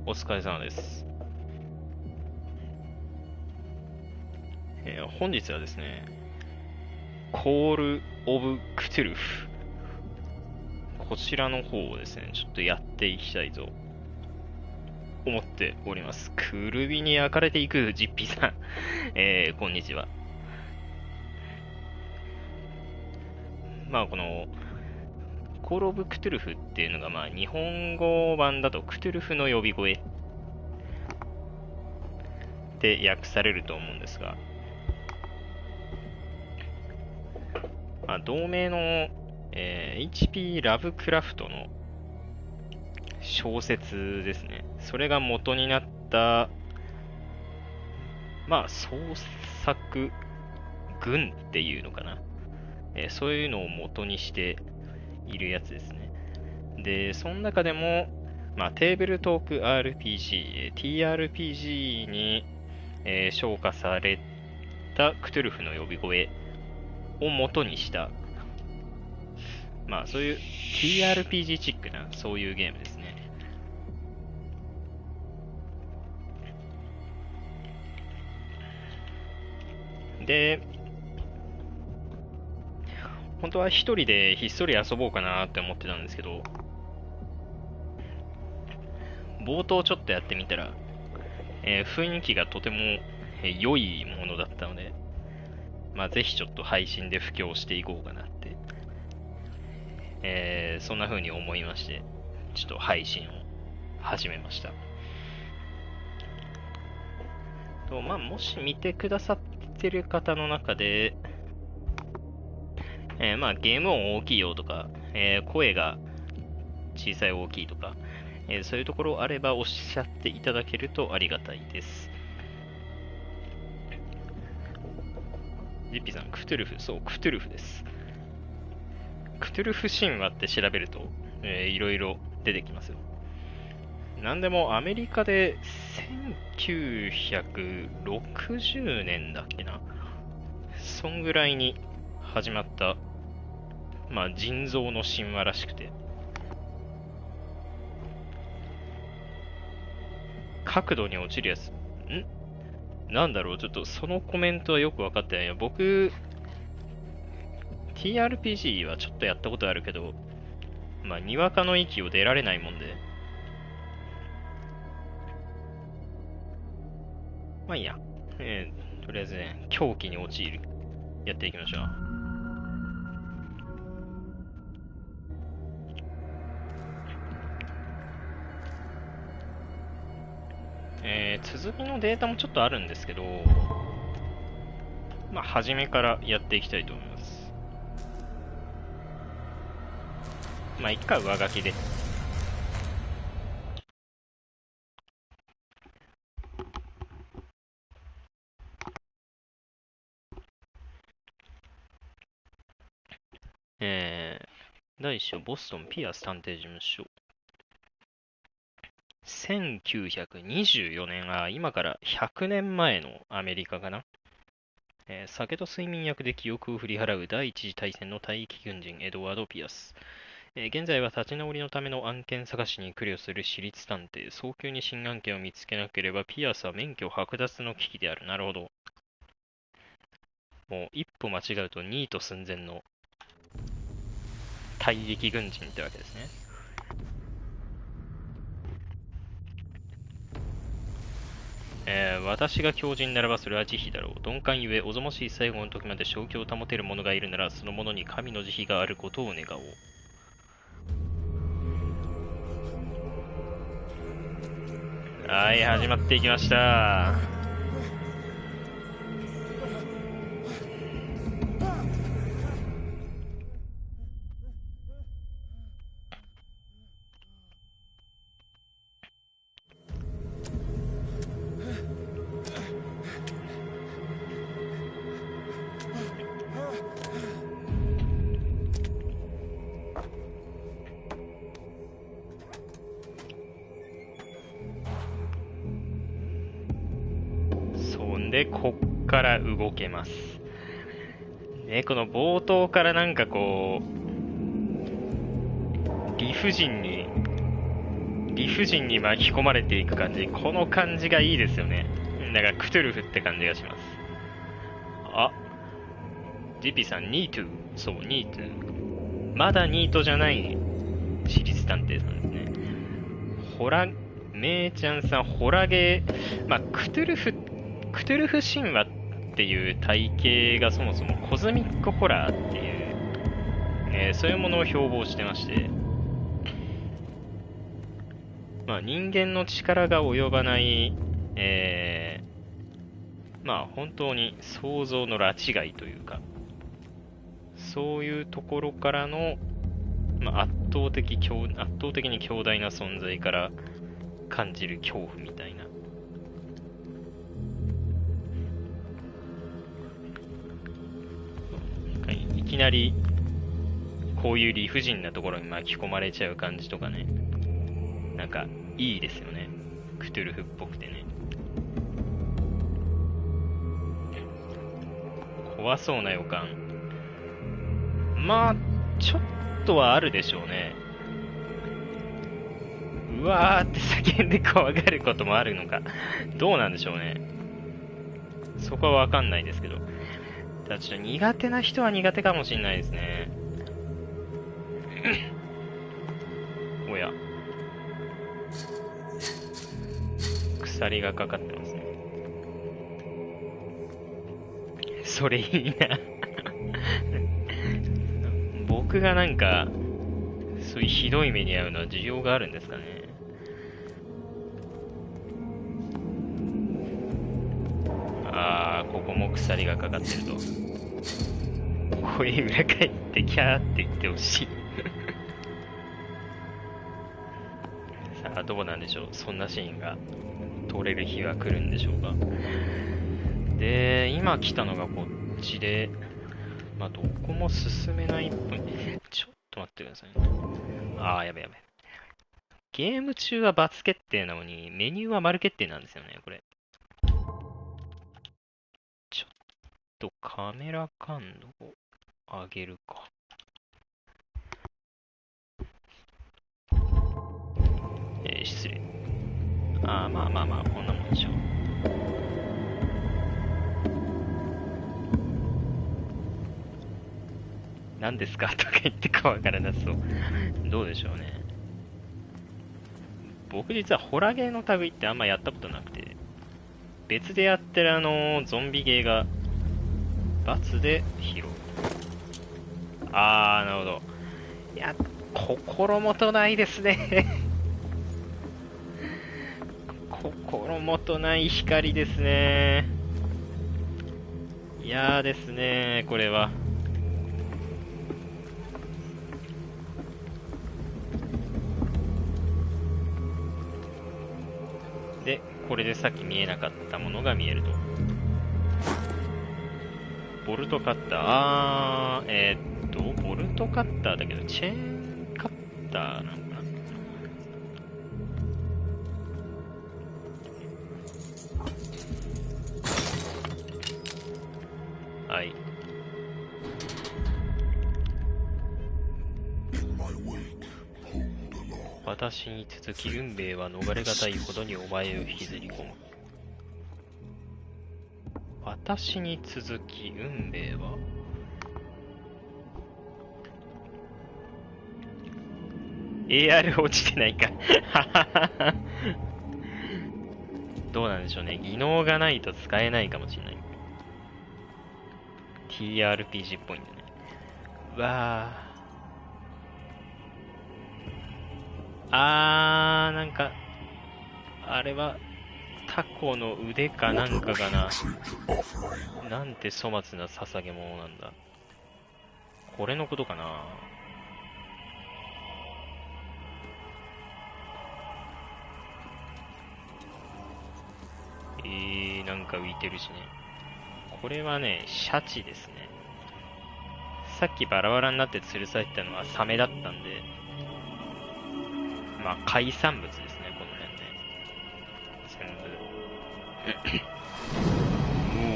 お疲れ様です。本日はですね、コール・オブ・クトゥルフ。こちらの方をですね、ちょっとやっていきたいと思っております。くるびに焼かれていくジッピーさん。こんにちは。まあ、この、コール・オブ・クトゥルフっていうのが、まあ、日本語版だとクトゥルフの呼び声って訳されると思うんですが、まあ、同名の、H.P. ラブクラフトの小説ですね。それが元になった、まあ、創作群っていうのかな。そういうのを元にしているやつですね。で、その中でも、まあ、テーブルトーク RPG、TRPG に、昇華されたクトゥルフの呼び声を元にした、まあ、そういう TRPG チックな、そういうゲームですね。で、本当は一人でひっそり遊ぼうかなって思ってたんですけど、冒頭ちょっとやってみたら、雰囲気がとても、良いものだったので、まあ、ぜひちょっと配信で布教していこうかなって、そんな風に思いまして、ちょっと配信を始めました。と、まあ、もし見てくださってる方の中で、まあ、ゲーム音大きいよとか、声が小さい大きいとか、そういうところあればおっしゃっていただけるとありがたいです。ジッピーさん、クトゥルフ、そう、クトゥルフです。クトゥルフ神話って調べると、いろいろ出てきますよ。なんでもアメリカで1960年だっけな。そんぐらいに始まった、まあ、人造の神話らしくて。角度に落ちるやつ。なんだろう、ちょっとそのコメントはよく分かってないよ。僕、TRPG はちょっとやったことあるけど、まあ、にわかの域を出られないもんで。まあいいや。とりあえずね、狂気に陥る。やっていきましょう。続きのデータもちょっとあるんですけど、まあ、初めからやっていきたいと思います。まあ、一回上書きで。第1章、ボストンピアス探偵事務所。1924年、今から100年前のアメリカかな。酒と睡眠薬で記憶を振り払う第一次大戦の退役軍人エドワード・ピアス。現在は立ち直りのための案件探しに苦慮する私立探偵。早急に新案件を見つけなければピアスは免許剥奪の危機である。なるほど。もう一歩間違うとニート寸前の退役軍人ってわけですね。私が強靭ならばそれは慈悲だろう。鈍感ゆえおぞましい最後の時まで正気を保てる者がいるならその者に神の慈悲があることを願おう。はい、始まっていきました。で、こっから動けます。ね、この冒頭からなんかこう、理不尽に理不尽に巻き込まれていく感じ、この感じがいいですよね。だからクトゥルフって感じがします。あ、GP さん、ニートゥ。そう、ニートゥ。まだニートじゃない私立探偵さんですね。めいちゃんさん、ホラゲー、まあ、クトゥルフ神話っていう体系がそもそもコズミックホラーっていう、そういうものを標榜してまして、まあ、人間の力が及ばない、まあ本当に想像の拉致外というか、そういうところからの、まあ、圧倒的に強大な存在から感じる恐怖みたいな。いきなりこういう理不尽なところに巻き込まれちゃう感じとかね、なんかいいですよね。クトゥルフっぽくてね。怖そうな予感。まあちょっとはあるでしょうね。うわーって叫んで怖がることもあるのか。どうなんでしょうね。そこはわかんないですけど。ただちょっと苦手な人は苦手かもしれないですね。おや。鎖がかかってますね。それいいな。僕がなんか、そういうひどい目に遭うのは需要があるんですかね。あー、ここも鎖がかかってると。声裏返ってキャーって言ってほしい。さあ、どうなんでしょう。そんなシーンが撮れる日は来るんでしょうか。で、今来たのがこっちで、まあ、どこも進めないっぽい。ちょっと待ってくださいね。あー、やべやべ。ゲーム中は×決定なのに、メニューは丸決定なんですよね、これ。ちょっとカメラ感度を上げるか。失礼。まあまあまあ、こんなもんでしょう。何ですかとか言ってかわからなそう。どうでしょうね。僕実はホラゲーの類ってあんまやったことなくて、別でやってるゾンビゲーが、×で拾う。なるほど。いや、心もとないですね。心もとない光ですね。嫌ですね、これは。で、これでさっき見えなかったものが見えると。ボルトカッター、ボルトカッターだけど、チェーンカッターなのかな。はい。私に続き運命は逃れがたいほどにお前を引きずり込む。私に続き運命はAR 落ちてないか。どうなんでしょうね。技能がないと使えないかもしれない。TRPG っぽいんだね。うわなんか、あれは、タコの腕かなんかかな。なんて粗末な捧げ物なんだ。これのことかな。なんか浮いてるしね。これはね、シャチですね。さっきバラバラになって吊るされてたのはサメだったんで、まあ海産物ですね、この辺ね。全部。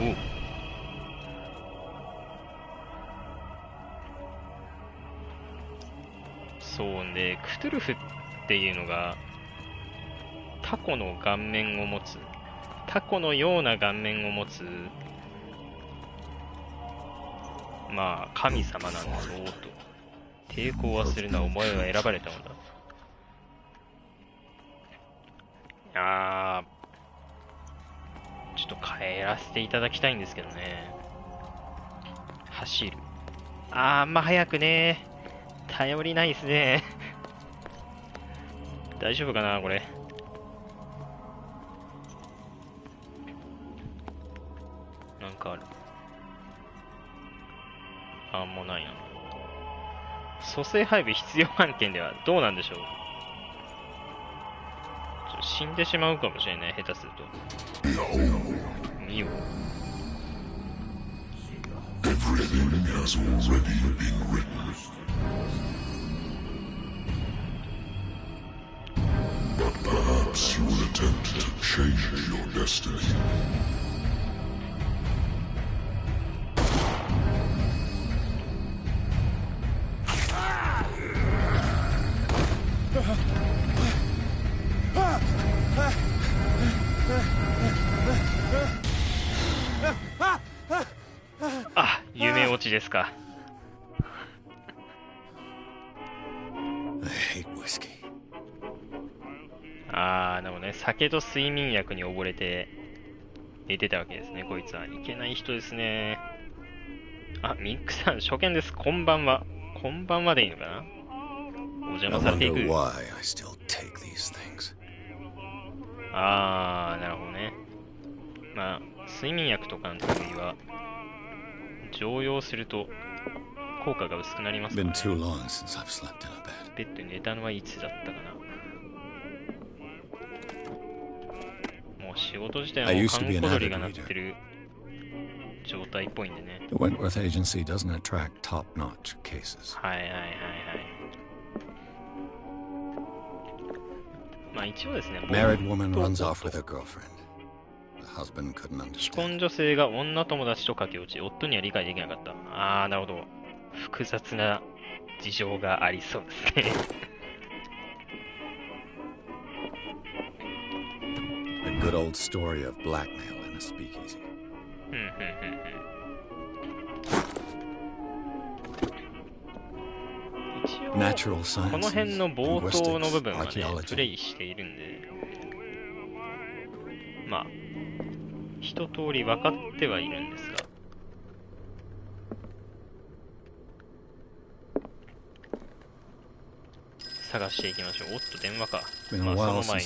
おお。そうね、クトゥルフっていうのが、タコの顔面を持つ。タコのような顔面を持つ。まあ、神様なんだろうと。抵抗はするな、お前は選ばれたのだ。いやー、ちょっと帰らせていただきたいんですけどね。走る。あんま早くね。頼りないですね。大丈夫かな、これ。なんかある。もうないな。蘇生配備必要案件ではどうなんでしょう。死んでしまうかもしれない、下手すると。見よう。Everything has already been written. But perhaps you will attempt to change your destiny. Ah, 夢落ちですか。なるほどね。酒と睡眠薬に溺れて寝てたわけですね、こいつは。いけない人ですね。ミックさん、初見です。こんばんは。こんばんはでいいのかな。お邪魔されていく。なるほどね。まあ、睡眠薬とかの類は、常用すると効果が薄くなりますからね。ベッドに寝たのはいつだったかな。もう仕事自体はもう閑古鳥が鳴ってる状態っぽいんでね。はいはいはいはい。まあ一応ですね、既婚女性が女友達と駆け落ち、夫には理解できなかった。なるほど。複雑な事情がありそうですね。Good old story of blackmail in a speakeasy. 一応この辺の冒頭の部分はね、プレイしているんで、まあ一通り分かってはいるんですが、探していきましょう。おっと、電話か。まあ、その前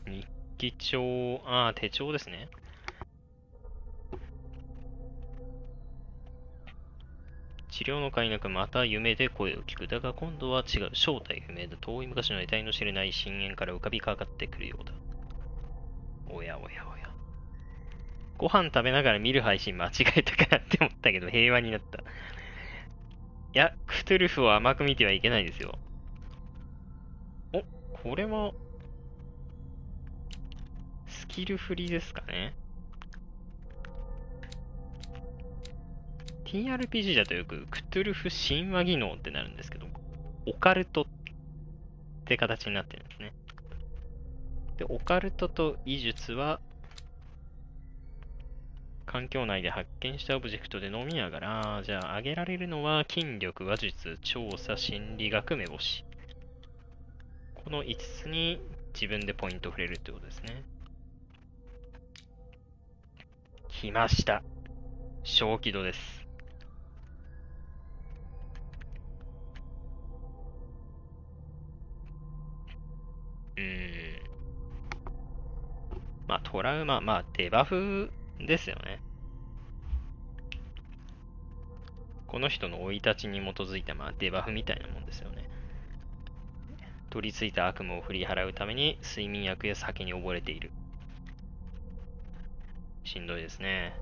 に日記帳、手帳ですね。治療の甲斐なくまた夢で声を聞く。だが今度は違う。正体不明だ。遠い昔の得体の知れない深淵から浮かびかかってくるようだ。おやおやおや。ご飯食べながら見る配信間違えたかなって思ったけど平和になった。いや、クトゥルフを甘く見てはいけないですよ。お、これはスキル振りですかね。TRPG だとよくクトゥルフ神話技能ってなるんですけど、オカルトって形になってるんですね。で、オカルトと医術は環境内で発見したオブジェクトで飲みながら、じゃあ挙げられるのは筋力、話術、調査、心理学、目星。この5つに自分でポイント触れるってことですね。来ました。小気度です。まあトラウマ、まあデバフですよね。この人の生い立ちに基づいたまあデバフみたいなもんですよね。取り付いた悪夢を振り払うために睡眠薬や酒に溺れている。しんどいですね。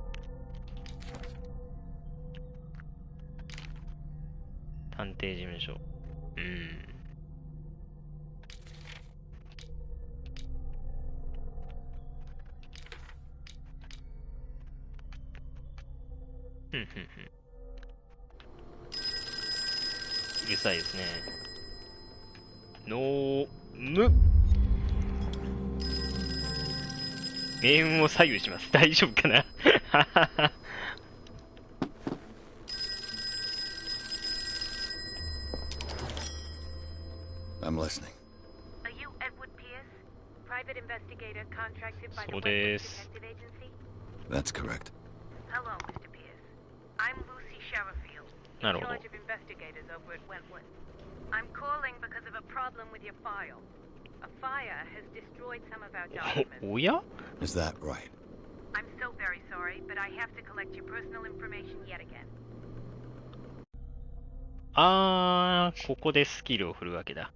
探偵事務所。うるさいですね。ノーム。命運を左右します。大丈夫かなI'm listening. Are you Edward Pierce, private investigator contracted by the そうです。 Detective Agency? That's correct. Hello, Mr. Pierce. I'm Lucy Sherifield, in なるほど。 charge of investigators over at Wentworth. I'm calling because of a problem with your file. A fire has destroyed some of our documents. おや Is that right? I'm so very sorry, but I have to collect your personal information yet again. ここでスキルを振るわけだ。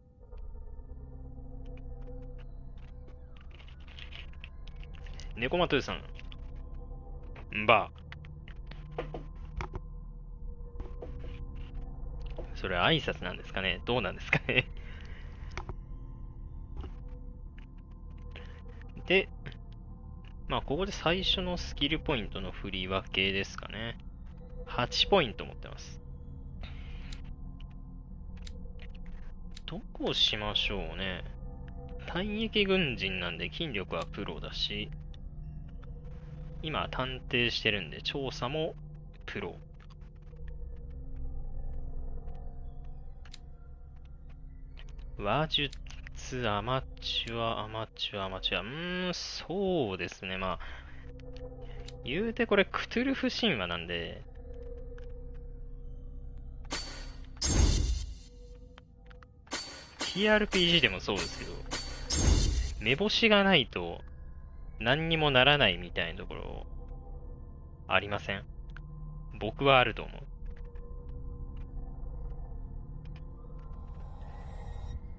猫マトゥさん。バー。それ挨拶なんですかね、どうなんですかねで、まあここで最初のスキルポイントの振り分けですかね。8ポイント持ってます。どこしましょうね。退役軍人なんで筋力はプロだし、今探偵してるんで調査もプロ。話術、アマチュア、アマチュア、アマチュア。そうですね。まあ、言うてこれクトゥルフ神話なんで、TRPG でもそうですけど、目星がないと何にもならないみたいなところありません？僕はあると思う。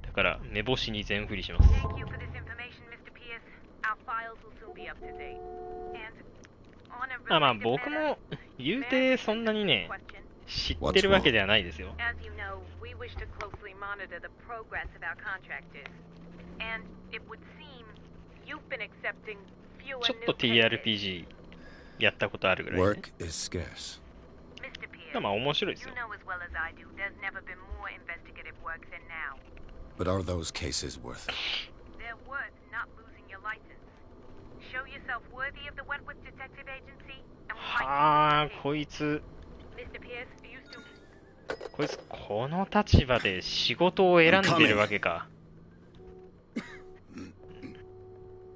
だから目星に全振りします。Thank you for this information, Mr. Pierce. Our files will soon be up to date. And on a まあ related 僕 matter, も言うてそんなにね、 question. 知ってるわけではないですよ。 As you know, we wish to closely monitor the progress of our contractors. And it would seem you've been accepting fewer ちょっ new と cases. TRPG やったことあるぐらいで、ね。 Work is scarce. Mr. Pierce, まあ面白いです you よ。 know as well as I do, there's never been more investigative work than now. But are those cases worth it? They're worth not losing your license. Show yourself worthy of the Wentworth Detective Agency, and we might はあ、 take こいつ、 Mr. Pierce, are you still... こいつこの立場で仕事を選んでるわけか。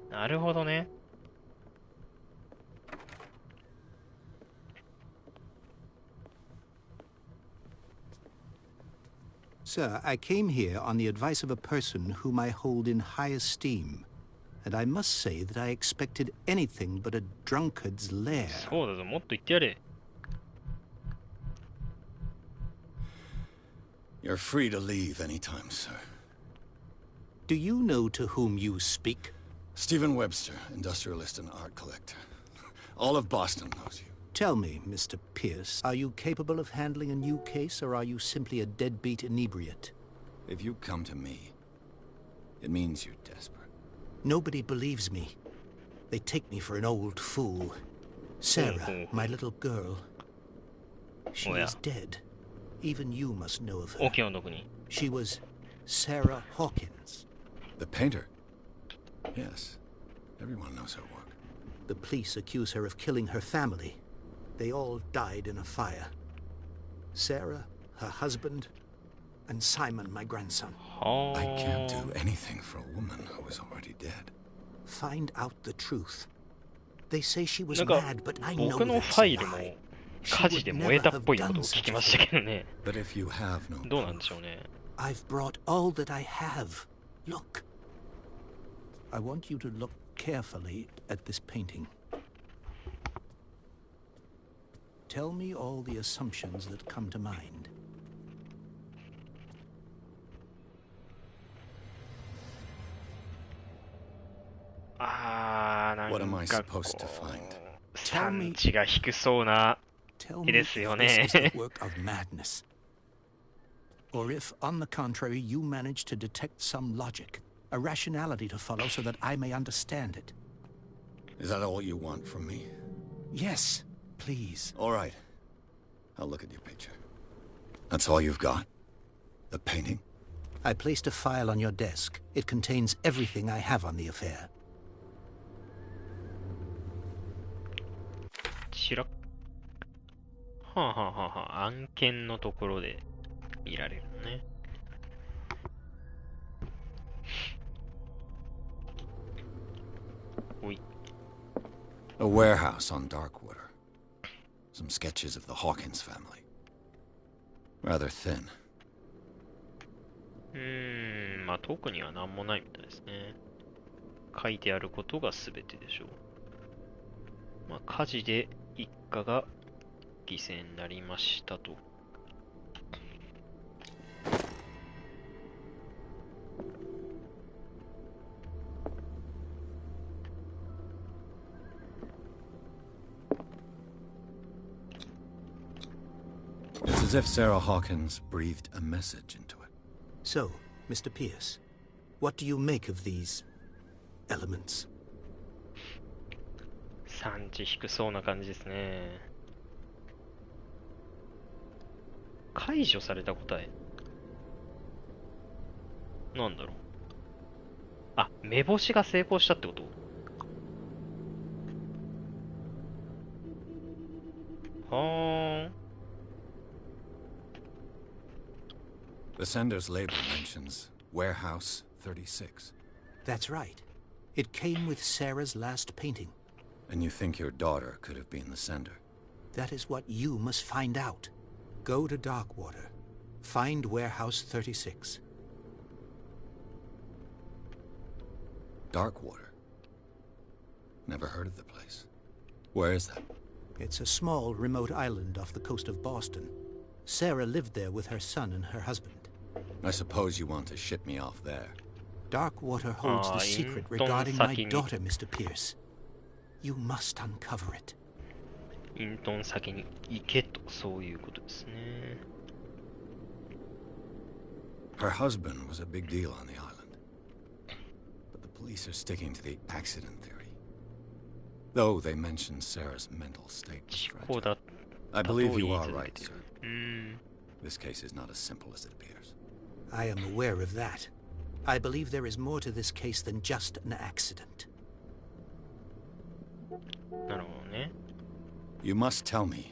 なるほどね。Sir, I came here on the advice of a person whom I hold in high esteem, and I must say that I expected anything but a drunkard's lair. そうだぞ、もっと言ってやれ。 You're free to leave anytime, sir. Do you know to whom you speak? Stephen Webster, industrialist and art collector. All of Boston knows you. Tell me, Mr. Pierce, are you capable of handling a new case, or are you simply a deadbeat inebriate? If you come to me, it means you're desperate. Nobody believes me. They take me for an old fool. Sarah, my little girl. She Oh, yeah. is dead. Even you must know of her. 大きな男に。 She was Sarah Hawkins. The painter? Yes. Everyone knows her work. The police accuse her of killing her family. They all died in a fire. Sarah, her husband, and Simon, my grandson. はあ。 I can't do anything for a woman who is already dead. Find out the truth. They say she was なんか mad, but I know 僕の that's ファ a イルも lie. 火事で燃えたっぽいことを聞きましたけどね。 But if you have no どうなんでしょ proof, うね。 I've brought all that I have. Look. I want you to look carefully at this painting. Tell me all the assumptions that come to mind. なん What am I か supposed to こ find? う産地が低そうな Tell 絵 me ですよ if ね。 this is the work of madness. Or if, on the contrary, you manage to detect some logic, a rationality to follow so that I may understand it. Is that all you want from me? Yes, please. All right. I'll look at your picture. That's all you've got? The painting? I placed a file on your desk. It contains everything I have on the affair. ちらっ。はあはあはあはあ、案件のところで見られるのね。おい。A warehouse on Darkwater. Some sketches of the Hawkins family. Rather thin. まあ特には何もないみたいですね。書いてあることが全てでしょう。まあ火事で一家が犠牲になりましたと。It's as if Sarah Hawkins breathed a message into it. So, Mr. Pierce, what do you make of these elements? 産地低そうな感じですね。解除された答え。なんだろう。あ、目星が成功したってこと？はーん。The sender's label mentions Warehouse 36. That's right. It came with Sarah's last painting. And you think your daughter could have been the sender? That is what you must find out. Go to Darkwater. Find Warehouse 36. Darkwater? Never heard of the place. Where is that? It's a small, remote island off the coast of Boston. Sarah lived there with her son and her husband. I suppose you want to ship me off there. Darkwater holds the secret regarding my daughter, Mr. Pierce. You must uncover it. イントン先に行けと、そういうことですね。Her husband was a big deal on the island. But the police are sticking to the accident theory. Though they mention Sarah's mental state was 事故 fragile. だ I だと believe 言 you い are 続 right, けて sir. る。This case is not as simple as it appears. I am aware of that. I believe there is more to this case than just an accident. なるほどね。You must tell me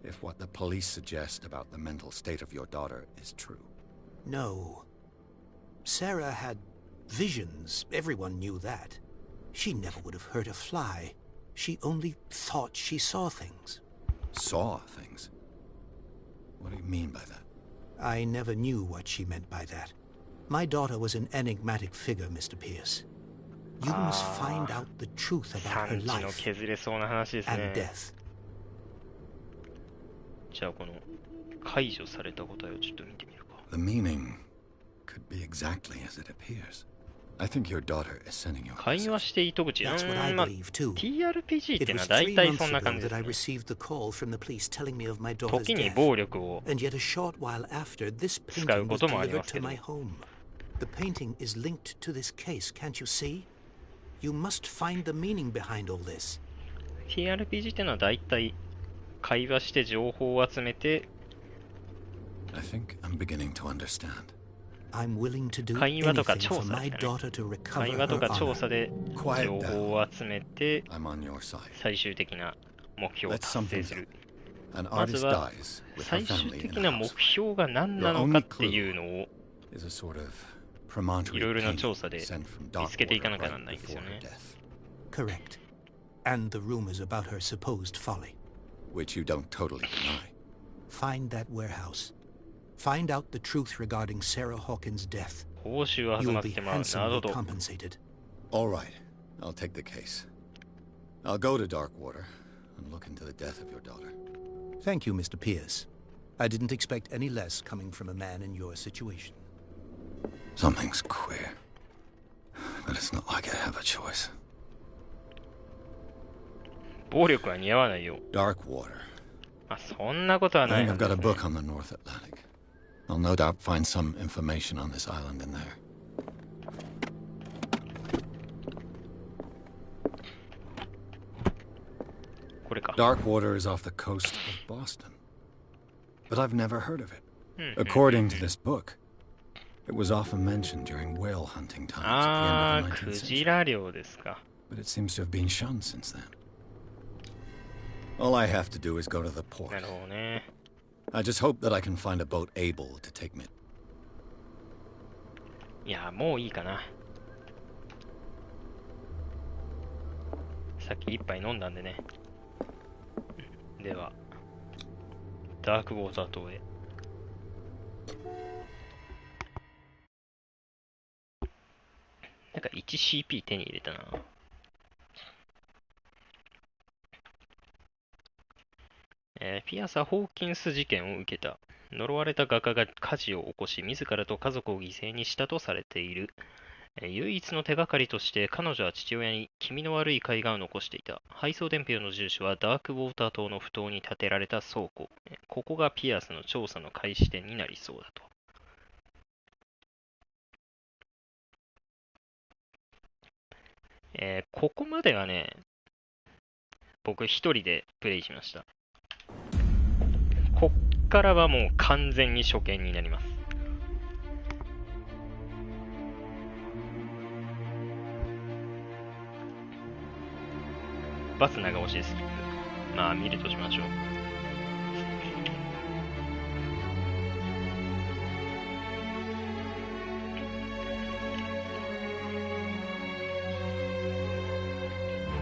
if what the police suggest about the mental state of your daughter is true. No. Sarah had visions. Everyone knew that. She never would have hurt a fly. She only thought she saw things. Saw things? What do you mean by that? I never knew what she meant by that. My daughter was an enigmatic figure, Mr. Pierce. You must find out the truth about her 産地の life 削れそうな話です and ね。 death. じゃあこの解除された答えをちょっと見てみるか。The meaning could be exactly as it appears. I think your daughter is sending you a 会 message. 話して糸口。That's what I まあ believe too. TRPG って It のは was 大 3 体 months そんな ago 感じ that で I すね。 received the call from the police telling me of my daughter's 時に death. 暴力を And yet a short while after, this 使う painting こ was ともありま delivered すけ to ど。my home. The painting is linked to this case, can't you see? You must find the meaning behind all this. TRPG ってのは大体会話して情報を集めて I think I'm beginning to understand. I'm willing to do 会話とか anything 調 for 査 my ですかね。 daughter to recover 会話と her か調 honor. 査で情報を集めて I'm on your side. 最終的な目標を Let 達 something 成する。 An まず artist は dies with her 最終 family 的 in な a 目 house. 標が何なのかっていうのを Is a sort of promontory いろいろな painting 調査で sent from 見つけていか Darkwater なきゃな right らないんですよ before her ね。 death. Correct. And the rumors about her supposed folly. Which you don't totally deny. Find that warehouse. Find out the truth regarding Sarah Hawkins' death. 報酬は You 集ま will っ be てまう。なる handsomely ほど。 compensated. All right, I'll take the case. I'll go to Darkwater and look into the death of your daughter. Thank you, Mr. Pierce. I didn't expect any less coming from a man in your situation. Something's queer. But it's not like I have a choice. 暴力は似合わないよ。 Darkwater. あ、そんなことは I ない think は I've ず got で a すね。 book on the North Atlantic. I'll no doubt find some information on this island in there. これか。 Darkwater is off the coast of Boston. But I've never heard of it. Hmm. According to this book, It was often mentioned during whale hunting times あ at ー、 the end ク of the 19th ジ century. ラ漁ですか。 But it seems to have been shunned since then. All I have to do is go to the port. なるほどね。 I just hope that I can find a boat able to take me. いや、もういいかな。さっき一杯飲んだんでね。では、ダークウォーター島へ。なんか 1CP 手に入れたな。ピアスはホーキンス事件を受けた。呪われた画家が火事を起こし、自らと家族を犠牲にしたとされている。唯一の手がかりとして彼女は父親に気味の悪い絵画を残していた。配送伝票の住所はダークウォーター島の埠頭に建てられた倉庫。ここがピアスの調査の開始点になりそうだと。ここまではね、僕一人でプレイしました。こっからはもう完全に初見になります。バス長押しスキップ。まあ見るとしましょう。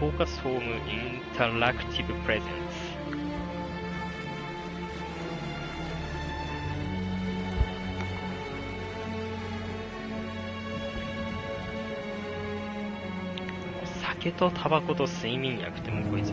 フォーカスホームインタラクティブプレゼンス。酒とタバコと睡眠薬ってもうこいつ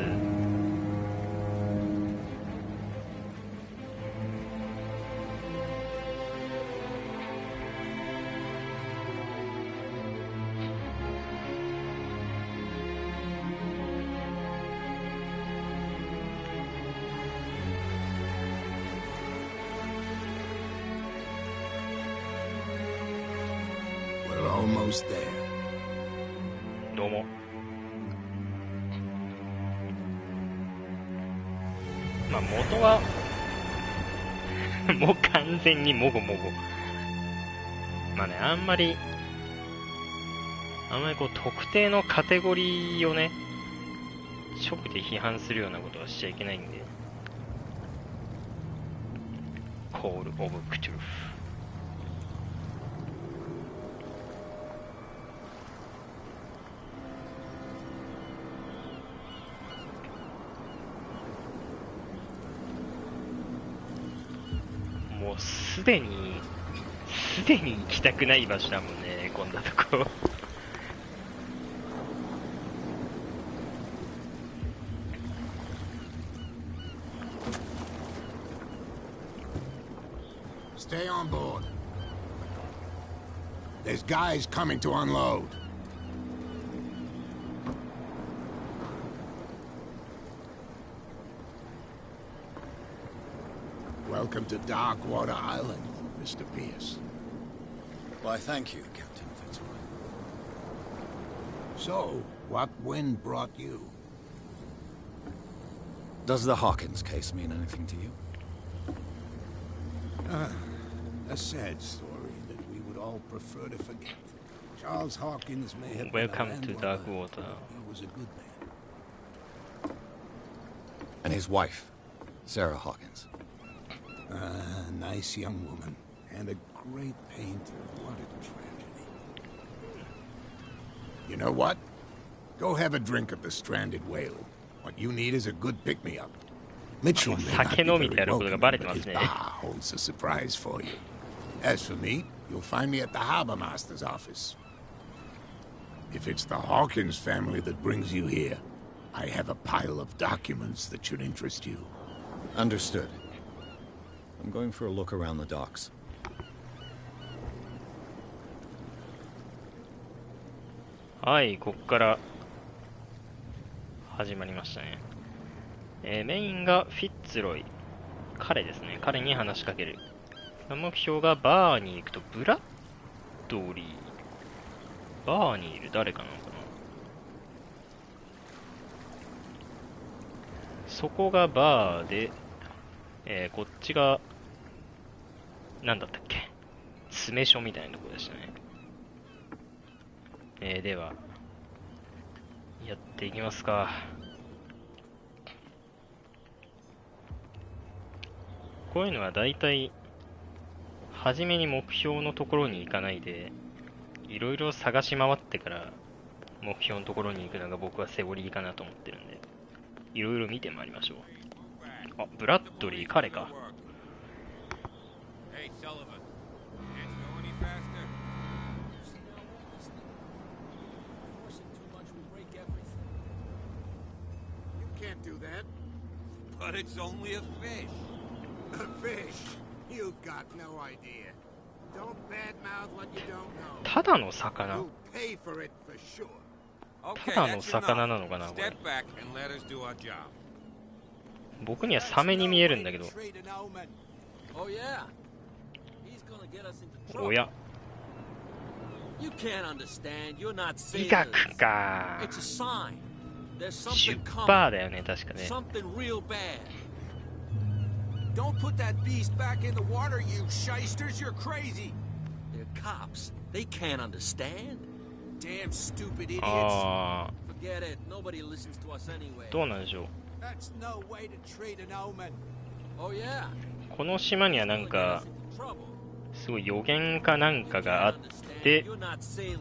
どうも。まあ元はもう完全にもごもご。まあね、あんまりこう特定のカテゴリーをね直で批判するようなことはしちゃいけないんで。Call of Cthulhu。もうすでに行きたくない場所だもんね、こんなとこ。Stay on board. There's guys coming to unload. Welcome to Darkwater Island, Mr. Pierce. Why, thank you, Captain Fitzroy. So, what wind brought you? Does the Hawkins case mean anything to you? A sad story that we would all prefer to forget. Charles Hawkins may have Welcome been a to landlubber, Darkwater. but he was a good man. And his wife, Sarah Hawkins. A nice young woman, and a great painter. What a tragedy. You know what? Go have a drink at the Stranded Whale. What you need is a good pick-me-up. Mitchell may not be very welcoming, but his bar holds a surprise for you. As for me, you'll find me at the Harbor Master's office. If it's the Hawkins family that brings you here, I have a pile of documents that should interest you. Understood. I'm going for a look around the docks. はい、こっから始まりましたね。メインがフィッツロイ。彼ですね。彼に話しかける。目標がバーに行くと、ブラッドリー。バーにいる誰かなのかな。そこがバーで、こっちが、なんだったっけ。詰め所みたいなところでしたね。では、やっていきますか。こういうのはだいたい、初めに目標のところに行かないで、いろいろ探し回ってから、目標のところに行くのが僕はセオリーかなと思ってるんで、いろいろ見てまいりましょう。あ、ブラッドリー、彼か。But it's only a fish. A fish? You've got no idea. Don't badmouth what you don't know. ただの魚。 You'll pay for it for sure. ただの魚なのかなこれ。 Step back and let us do our job. 僕にはサメに見えるんだけど。 Oh yeah. He's gonna get us into trouble. おや。 You can't understand. You're not 医 sailors. 学か。 It's a sign. There's something 10% coming. だよね、確かね。 Something real bad. Don't put that beast back in the water, you shysters. You're crazy. They're cops. They can't understand. Damn stupid idiots. ああ、 Forget it. Nobody listens to us anyway. どうなんでしょう。 That's no way to treat an omen. Oh yeah. この島にはなん Gonna get か us、into trouble. すごい予言かなんかがあって、 You're not sailors.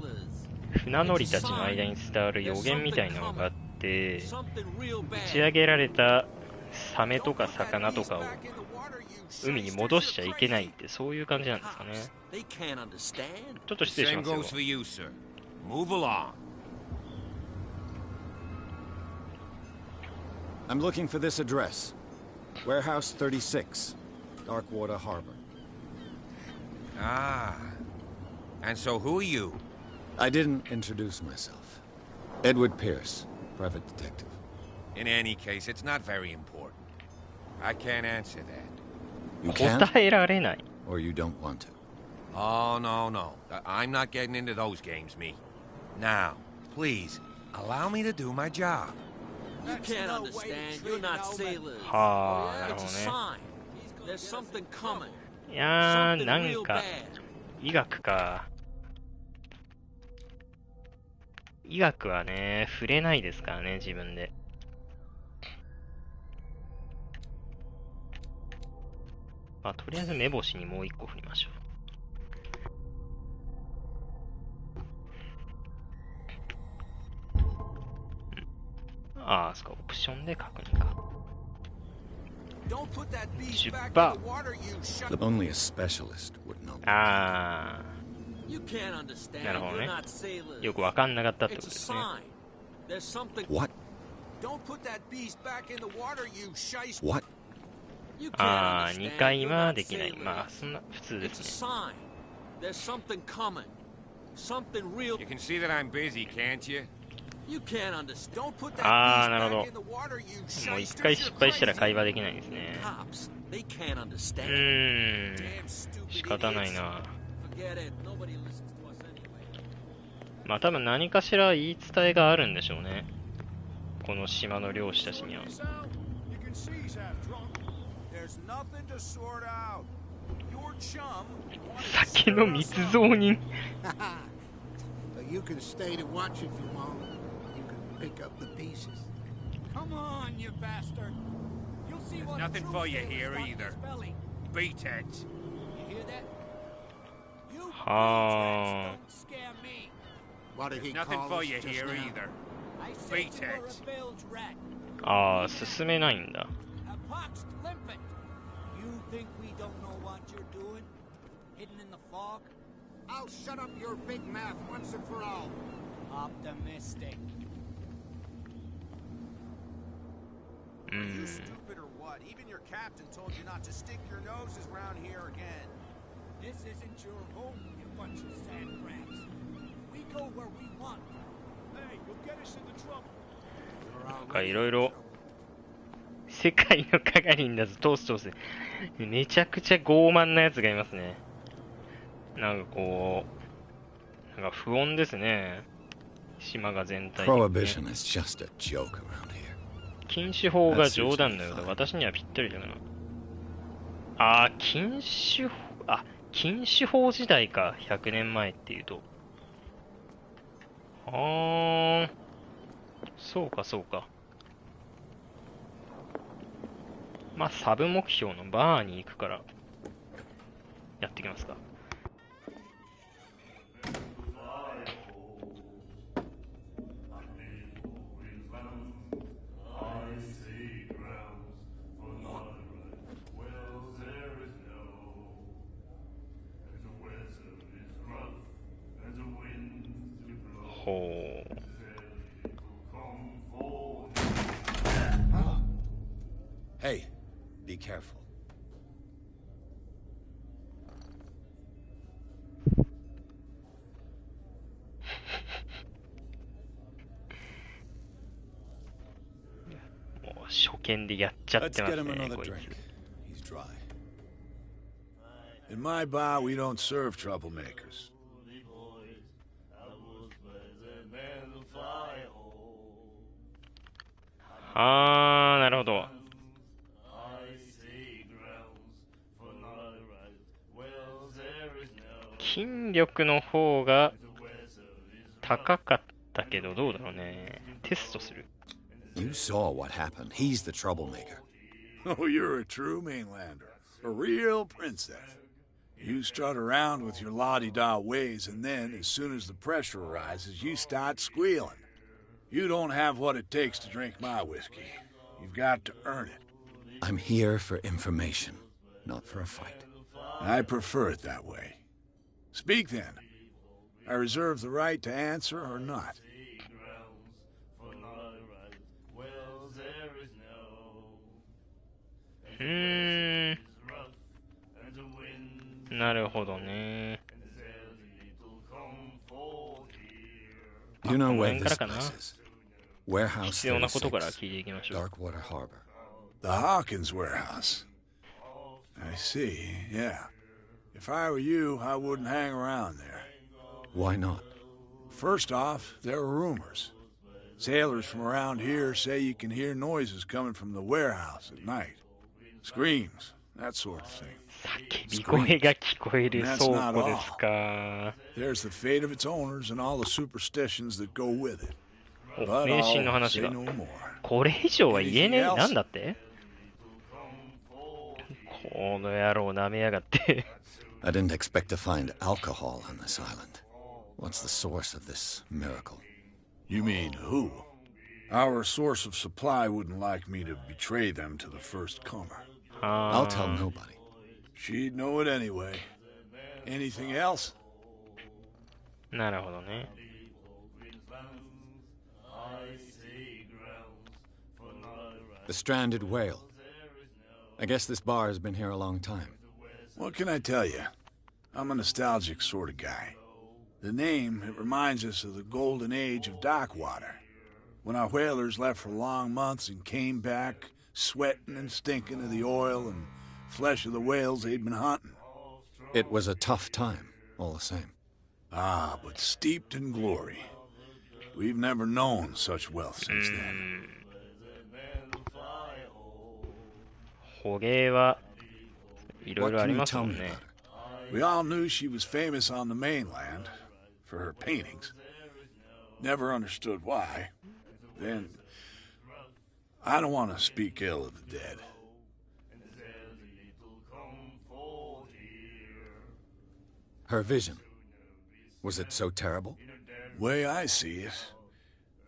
船乗りたちの間に伝わる予言みたいなのがあって、 Something real 打 bad. ち上げられたサメとか魚とかを海に戻しちゃいけないって、そういう感じなんですかね。 They can't understand. ちょっと失礼し Same ますよ。 goes for you, sir. Move along. I'm looking for this address. Warehouse 36, Darkwater Harbor. Ah. And so who are you? I didn't introduce myself. Edward Pierce, private detective. In any case, it's not very important. I can't answer that. You can't, 答えられない。 or you don't want to. Oh, no, no. I'm not getting into those games, me. Now, please, allow me to do my job. You can't understand. You're not sailors. はあ、なる It's ほ a どね。 sign. There's something coming. いやー、 Something なん real か、 bad. 医学か。医学はね、触れないですからね、自分で。まあ、とりあえず目星にもう一個振りましょう。ああ、そっか、オプションで確認か。 Don't put that beast back in 10%。 the water, you shut... Only a specialist would know. あ You can't understand. なるほどね。 You're not sailors. よくわかんなかったってこ It's と a ですね。 sign. There's something. What? Don't put that beast back in the water, you shyster. What? You can't ああ、 understand. 2回 You're は not できない。 sailors. まあ、そんな普通 It's で a すね。 sign. There's something coming. Something real. You can see that I'm busy, can't you? You can't understand. Don't put that ああ、 beast なるほ back in the water, you ど。もう shysters. 一回失敗したら You're 会 crazy. 話できないですね。 Cops. They can't う understand. ーん。 Damn stupid 仕方ない idiots. な。 Forget it. Nobody listens to us anyway. まあ多分何かしら言い伝えがあるんでしょうね。この島の漁師たちには。 You can see he's half drunk. There's nothing to sort out. Your chum. 酒の密造人。 You can stay to watch if you want. You can pick up the pieces. Come on, you bastard! You'll see what Nothing a for true you sailor's here got in either. his belly. Beat it. You hear that? You Ah. don't scare me. What did he Nothing call for us you just here now? either. I said Beat you were it. a bilge rat. ああ、進めないんだ。 A poxed limpet. You think we don't know what you're doing? Hidden in the fog? I'll shut up your big mouth once and for all. Optimistic. う You ん。 stupid or what? Even your captain told you not to stick your noses around here again. This isn't your home, you bunch of sand crabs. We go where we want. Hey, you'll get us into trouble. なんかいろいろ、世界の係員だぞ、トーストース。めちゃくちゃ傲慢なやつがいますね。なんかこう、なんか不穏ですね。島が全体的に、ね。 Prohibition is just a joke around here. 禁止法が冗談のようだ。私にはぴったりだな。あー、禁酒法、あ、禁酒法時代か、100年前っていうと。そうかそうか。まあ、サブ目標のバーに行くから、やっていきますか。ほう。Hey, be careful.もう初見でやっちゃっ Let's てます get him ね、 another こい drink. つ。 He's dry. In my bar, we don't serve troublemakers. なるほど。筋力の方が高かったけど、どうだろうね。テストする。You saw what happened. He's the troublemaker. Oh, you're a true mainlander. A real princess. You strut around with your la-di-da ways, and then, as soon as the pressure arises, you start squealing. You don't have what it takes to drink my whiskey. You've got to earn it. I'm here for information, not for a fight. I prefer it that way. Speak then. I reserve the right to answer or not. なるほどね。 Do you know この where 辺から this かな。 place is? Warehouse 必要なことから 36, 聞いていきましょう。 Darkwater Harbor. The Hawkins warehouse. I see, yeah. If I were you, I wouldn't hang around there. Why not? First off, there are rumors. Sailors from around here say you can hear noises coming from the warehouse at night. Screams, that sort of thing. 叫び声が聞こえる倉庫ですか。 There's the fate of its owners and all the superstitions that go with it. お、 But 迷信の I'll 話 say が。 no more. これ以上は言えねえ。 Anything else? なんだって。この野郎舐めやがって。 I didn't expect to find alcohol on this island. What's the source of this miracle? You mean who? Our source of supply wouldn't like me to betray them to the first comer. I'll tell nobody. She'd know it anyway. Anything else? なるほどね。 The stranded whale. I guess this bar has been here a long time. What can I tell you? I'm a nostalgic sort of guy. The name, it reminds us of the golden age of Darkwater, when our whalers left for long months and came back sweating and stinking of the oil and flesh of the whales they'd been hunting. It was a tough time, all the same. Ah, but steeped in glory. We've never known such wealth since then. 捕鯨はいろい What ろあ can り you ます tell もん me ね。 about her? We all knew she was famous on the mainland for her paintings. Never understood why. Then, I don't want to speak ill of the dead. Her vision. Was it so terrible? Way I see it,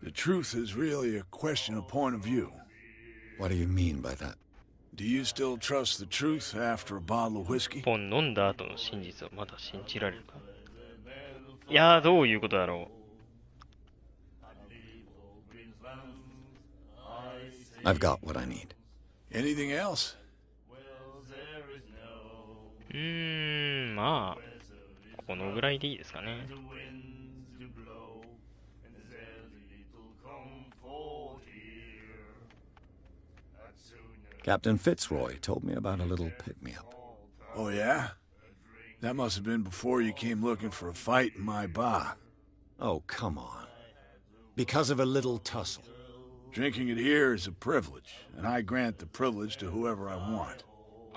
the truth is really a question of point of view. What do you mean by that? Do you still trust the truth after a bottle of whiskey? 一本飲んだ後の真実をまだ信じられるか。いやー、どういうことだろ I've got what I need. Anything else? う。まあ、このぐらいでいいですかね。 Captain Fitzroy told me about a little pick-me-up. Oh, yeah? That must have been before you came looking for a fight in my bar. Oh, come on. Because of a little tussle. Drinking it here is a privilege, and I grant the privilege to whoever I want.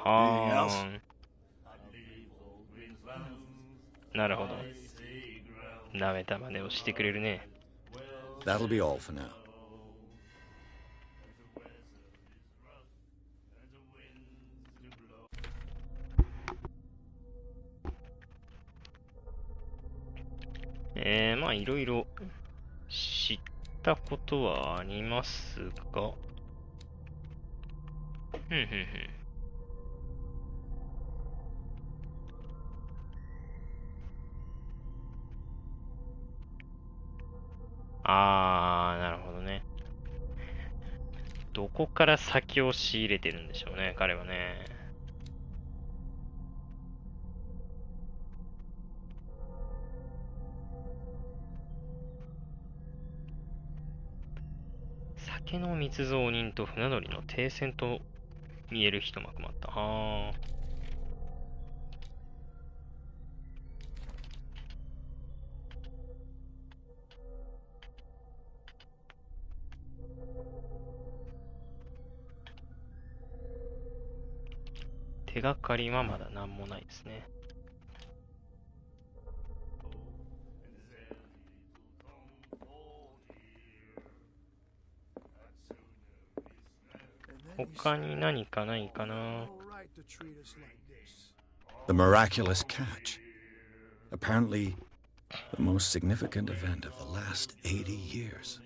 Anything else? なるほど。舐めた真似をしてくれるね。That'll be all for now.まあいろいろ知ったことはありますが、なるほどね。どこから先を仕入れてるんでしょうね、彼はね。酒の密造人と船乗りの停船と見える一幕もあった。手がかりはまだ何もないですね。他に何かないかな。The miraculous catch. Apparently, the most significant event of the last 80 years.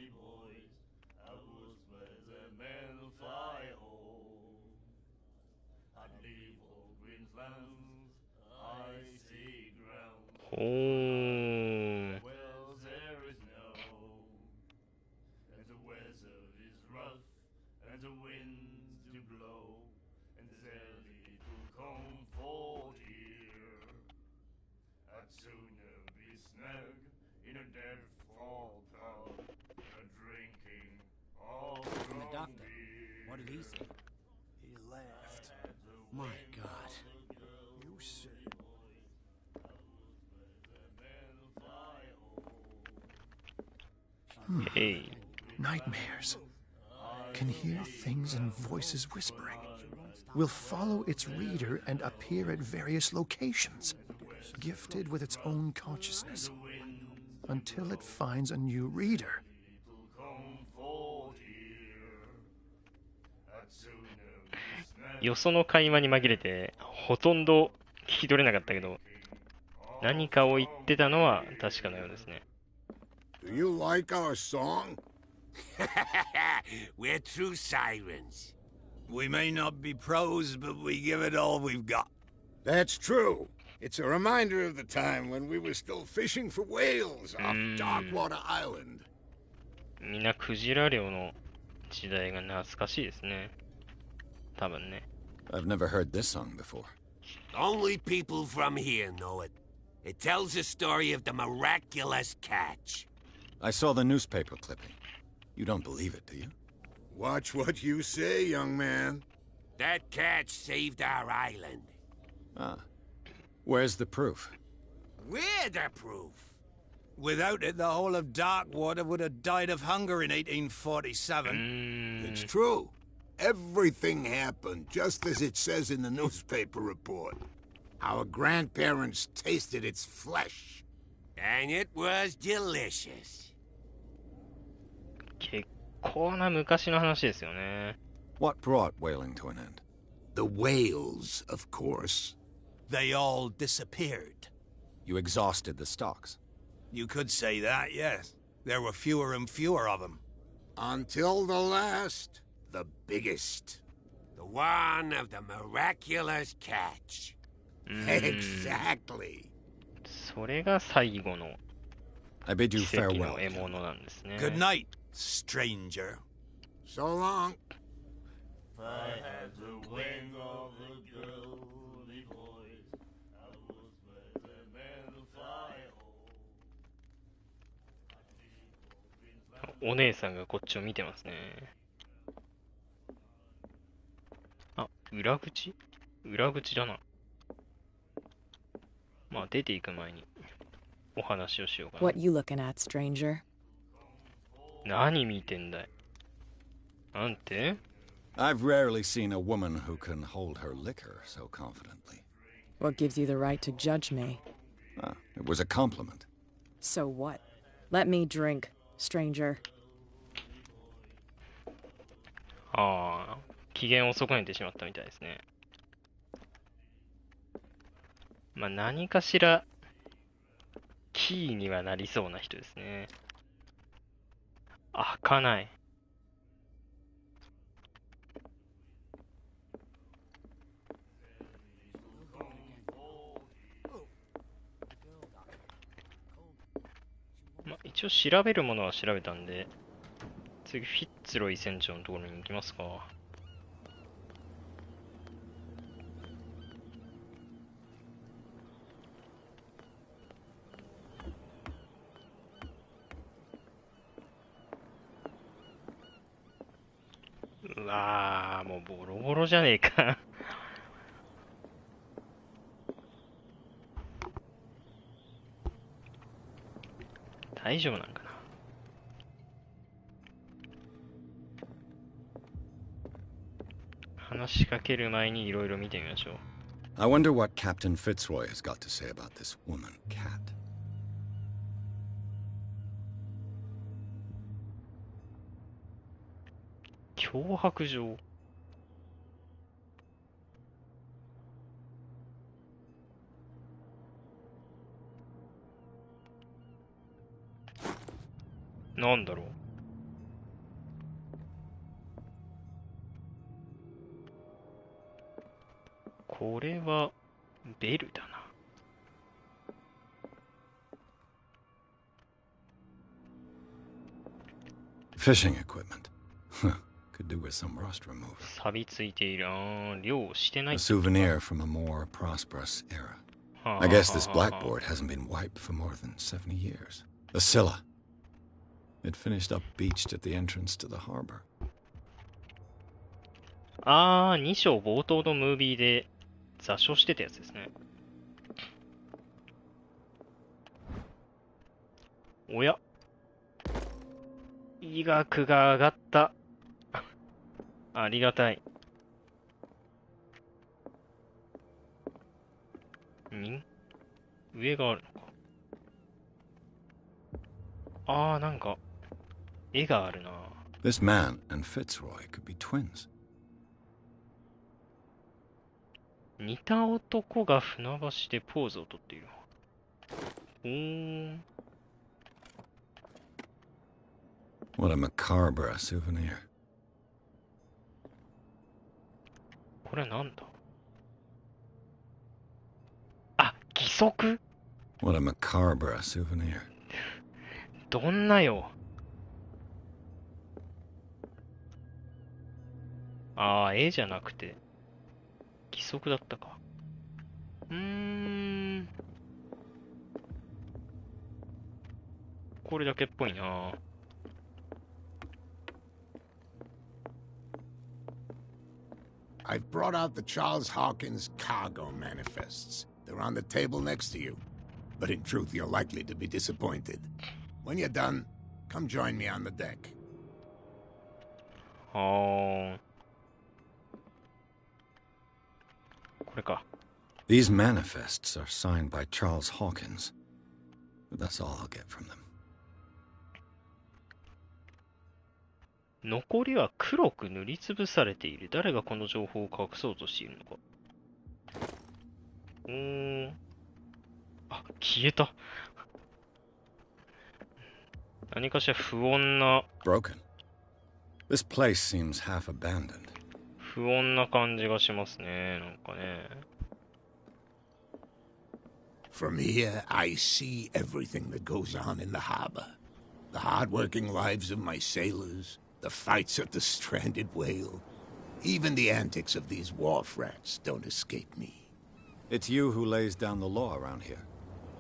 What did he say? He laughed. My God. You said it. Hey. Nightmares. Can hear things and voices whispering. Will follow its reader and appear at various locations, gifted with its own consciousness, until it finds a new reader. よその会話に紛れてほとんど聞き取れなかったけど、何かを言ってたのは確かなようですね。Do you like our song? We're true sirens. We may not be pros, but we give it all we've got. That's true. It's a reminder of the time when we were still fishing for whales off Darkwater Island. みんなクジラ漁の時代が懐かしいですね。多分ね。I've never heard this song before. Only people from here know it. It tells the story of the miraculous catch. I saw the newspaper clipping. You don't believe it, do you? Watch what you say, young man. That catch saved our island. Ah. Where's the proof? We're the proof. Without it, the whole of Darkwater would have died of hunger in 1847. It's true. Everything happened just as it says in the newspaper report. Our grandparents tasted its flesh. And it was delicious. 結構な昔の話ですよね。What brought whaling to an end? The whales, of course. They all disappeared. You exhausted the stocks. You could say that, yes. There were fewer and fewer of them. Until the last, the biggest. The one of the miraculous catch. Exactly. それが最後の I bid you 奇跡 farewell. の獲物なんですね。 Good night, stranger. So long. If I had the wing of the girly boys, I was better than the fire. お姉さんがこっちを見てますね。あ、裏口だな。まあ出ていく前にお話をしようかな。 What you looking at, stranger? 何見てんだい。なんて I've rarely seen a woman who can hold her liquor so confidently. What gives you the right to judge me? It was a compliment. So what? Let me drink, stranger. ああ、機嫌を損ねてしまったみたいですね。まあ何かしらキーにはなりそうな人ですね。開かない。まあ一応調べるものは調べたんで、次フィッツロイ船長のところに行きますか。うわー、もうボロボロじゃねえか。大丈夫なんかな。話しかける前にいろいろ見てみましょう。I wonder what Captain Fitzroy has got to say about this woman, Cat. 脅迫状。なんだろう。これはベルだな。Fishing equipment. Could do with some rust remover. 錆びついている。漁してない。A souvenir from a more prosperous era. I guess this blackboard hasn't been wiped for more than 70 years. The Scylla. It finished up beached at the entrance to the harbor. 2章冒頭のムービーで座礁してたやつですね。おや、医学が上がった。ありがたい。上があるのか。なんか絵があるな。This man and Fitzroy could be twins. 似た男が船橋でポーズをとっている。What a macabre souvenir. これはなんだ。義足。 What a macabre souvenir. どんなよ。絵じゃなくて義足だったか。これだけっぽいな。I've brought out the Charles Hawkins cargo manifests. They're on the table next to you. But in truth, you're likely to be disappointed. When you're done, come join me on the deck. これか。These manifests are signed by Charles Hawkins. But that's all I'll get from them. 残りは黒く塗りつぶされている。誰がこの情報を隠そうとしているのか。消えた。何かしら不穏な。Broken. This place seems half abandoned. 不穏な感じがしますね。なんかね。From here, I see everything that goes on in the harbor. The hard-working lives of my sailors, the fights at the stranded whale. Even the antics of these wharf rats don't escape me. It's you who lays down the law around here.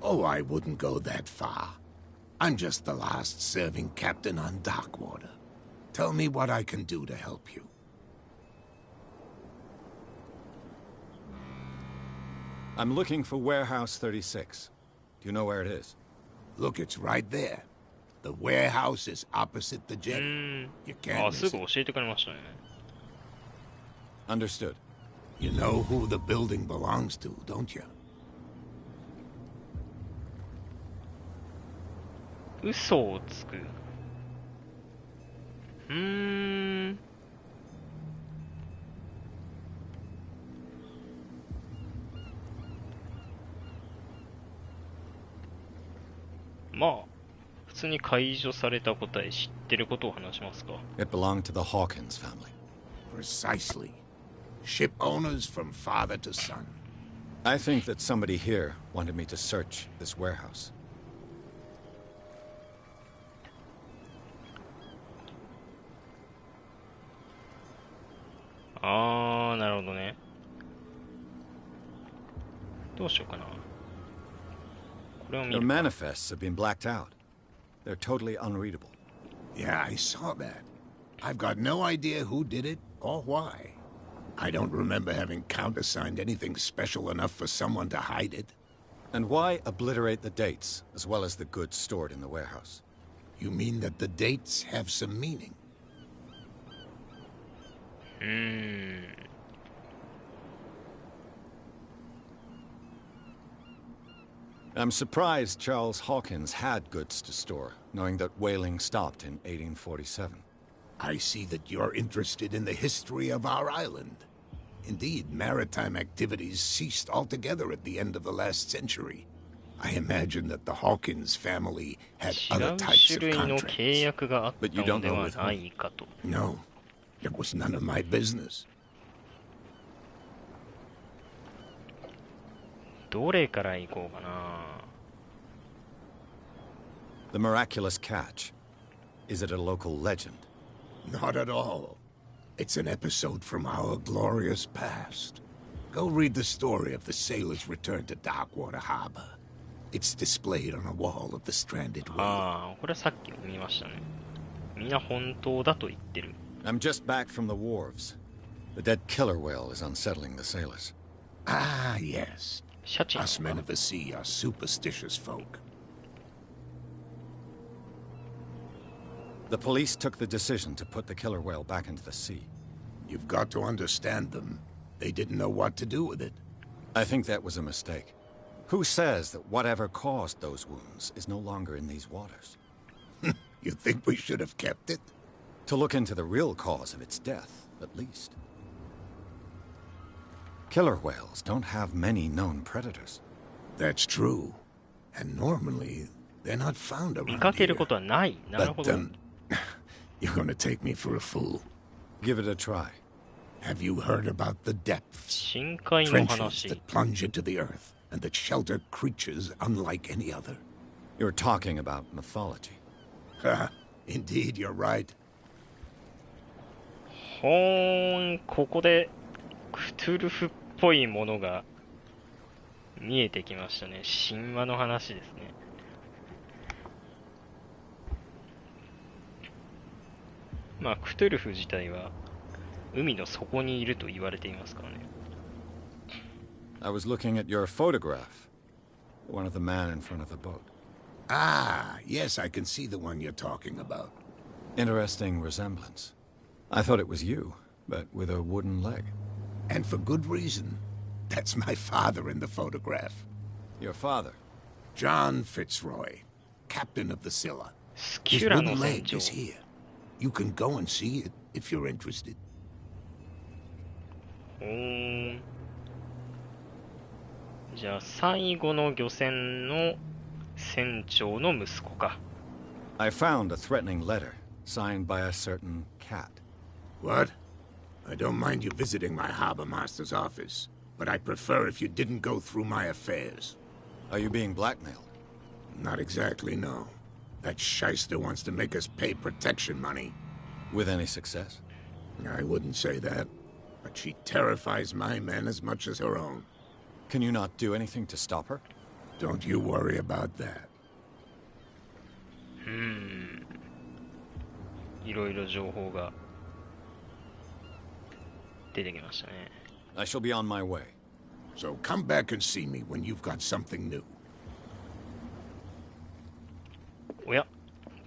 Oh, I wouldn't go that far. I'm just the last serving captain on Darkwater. Tell me what I can do to help you. I'm looking for Warehouse 36. Do you know where it is? Look, it's right there. The warehouse is opposite the jetty. You can't miss すぐ教えてくれましたね。Understood. You know who the building belongs to, don't you? 嘘をつく。まあ、普通に解除された答え、知ってることを話しますか。It belonged to the Hawkins family. Precisely. Ship owners from father to son. I think that somebody here wanted me to search this warehouse. あー、なるほどね。どうしようかな。これを見 Their るか。 manifests have been blacked out. They're totally unreadable. Yeah, I saw that. I've got no idea who did it or why. I don't remember having countersigned anything special enough for someone to hide it. And why obliterate the dates, as well as the goods stored in the warehouse? You mean that the dates have some meaning? I'm surprised Charles Hawkins had goods to store, knowing that whaling stopped in 1847. I see that you're interested in the history of our island. Indeed, maritime activities ceased altogether at the end of the last century. I imagine that the Hawkins family had other types of contracts. But you don't know with whom? No, it was none of my business. どれから行こうかな。The miraculous catch. Is it a local legend? Not at all. It's an episode from our glorious past. Go read the story of the sailor's return to Darkwater Harbor. It's displayed on a wall of the stranded whale. ああ、これさっき見ましたね。みんな本当だと言ってる。I'm just back from the wharves. The dead killer whale is unsettling the sailors. Ah, yes. Us men of the sea are superstitious folk. The police took the decision to put the killer whale back into the sea. You've got to understand them. They didn't know what to do with it. I think that was a mistake. Who says that whatever caused those wounds is no longer in these waters? You think we should have kept it? To look into the real cause of its death, at least. Killer whales don't have many known predators. That's true. And normally, they're not found around 見かけることはない。なるほど。You're gonna take me for a fool. Give it a try. Have you heard about the depths? 深海の Trenches 話。 that plunge into the earth and that shelter creatures unlike any other. You're talking about mythology. Indeed, you're right. ほーん、ここでクトゥルフっぽいものが見えてきましたね。神話の話ですね。まあ、クトゥルフ自体は海の底にいると言われていますからね。I was looking at your photograph. One of the man in front of the boat. Ah, yes, I can see the one you're talking about. Interesting resemblance. I thought it was you, but with a wooden leg. And for good reason. That's my father in the photograph. Your father? John Fitzroy, captain of the Scylla. His スキュラの wooden 船 leg 長。 is here. You can go and see it if you're interested. ほーん。じゃあ最後の漁船の船長の息子か。I found a threatening letter signed by a certain cat. What? I don't mind you visiting my harbor master's office, but I prefer if you didn't go through my affairs. Are you being blackmailed? Not exactly, no. That shyster wants to make us pay protection money. With any success? I wouldn't say that, but she terrifies my men as much as her own. Can you not do anything to stop her? Don't you worry about that. いろいろ情報が出てきましたね。I shall be on my way. So come back and see me when you've got something new. おや、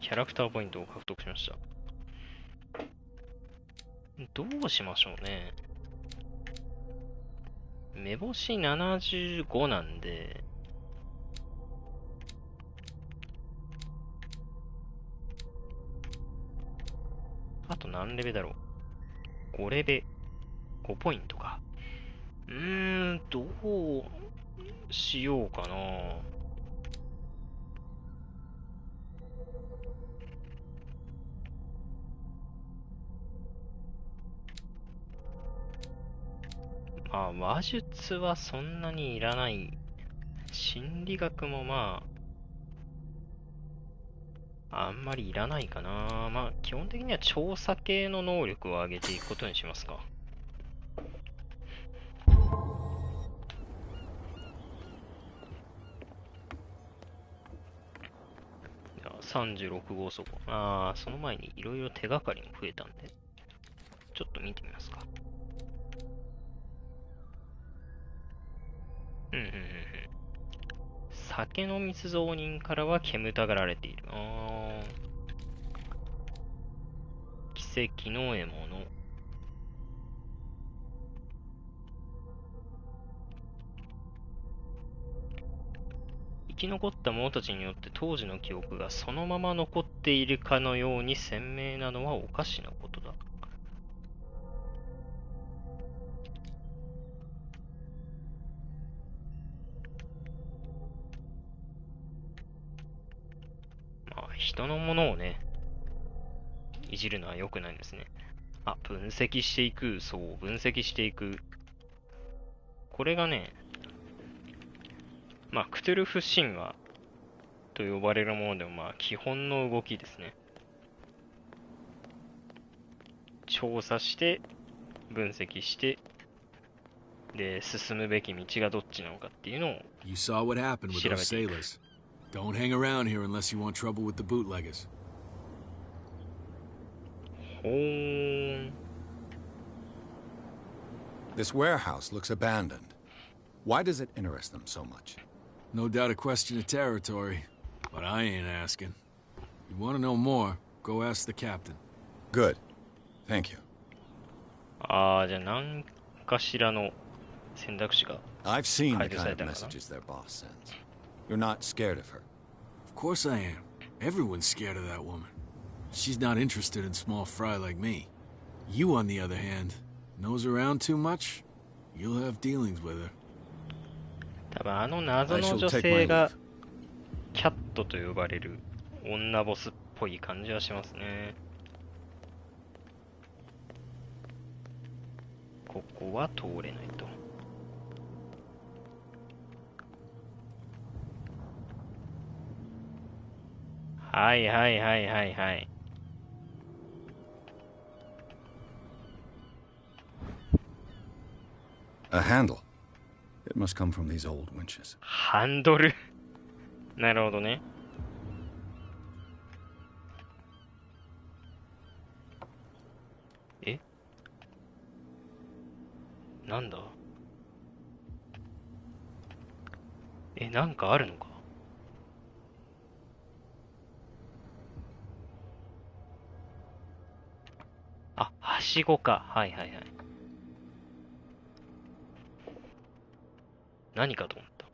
キャラクターポイントを獲得しました。どうしましょうね。目星75なんで、あと何レベだろう。5レベ、5ポイントか。どうしようかな。まあ、話術はそんなにいらない。心理学もまあ、あんまりいらないかな。まあ、基本的には調査系の能力を上げていくことにしますか。じゃあ、36号倉庫。その前にいろいろ手がかりも増えたんで、ちょっと見てみますか。酒の密造人からは煙たがられている。奇跡の獲物。生き残った者たちによって当時の記憶がそのまま残っているかのように鮮明なのはおかしなことだ。まあ、人のものをね、いじるのは良くないですね。分析していく。そう、分析していく。これがね、まあ、クトゥルフ神話と呼ばれるものでも、まあ、基本の動きですね。調査して、分析して、で、進むべき道がどっちなのかっていうのを You saw what happened with those sailors. Don't hang around here unless you want trouble with the bootleggers. ほーん。 This warehouse looks abandoned. Why does it interest them so much? No doubt a question of territory, but I ain't asking. You want to know more, go ask the captain. Good. Thank you. じゃあ何かしらの選択肢が I've seen the 排除さ kind れ of たのかな。 messages their boss sends. You're not scared of her. Of course I am. Everyone's scared of that woman. She's not interested in small fry like me. You, on the other hand, nose around too much, you'll have dealings with her. 多分あの謎の女性がキャットと呼ばれる女ボスっぽい感じはしますね。ここは通れないと。はいはいはいはいはい。A handle. It must come from these old winches. ハンドル。なるほどね。え？なんだ？なんかあるのか？はしごか。はいはいはい。何かと思った。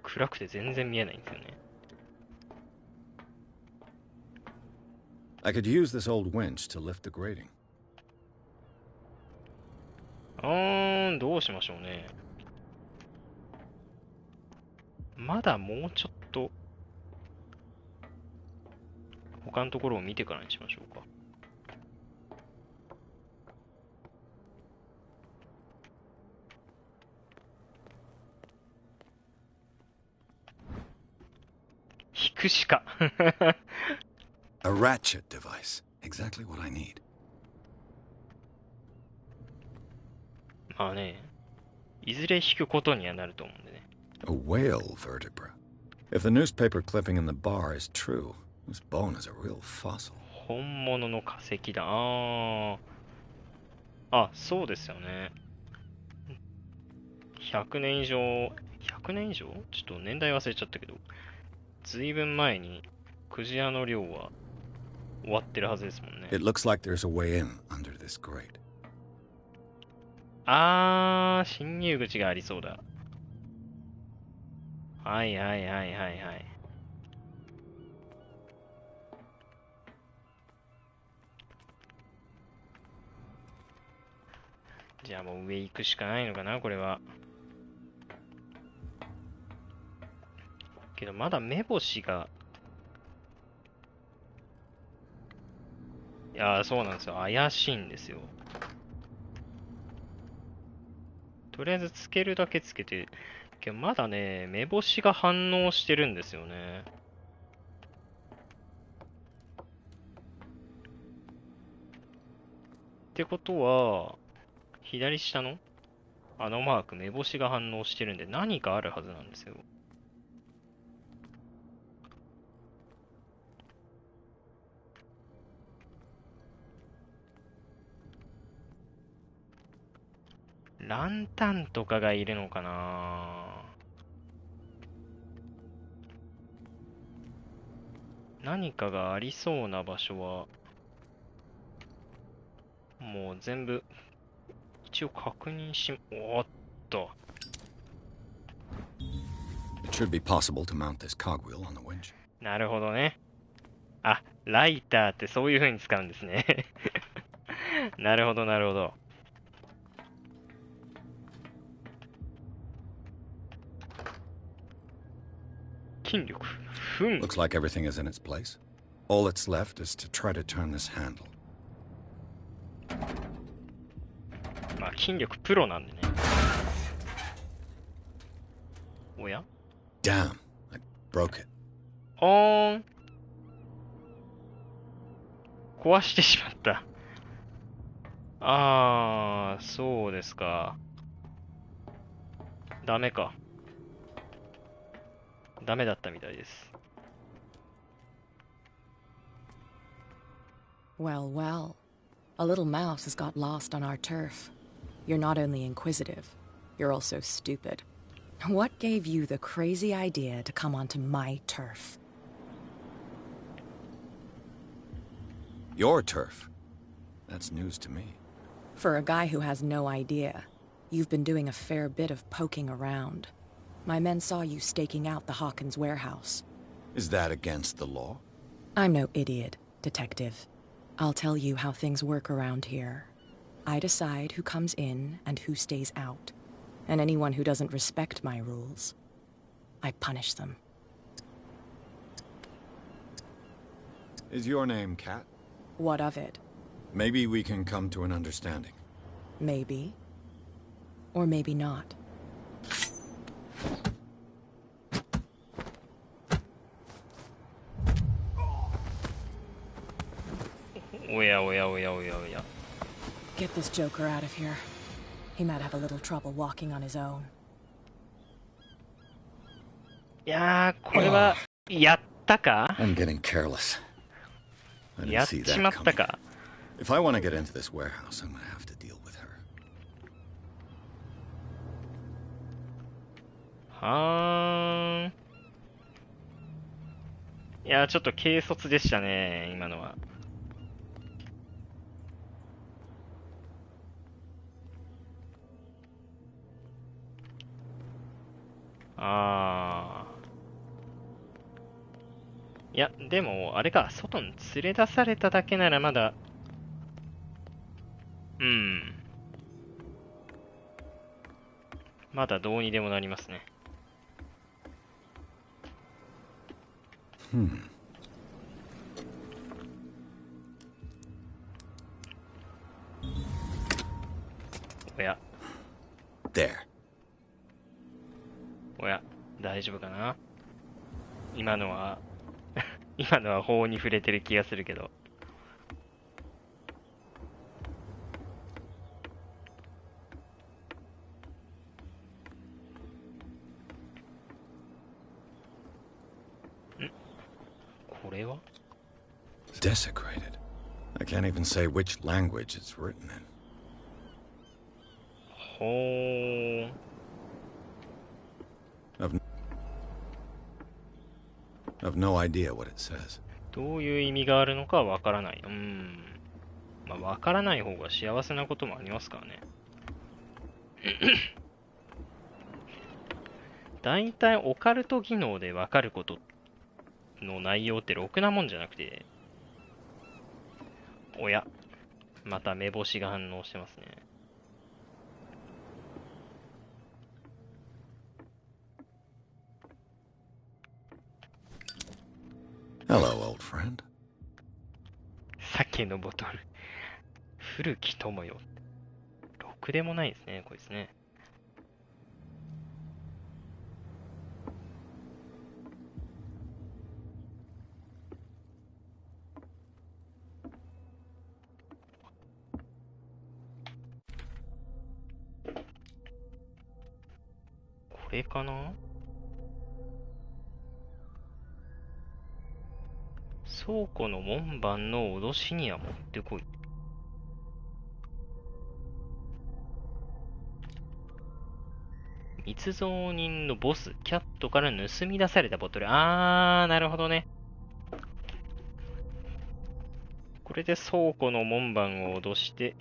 暗くて全然見えないんですよね。I could use this old winch to lift the grating. どうしましょうね。まだもうちょっと他のところを見てからにしましょうか。引くしか。A ratchet device. Exactly what I need. まあね、いずれ引くことにはなると思うんでね。A whale vertebra. If the newspaper clipping in the bar is true, this bone is a real fossil. 本物の化石だ。そうですよね。100年以上、100年以上？ちょっと年代忘れちゃったけど、ずいぶん前にクジラの漁は終わってるはずですもんね。It looks like there's a way in under this grate. 侵入口がありそうだ。はいはいはいはいはい。じゃあもう上行くしかないのかな、これは。けどまだ目星が。いやー、そうなんですよ。怪しいんですよ。とりあえずつけるだけつけて、けどまだね、目星が反応してるんですよね。ってことは、左下のあのマーク、目星が反応してるんで何かあるはずなんですよ。ランタンとかがいるのかな。何かがありそうな場所は、もう全部、一応確認し、おっと。It should be possible to mount this cogwheel on the winch. なるほどね。あ、ライターってそういう風に使うんですね。なるほど、なるほど。筋力、Looks like everything is in its place. All that's left is to try to turn this handle. まあ筋力プロなんでね。おや Damn, I broke it. おーん。壊してしまった。あー、そうですか。ダメか。ダメだったみたいです。Well, well. A little mouse has got lost on our turf. You're not only inquisitive, you're also stupid. What gave you the crazy idea to come onto my turf? Your turf? That's news to me. For a guy who has no idea, you've been doing a fair bit of poking around. My men saw you staking out the Hawkins warehouse. Is that against the law? I'm no idiot, detective. I'll tell you how things work around here. I decide who comes in and who stays out. And anyone who doesn't respect my rules, I punish them. Is your name Kat? What of it? Maybe we can come to an understanding. Maybe. Or maybe not. おやおやおやおやおや。Get this joker out of here. He might have a little trouble walking on his own. いやー、これは、やったか I'm getting careless. I や didn't っ see ちま that った coming. か。 If I want to get into this warehouse, I'm going to have to deal with her. はーん。いやー、ちょっと軽率でしたね、今のは。いや、でも、あれか、外に連れ出されただけならまだ、まだどうにでもなりますね。おや。There. おや、大丈夫かな。今のは今のは法に触れてる気がするけど。これは Desecrated. I can't even say which language it's written in. ほー。I've no idea what it says. どういう意味があるのかわからない。まあ、わからない方が幸せなこともありますからね。大体オカルト技能でわかることの内容ってろくなもんじゃなくて、おや、また目星が反応してますね。friend? 酒のボトル。古き友よ。ろくでもないですね、こいつね。これかな？倉庫の門番の脅しには持ってこい。密造人のボス、キャットから盗み出されたボトル。なるほどね。これで倉庫の門番を脅して、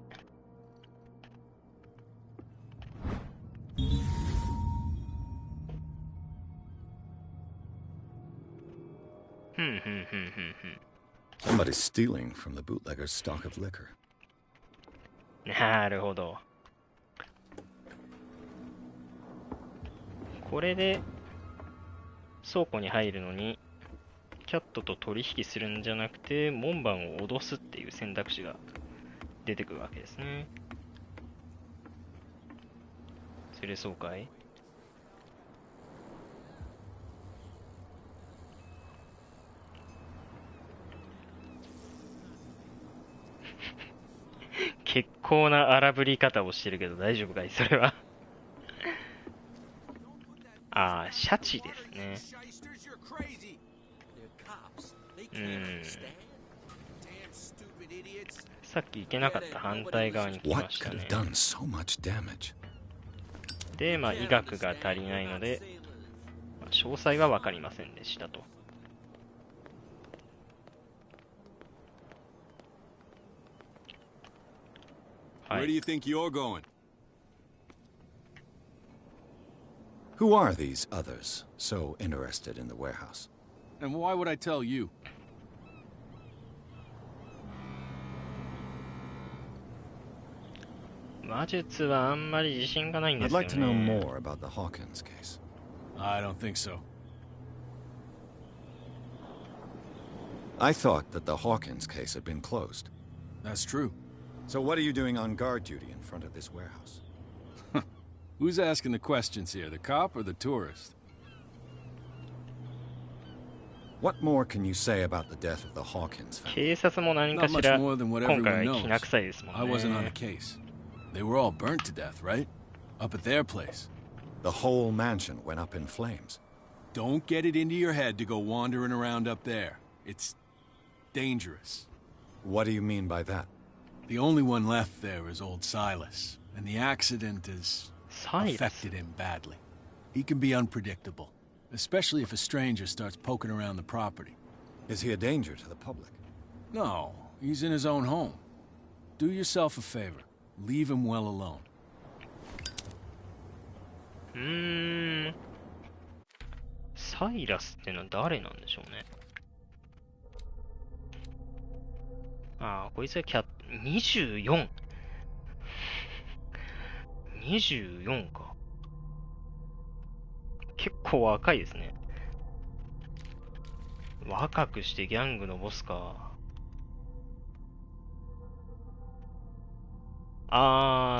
Somebody's stealing from the bootlegger's stock of liquor. なるほど。これで倉庫に入るのにキャットと取引するんじゃなくて門番を脅すっていう選択肢が出てくるわけですね。それそうかい？結構な荒ぶり方をしてるけど大丈夫かいそれは。シャチですね。さっき行けなかった反対側に来ましたね。で、医学が足りないので、詳細は分かりませんでしたと。Where do you think you're going? Who are these others so interested in the warehouse? And why would I tell you? I'd like to know more about the Hawkins case. I don't think so. I thought that the Hawkins case had been closed. That's true. So what are you doing on guard duty in front of this warehouse? Who's asking the questions here, the cop or the tourist? What more can you say about the death of the Hawkins family? 警察も何かしら今回はきな臭いですもんね。 I wasn't on the case. They were all burnt to death, right? Up at their place. The whole mansion went up in flames. Don't get it into your head to go wandering around up there. It's dangerous. What do you mean by that? The only one left there is old Silas, and the accident has affected him badly. He can be unpredictable, especially if a stranger starts poking around the property. Is he a danger to the public? No, he's in his own home. Do yourself a favor. Leave him well alone. サイラスってのは誰なんでしょうね。こいつは24。24か。結構若いですね。若くしてギャングのボスか。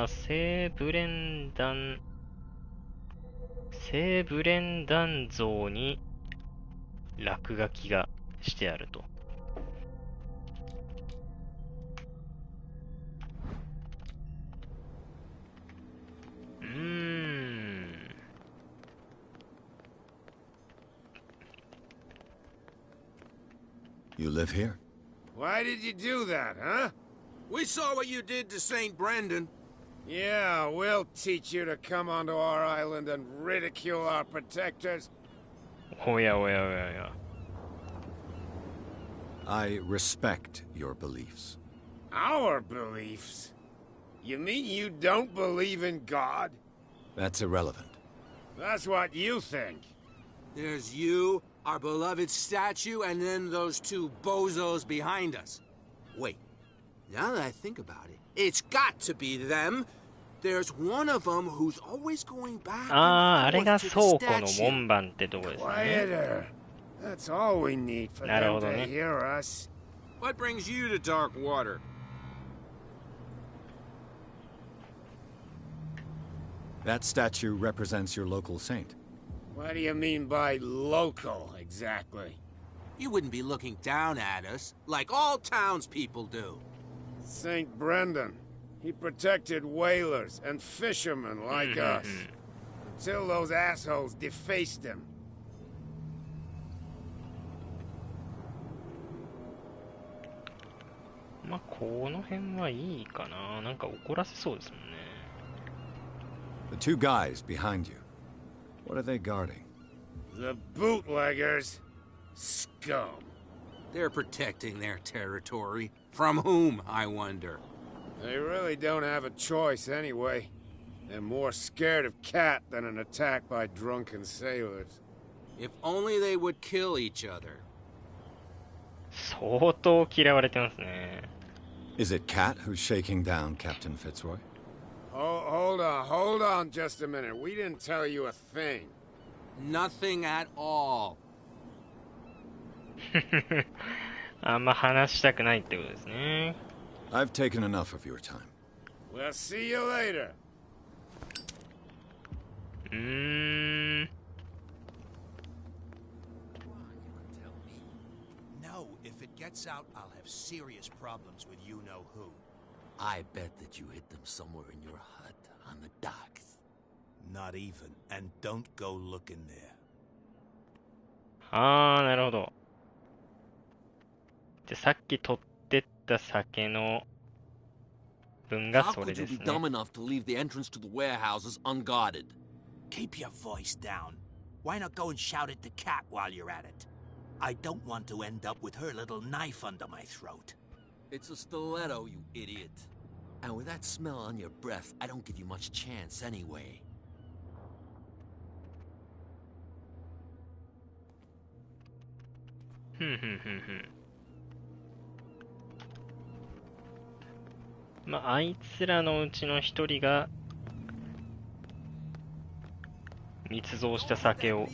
聖ブレンダン像に落書きがしてあると。You live here? Why did you do that, huh? We saw what you did to St. Brendan. Yeah, we'll teach you to come onto our island and ridicule our protectors. Oh yeah. I respect your beliefs. Our beliefs? You mean you don't believe in God? That's irrelevant. That's what you think. There's you, our beloved statue, and then those two bozos behind us. Wait, now that I think about it, it's got to be them. There's one of them who's always going back. あれが倉庫の門番ってとこですね。Quieter. That's all we need for them to hear us. What brings you to dark water? That statue represents your local saint. What do you mean by local, exactly? You wouldn't be looking down at us, like all townspeople do. St. Brendan. He protected whalers and fishermen like us. Until those assholes defaced him. まあ、この辺はいいかな。なんか怒らせそうですもんね。The two guys behind you. What are they guarding? The bootleggers. Scum. They're protecting their territory. From whom, I wonder? They really don't have a choice anyway. They're more scared of Cat than an attack by drunken sailors. If only they would kill each other. 相当嫌われてますね。Is it Cat who's shaking down Captain Fitzroy? Hold on just a minute. We didn't tell you a thing. Nothing at all. あんま話したくないってことですね。I've taken enough of your time. We'll see you later. No, if it gets out, I'll have serious problems with you-know-who. I bet that you hid them somewhere in your hut on the docks. Not even, and don't go looking there. あー、なるほど。で、さっき取ってった酒の分が How それ could you です be ね。 dumb enough to leave the entrance to the warehouses unguarded? Keep your voice down. Why not go and shout at the cat while you're at it? I don't want to end up with her little knife under my throat. It's a stiletto, you idiot. And with that smell on your breath, I don't give you much chance anyway. ふんふんふんふん。まあ、あいつらのうちの一人が密造した酒を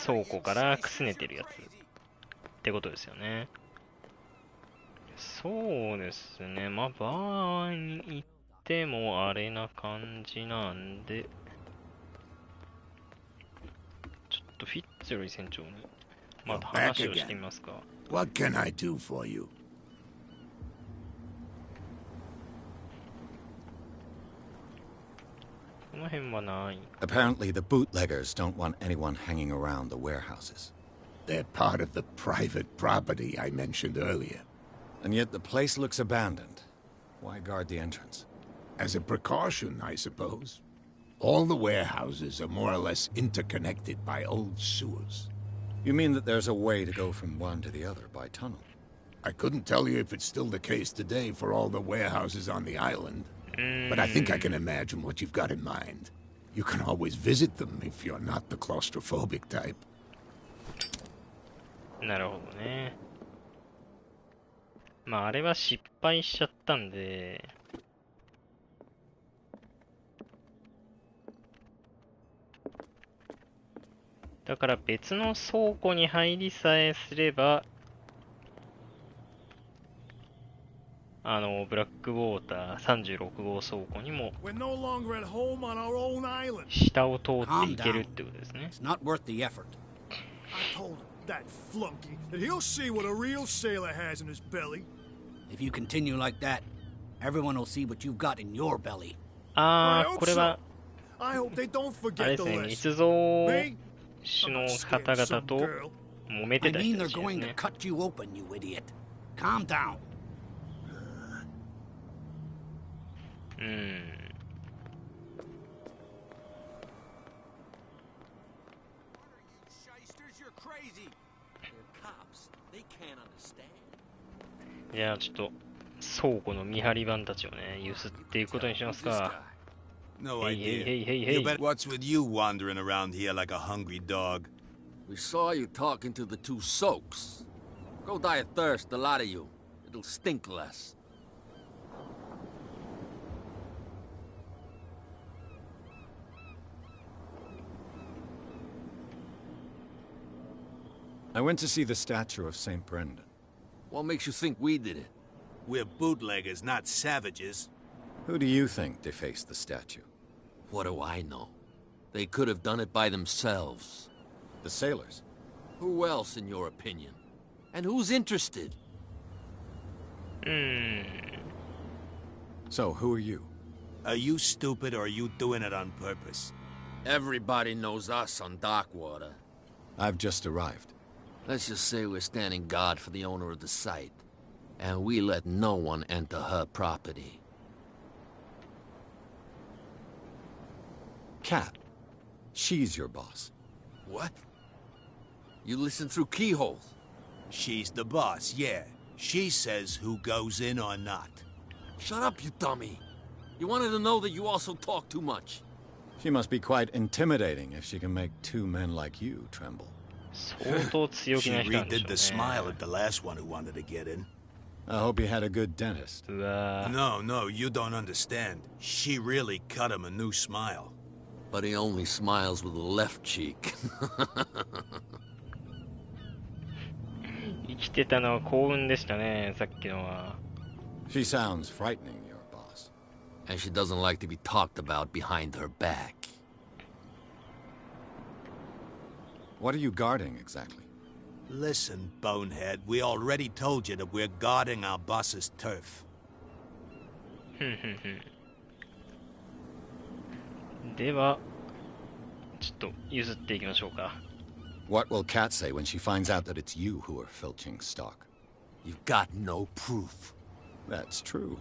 倉庫からくすねてるやつってことですよね。そうですね。まあ、バーに行ってもあれな感じなんで、ちょっとフィッツロイ船長にまた話をしてみますか。What can I do for you? この辺はない。Apparently, the bootleggers don't want anyone hanging around the warehouses. They're part of the private property I mentioned earlier. And yet the place looks abandoned. Why guard the entrance? As a precaution, I suppose. All the warehouses are more or less interconnected by old sewers. You mean that there's a way to go from one to the other by tunnel? I couldn't tell you if it's still the case today for all the warehouses on the island. But I think I can imagine what you've got in mind. You can always visit them if you're not the claustrophobic type. なるほどね。まあ、あれは失敗しちゃったんで、だから別の倉庫に入りさえすれば、ブラックウォーター36号倉庫にも We're no longer at home on our own island. 下を通っていけるってことですね。It's not worth the effort. I told him, that flunky, that he'll see what a real sailor has in his belly. If you continue like that, everyone will see what you've got in your belly. あー、これは I hope they don't あれ forget です the ね、 lesson. 密造種の方々と揉め I てた mean 人た they're ちです going to ね。 cut you open, you idiot. Calm down. じゃあちょっと倉庫の見張り番たちをね、ゆすっていくことにしますか。 No Hey, idea. hey, hey, hey, You hey. bet. What's with you wandering around here like a hungry dog? We saw you talking to the two soaks. Go die of thirst, the lot of you. It'll stink less. I went to see the statue of St. Brendan. What makes you think we did it? We're bootleggers, not savages. Who do you think defaced the statue? What do I know? They could have done it by themselves. The sailors? Who else, in your opinion? And who's interested? So, who are you? Are you stupid or are you doing it on purpose? Everybody knows us on Darkwater. I've just arrived. Let's just say we're standing guard for the owner of the site. And we let no one enter her property. Kat. She's your boss. What? You listen through keyholes? She's the boss, yeah. She says who goes in or not. Shut up, you dummy. You wanted to know that you also talk too much. She must be quite intimidating if she can make two men like you tremble. She redid the smile at the last one who wanted to get in. I hope he had a good dentist. No, you don't understand. She really cut him a new smile. But he only smiles with the left cheek. 生きてたのは幸運でしたね、さっきのは。She sounds frightening, your boss. And she doesn't like to be talked about behind her back. What are you guarding, exactly? Listen, bonehead, we already told you that we're guarding our boss's turf. では、ちょっと譲っていきましょうか。What will Kat say when she finds out that it's you who are filching stock? You've got no proof. That's true.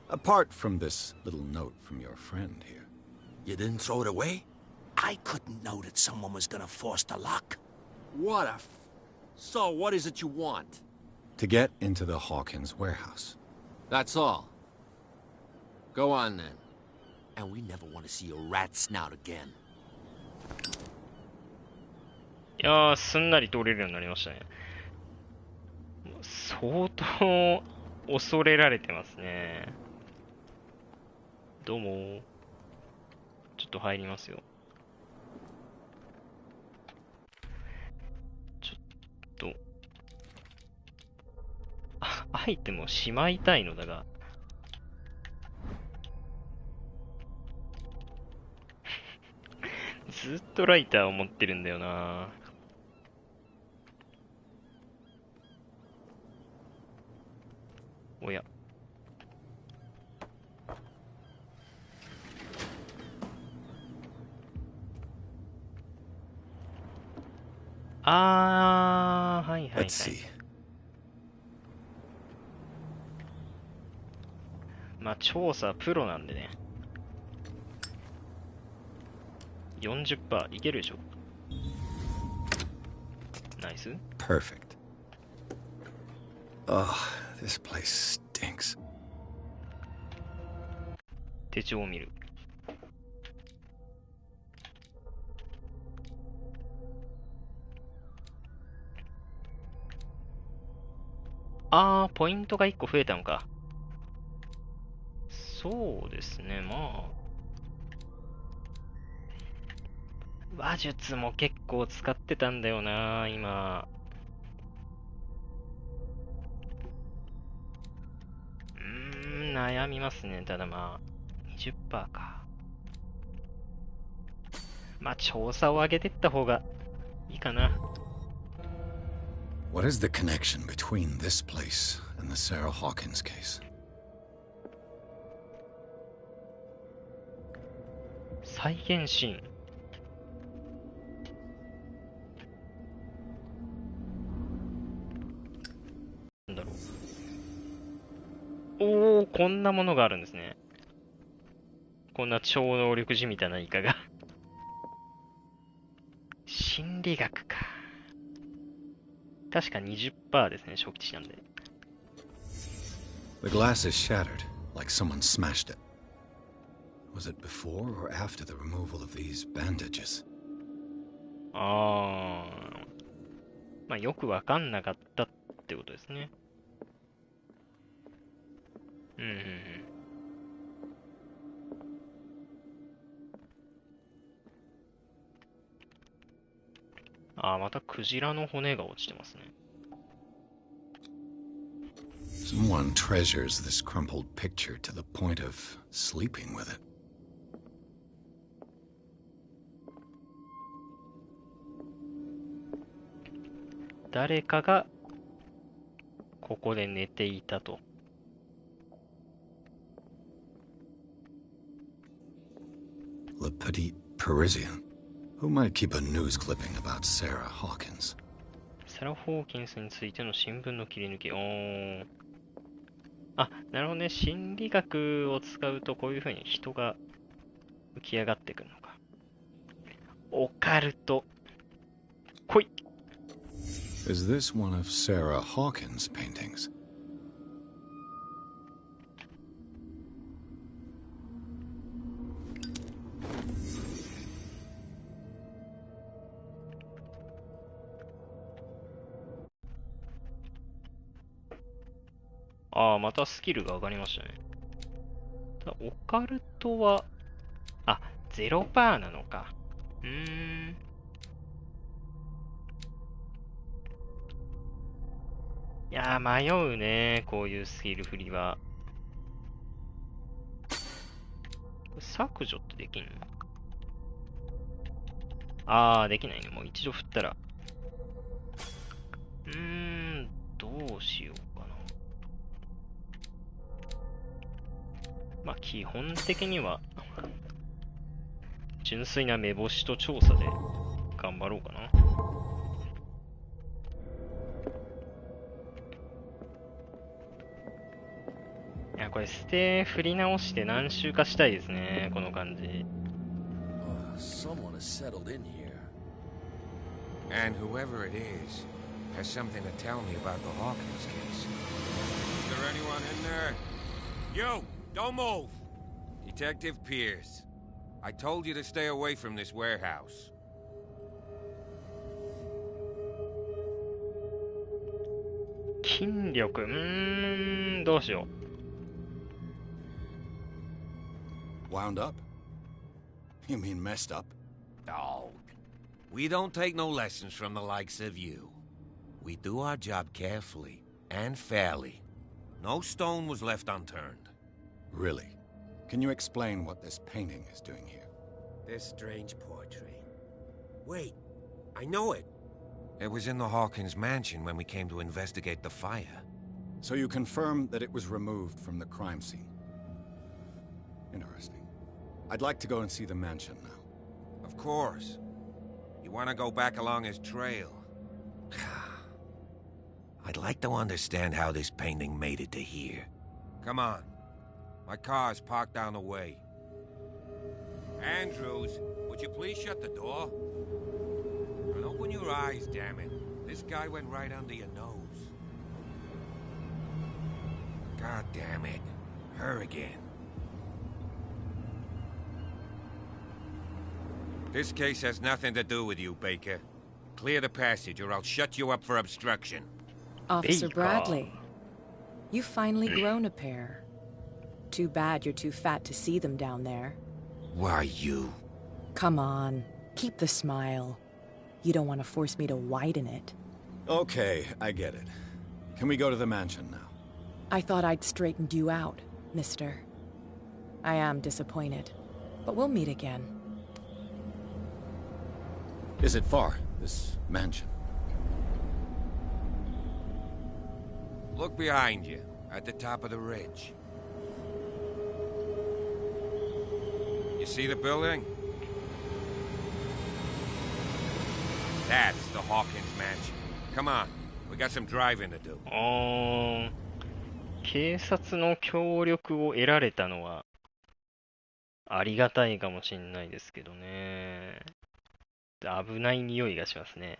Apart from this little note from your friend here. You didn't throw it away? I couldn't know that someone was gonna force the lock. What a So, what is it you want? To get into the Hawkins warehouse. That's all. Go on then. And we never want to see your rat snout again. いやー、すんなり通れるようになりましたね。相当恐れられてますね。どうも。ちょっと入りますよ。ちょっと。アイテムをしまいたいのだが。ずっとライターを持ってるんだよな。おや。はいはいはい。まあ調査プロなんでね。40%いけるでしょ。ナイス。Perfect. Oh, this place stinks. 手帳を見る。ポイントが1個増えたのか。そうですね、まあ。話術も結構使ってたんだよな、今。悩みますね。ただまあ、20% か。まあ、調査を上げてった方がいいかな。What is the connection between this place and the Sarah Hawkins case? 再現シーン。なんだろう。こんなものがあるんですね。こんな超能力児みたいなイカが。心理学か。確か 20% ですね、初期値なんで。The glass is shattered, like someone smashed it. Was it before or after the removal of these bandages? まあよくわかんなかったってことですね。あ、またクジラの骨が落ちてますね。Someone treasures this crumpled picture to the point of sleeping with it. 誰かがここで寝ていたと。Le Petit Parisien. Who might keep a news clipping about Sarah Hawkins? サラ・ホーキンスについての新聞の切り抜き。あ、なるほどね。心理学を使うとこういう風に人が浮き上がってくるのか。オカルト。来い。Is this one of Sarah Hawkins' paintings?ああ、またスキルが上がりましたね。ただオカルトは、あ、0% なのか。いやー、迷うね。こういうスキル振りは。削除ってできんの？あー、できないね。もう一度振ったら。どうしようかな。まあ、基本的には、純粋な目星と調査で頑張ろうかな。いや、これ捨て振り直して何周かしたいですね、この感じ。Someone has settled in here. And whoever it is has something to tell me about the Hawkins case. Is there anyone in there? You! Don't move! Detective Pierce. I told you to stay away from this warehouse. 筋力、どうしよう。Wound up? You mean messed up? No. We don't take no lessons from the likes of you. We do our job carefully and fairly. No stone was left unturned. Really? Can you explain what this painting is doing here? This strange portrait. Wait, I know it. It was in the Hawkins mansion when we came to investigate the fire. So you confirm that it was removed from the crime scene? Interesting. I'd like to go and see the mansion now. Of course. You want to go back along his trail? I'd like to understand how this painting made it to here. Come on. My car's parked down the way. Andrews, would you please shut the door? And open your eyes, damn it. This guy went right under your nose. God damn it. Her again. This case has nothing to do with you, Baker. Clear the passage or I'll shut you up for obstruction. Officer Bradley, you've finally grown a pair. Too bad you're too fat to see them down there. Why, you? Come on, keep the smile. You don't want to force me to widen it. Okay, I get it. Can we go to the mansion now? I thought I'd straightened you out, mister. I am disappointed, but we'll meet again. Is it far, this mansion? Look behind you, at the top of the ridge. You see the building? That's the Hawkins mansion. Come on, we got some driving to do. 警察の協力を得られたのはありがたいかもしれないですけどね。危ない匂いがしますね。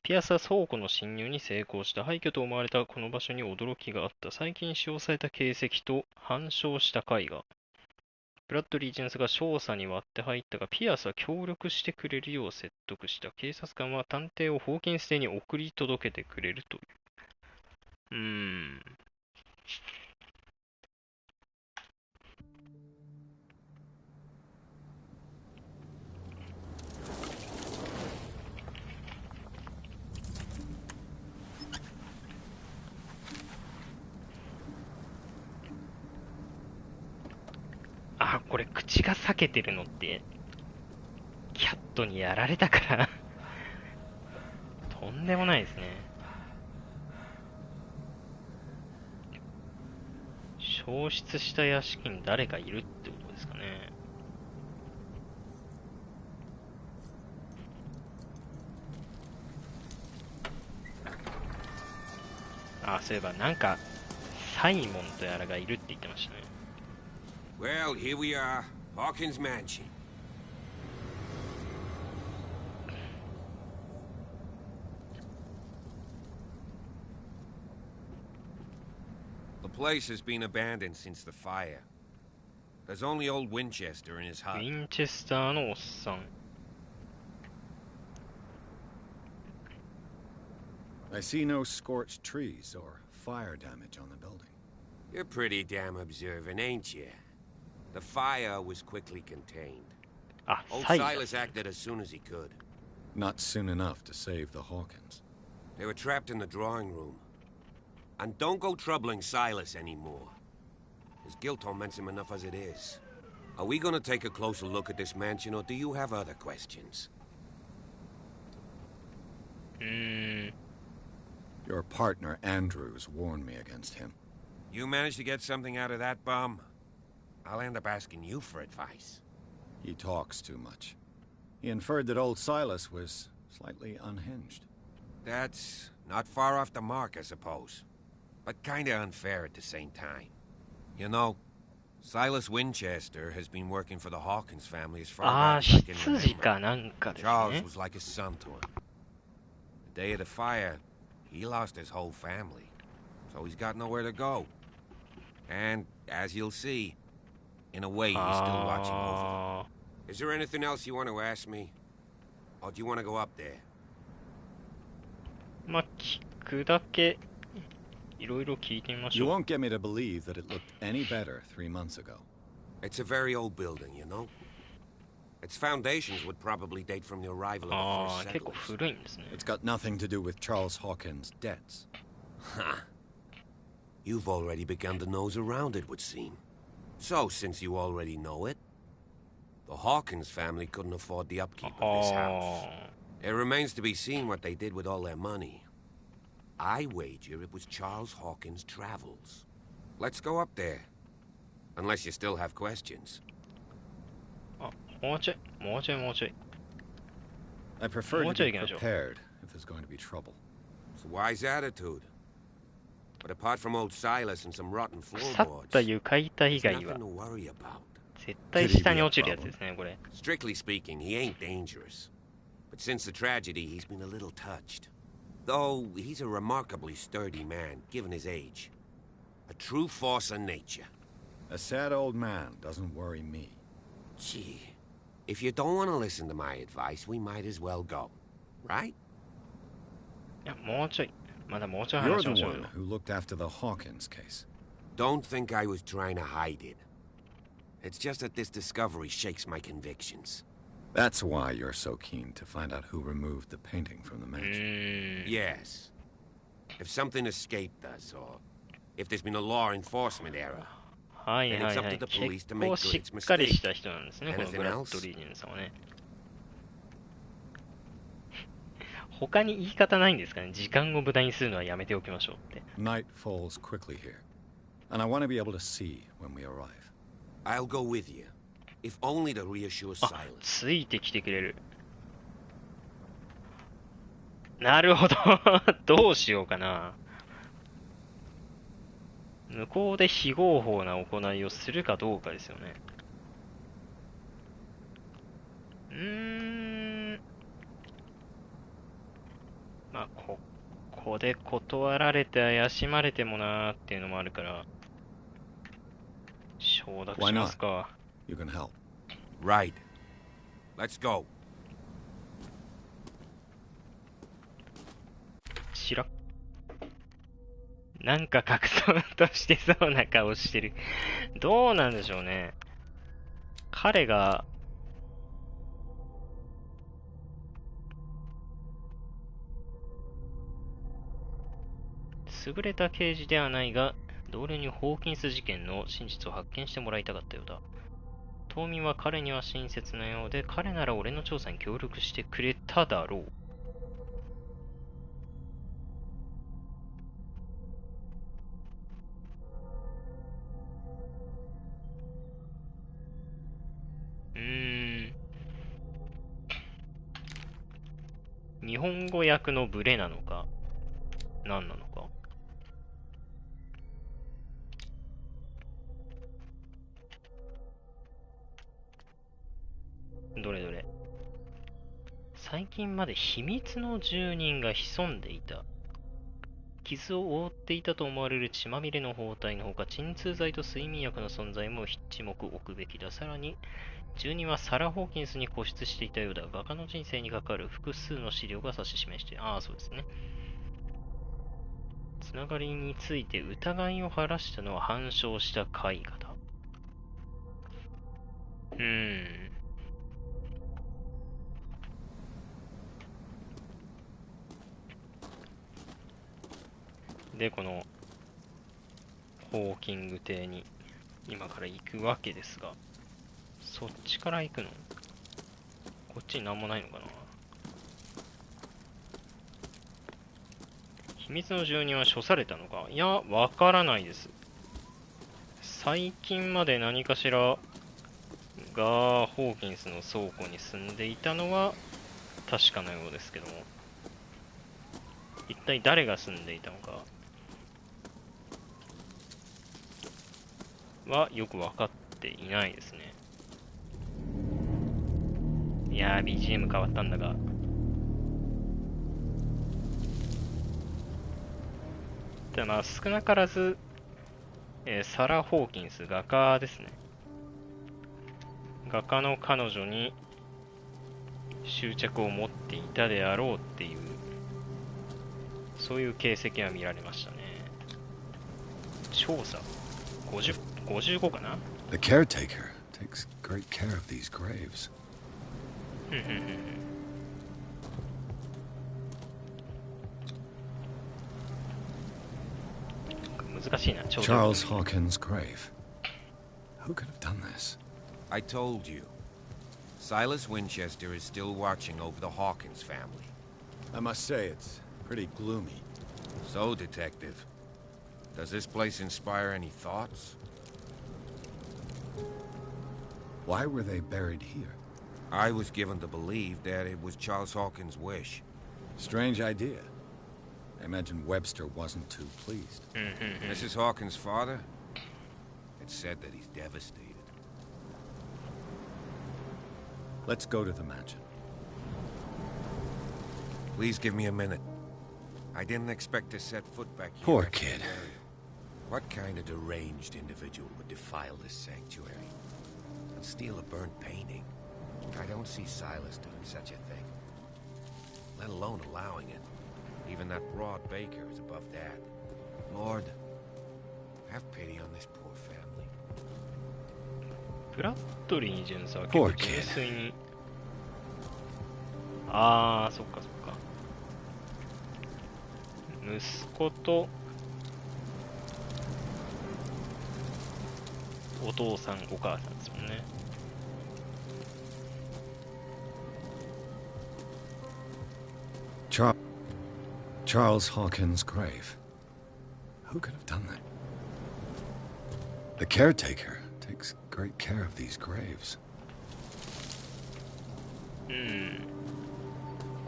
ピアスは倉庫の侵入に成功した。廃墟と思われたこの場所に驚きがあった。最近使用された形跡と反証した絵画。ブラッドリー・ジェンスが捜査に割って入ったが、ピアスは協力してくれるよう説得した。警察官は探偵をホーキンス邸に送り届けてくれるという。あ、これ口が裂けてるのって、キャットにやられたからとんでもないですね。消失した屋敷に誰かいるってことですかね。あ、そういえばなんかサイモンとやらがいるって言ってましたね。Well, here we are, Hawkins Mansion. The place has been abandoned since the fire. There's only old Winchester in his hut. ウィンチェスターのおっさん。I see no scorched trees or fire damage on the building. You're pretty damn observant, ain't you? The fire was quickly contained. Old Silas acted as soon as he could. Not soon enough to save the Hawkins. They were trapped in the drawing room. And don't go troubling Silas anymore. His guilt torments him enough as it is. Are we gonna take a closer look at this mansion, or do you have other questions? Your partner, Andrews, warned me against him. You managed to get something out of that bum? I'll end up asking you for advice. He talks too much. He inferred that old Silas was slightly unhinged. That's not far off the mark, I suppose. But kinda unfair at the same time. You know, Silas Winchester has been working for the Hawkins family as far back as I can remember. Charles was like a son to him. The day of the fire, he lost his whole family. So he's got nowhere to go. And, as you'll see, in a way, he's still watching over them. Is there anything else you want to ask me? Or do you want to go up there? まあ、聞くだけいろいろ聞いてみましょう。You won't get me to believe that it looked any better 3 months ago. It's a very old building, you know? Its foundations would probably date from the arrival of the first settlers. 結構古いんですね。It's got nothing to do with Charles Hawkins' debts. Huh. You've already begun to nose around, it would seem. So, since you already know it, the Hawkins family couldn't afford the upkeep of this house. It remains to be seen what they did with all their money. I wager it was Charles Hawkins' travels. Let's go up there. Unless you still have questions. もうちょい。I prefer to be prepared if there's going to be trouble. It's a wise attitude. But apart from old Silas and some rotten 腐った床板以外は nothing to worry about. 絶対下に落ちるやつですね、これ。Strictly speaking, he ain't dangerous. But since the tragedy, he's been a little touched. Though he's a remarkably sturdy man, given his age. A true force of nature. A sad old man doesn't worry me. Gee, if you don't want to listen to my advice, we might as well go. Right? いや、もうちょい。まだもうちょい You're 話しま the しょう one よ。 who looked after the Hawkins case. Don't think I was trying to hide it. It's just that this discovery shakes my convictions. That's why you're so keen to find out who removed the painting from the mansion. Yes. If something escaped us, or if there's been a law enforcement error, はいはい then it's は up い。 to the police 結 to make 構 good し its っかり mistake. した人なんですね、このブ Anything ラッ else? ドリーニンさんはね。他に言い方ないんですかね。時間を無駄にするのはやめておきましょうって。Night falls quickly here, and I want to be able to see when we arrive. I'll go with you, if only to reassure あ、 Silas. ついてきてくれる。なるほど。どうしようかな。向こうで非合法な行いをするかどうかですよね。まあ、ここで断られて怪しまれてもなーっていうのもあるから、承諾しますか。You can help. Right. Let's go. しらなんか隠そうとしてそうな顔してる。どうなんでしょうね。彼が、優れた刑事ではないが、同僚にホーキンス事件の真実を発見してもらいたかったようだ。島民は彼には親切なようで、彼なら俺の調査に協力してくれただろう。日本語訳のブレなのか、何なのか。どれどれ。最近まで秘密の住人が潜んでいた。傷を覆っていたと思われる血まみれの包帯のほか、鎮痛剤と睡眠薬の存在も一目置くべきだ。さらに、住人はサラ・ホーキンスに固執していたようだ。画家の人生に関わる複数の資料が指し示している。ああ、そうですね。つながりについて疑いを晴らしたのは反証した絵画だ。で、このホーキング邸に今から行くわけですが、そっちから行くの？こっちになんもないのかな？秘密の住人は処されたのか？いや、わからないです。最近まで何かしらがホーキンスの倉庫に住んでいたのは確かなようですけども、一体誰が住んでいたのかはよく分かっていないですね。いやー、BGM 変わったんだが。で、まあ、少なからず、サラ・ホーキンス、画家ですね。画家の彼女に執着を持っていたであろうっていう、そういう形跡が見られましたね。調査55かな。 The caretaker takes great care of these graves. 難しいな。Charles Hawkins' grave. Who could have done this? I told you. Silas Winchester is still watching over the Hawkins family. I must say, it's pretty gloomy. So, Detective, does this place inspire any thoughts? Why were they buried here? I was given to believe that it was Charles Hawkins' wish. Strange idea. I imagine Webster wasn't too pleased. Mrs. Hawkins' father? It's said that he's devastated. Let's go to the mansion. Please give me a minute. I didn't expect to set foot back here. Poor kid. What kind of deranged individual would defile this sanctuary and steal a burnt painting? I don't see Silas doing such a thing, let alone allowing it. Even that broad baker is above that. Lord, have pity on this poor family. ブラッドリー巡査は結構純粋に。ああ、そっかそっか。息子とお父さんお母さんですもんね。Charles Hawkins' grave. Who could have done that? The caretaker takes great care of these graves.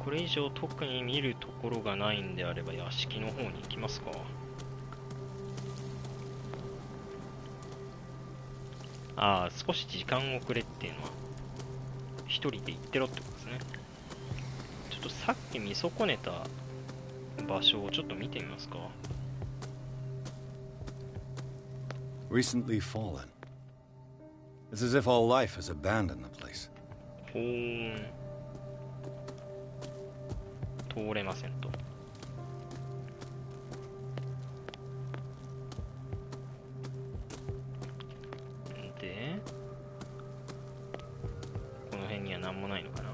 これ以上特に見るところがないんであれば屋敷の方に行きますか。ああ、少し時間遅れっていうのは一人で行ってろってことですね。ちょっとさっき見損ねた場所をちょっと見てみますか。Recently fallen. It's as if all life has abandoned the place. ほーん。通れませんと。で、この辺には何もないのかな。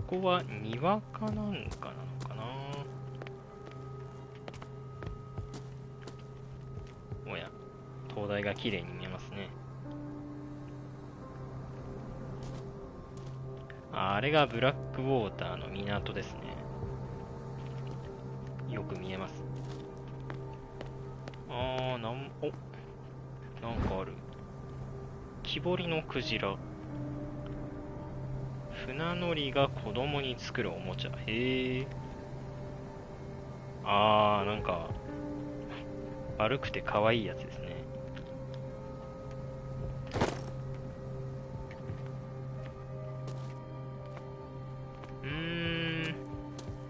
ここは庭かなんかなのかな。おや、灯台が綺麗に見えますね。あれがブラックウォーターの港ですね。よく見えます。なんかある。木彫りのクジラ。船乗りが子供に作るおもちゃ。へえ。なんか丸くて可愛いやつですね。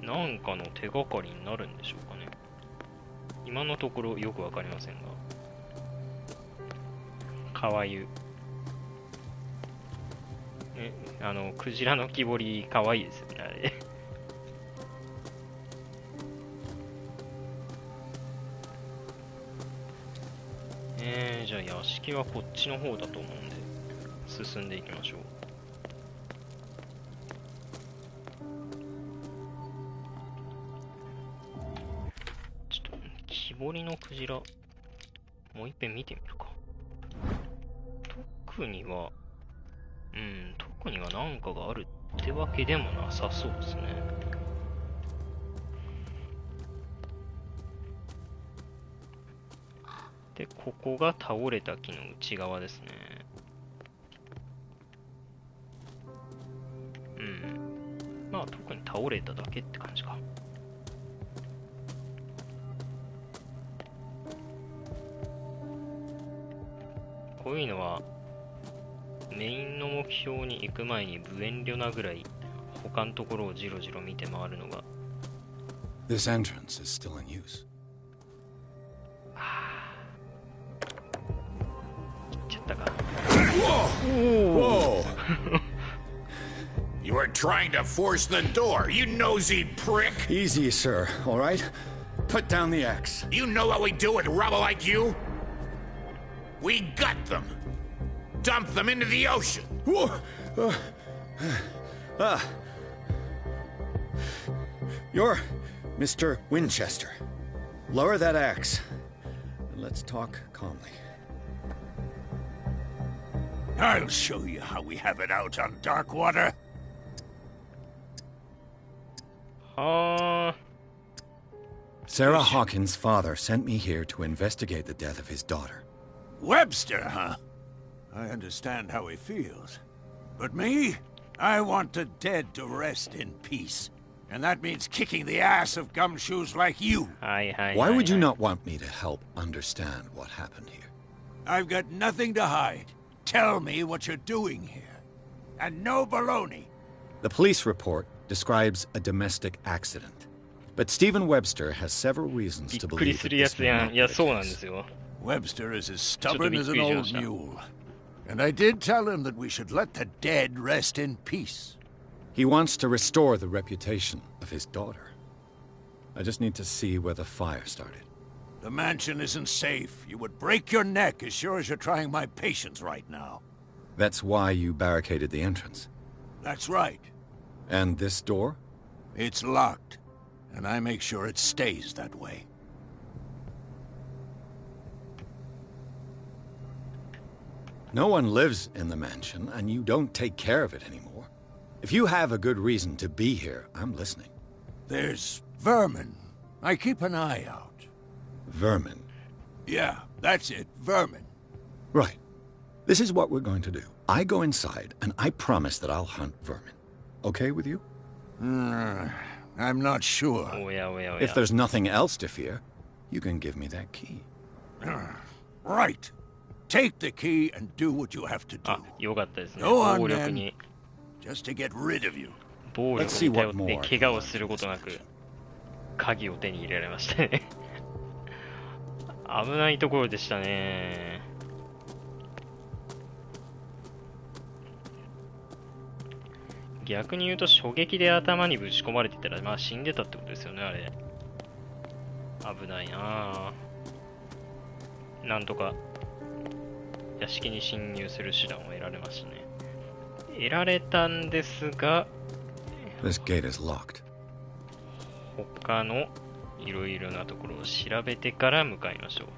なんかの手がかりになるんでしょうかね。今のところよくわかりませんが。川湯。クジラの木彫り可愛いですよね、あれ。じゃあ屋敷はこっちの方だと思うんで進んでいきましょう。ちょっと木彫りのクジラもう一遍見てみるか。特には何かがあるってわけでもなさそうですね。で、ここが倒れた木の内側ですね。まあ特に倒れただけって感じか。こういうのはメインの目標に行く前に無遠慮なぐらい他のところをじろじろ見て回るのが。This entrance is still in use. 行っちゃったか。Whoa! You were trying to force the door, you nosy prick! Easy, sir, all right? Put down the axe. You know what we do with rubble like you? We gut them! Dump them into the ocean! You're Mr. Winchester. Lower that axe. And let's talk calmly. I'll show you how we have it out on Darkwater. Sarah Hawkins' father sent me here to investigate the death of his daughter. Webster, huh? I understand how he feels. But me? I want the dead to rest in peace. And that means kicking the ass of gumshoes like you. Why would you not want me to help understand what happened here? I've got nothing to hide. Tell me what you're doing here. And no baloney. The police report describes a domestic accident. But Stephen Webster has several reasons to believe that this may not be the case. Webster is as stubborn as an old mule. And I did tell him that we should let the dead rest in peace. He wants to restore the reputation of his daughter. I just need to see where the fire started. The mansion isn't safe. You would break your neck as sure as you're trying my patience right now. That's why you barricaded the entrance. That's right. And this door? It's locked. And I make sure it stays that way. No one lives in the mansion, and you don't take care of it anymore. If you have a good reason to be here, I'm listening. There's vermin. I keep an eye out. Vermin? Yeah, that's it, vermin. Right. This is what we're going to do. I go inside, and I promise that I'll hunt vermin. Okay with you? I'm not sure. If there's nothing else to fear, you can give me that key. Right. Take the key and do what you have to do. よかったですね。 Go on, 暴力に just to get rid of you. 暴力に頼って怪我をすることなく鍵を手に入れられましたね。危ないところでしたね。逆に言うと衝撃で頭にぶち込まれてたらまあ死んでたってことですよね、あれ。危ないなぁ。なんとか屋敷に侵入する手段を得られましたね。得られたんですが、This gate is locked. 他のいろいろなところを調べてから向かいましょう。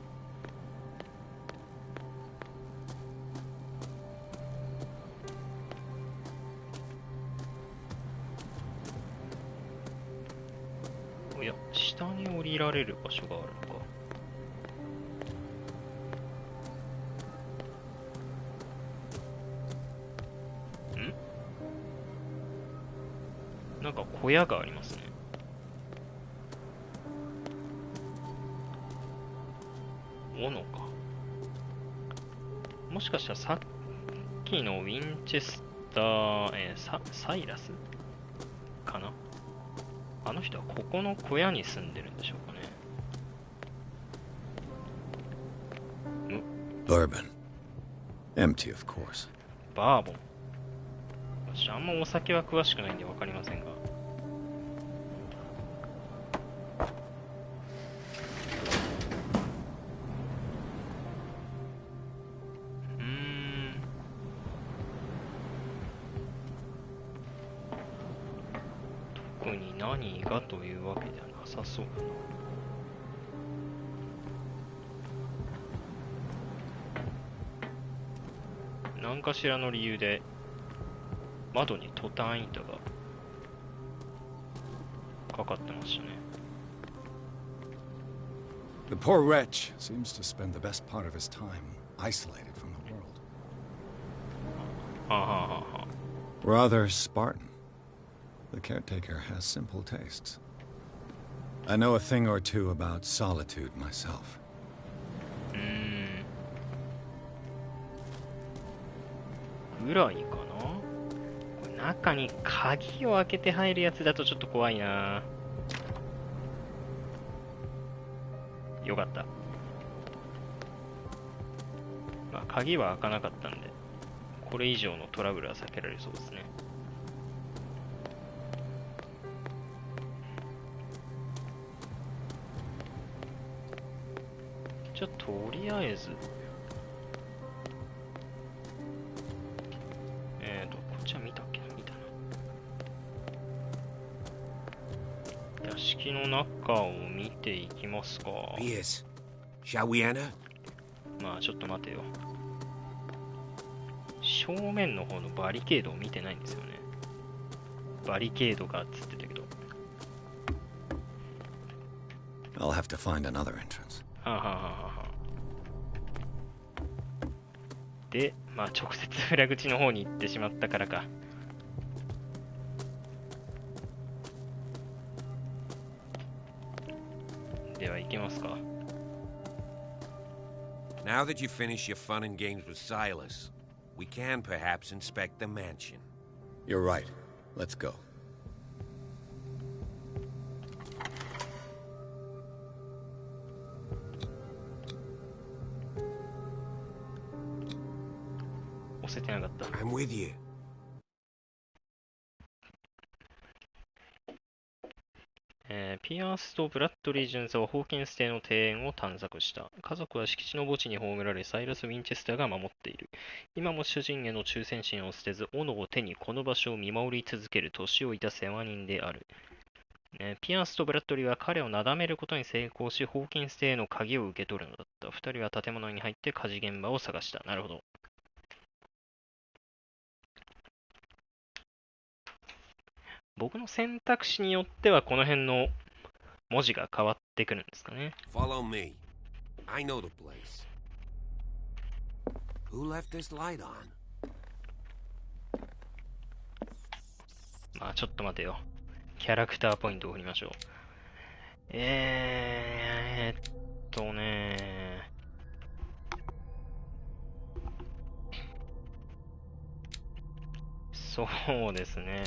見られる場所があるのか。なんか小屋がありますね。斧か。もしかしたらさっきのウィンチェスター、サイラスかな。あの人はここの小屋に住んでるんでしょうかね。Bourbon. Empty, of course. バーボン。私あんまお酒は詳しくないんでわかりませんが。特に何がというわけではなさそうだな。何かしらの理由で窓にトタン板がかかってましたね。The poor wretch seems to spend the best part of his time isolated from the world. Rather Spartan. The caretaker has simple tastes. I know a thing or two about solitude myself. ぐらいかな。これ中に鍵を開けて入るやつだとちょっと怖いな。よかった。まあ鍵は開かなかったんで、これ以上のトラブルは避けられそうですね。じゃあとりあえずこっちは見たっけな。見たな。屋敷の中を見ていきますか。Piers, shall we enter? まあちょっと待てよ。正面の方のバリケードを見てないんですよね。バリケードがっつってたけど。I'll have to find another entrance. で、まあ直接裏口の方に行ってしまったからか。では行きますか。Now that you finish your fun and games with Silas, we can perhaps inspect the mansion. You're right. Let's go. 押せてなかった。I'm with you. ピアースとブラッドリー巡査はホーキンス邸の庭園を探索した。家族は敷地の墓地に葬られ、サイラス・ウィンチェスターが守っている。今も主人への忠誠心を捨てず、斧を手にこの場所を見守り続ける年老いた世話人である。ピアースとブラッドリーは彼をなだめることに成功し、ホーキンス邸への鍵を受け取るのだった。二人は建物に入って火事現場を探した。なるほど。僕の選択肢によってはこの辺の文字が変わってくるんですかね。Follow me. I know the place. Who left this light on? まあちょっと待てよ。キャラクターポイントを振りましょう。そうですね。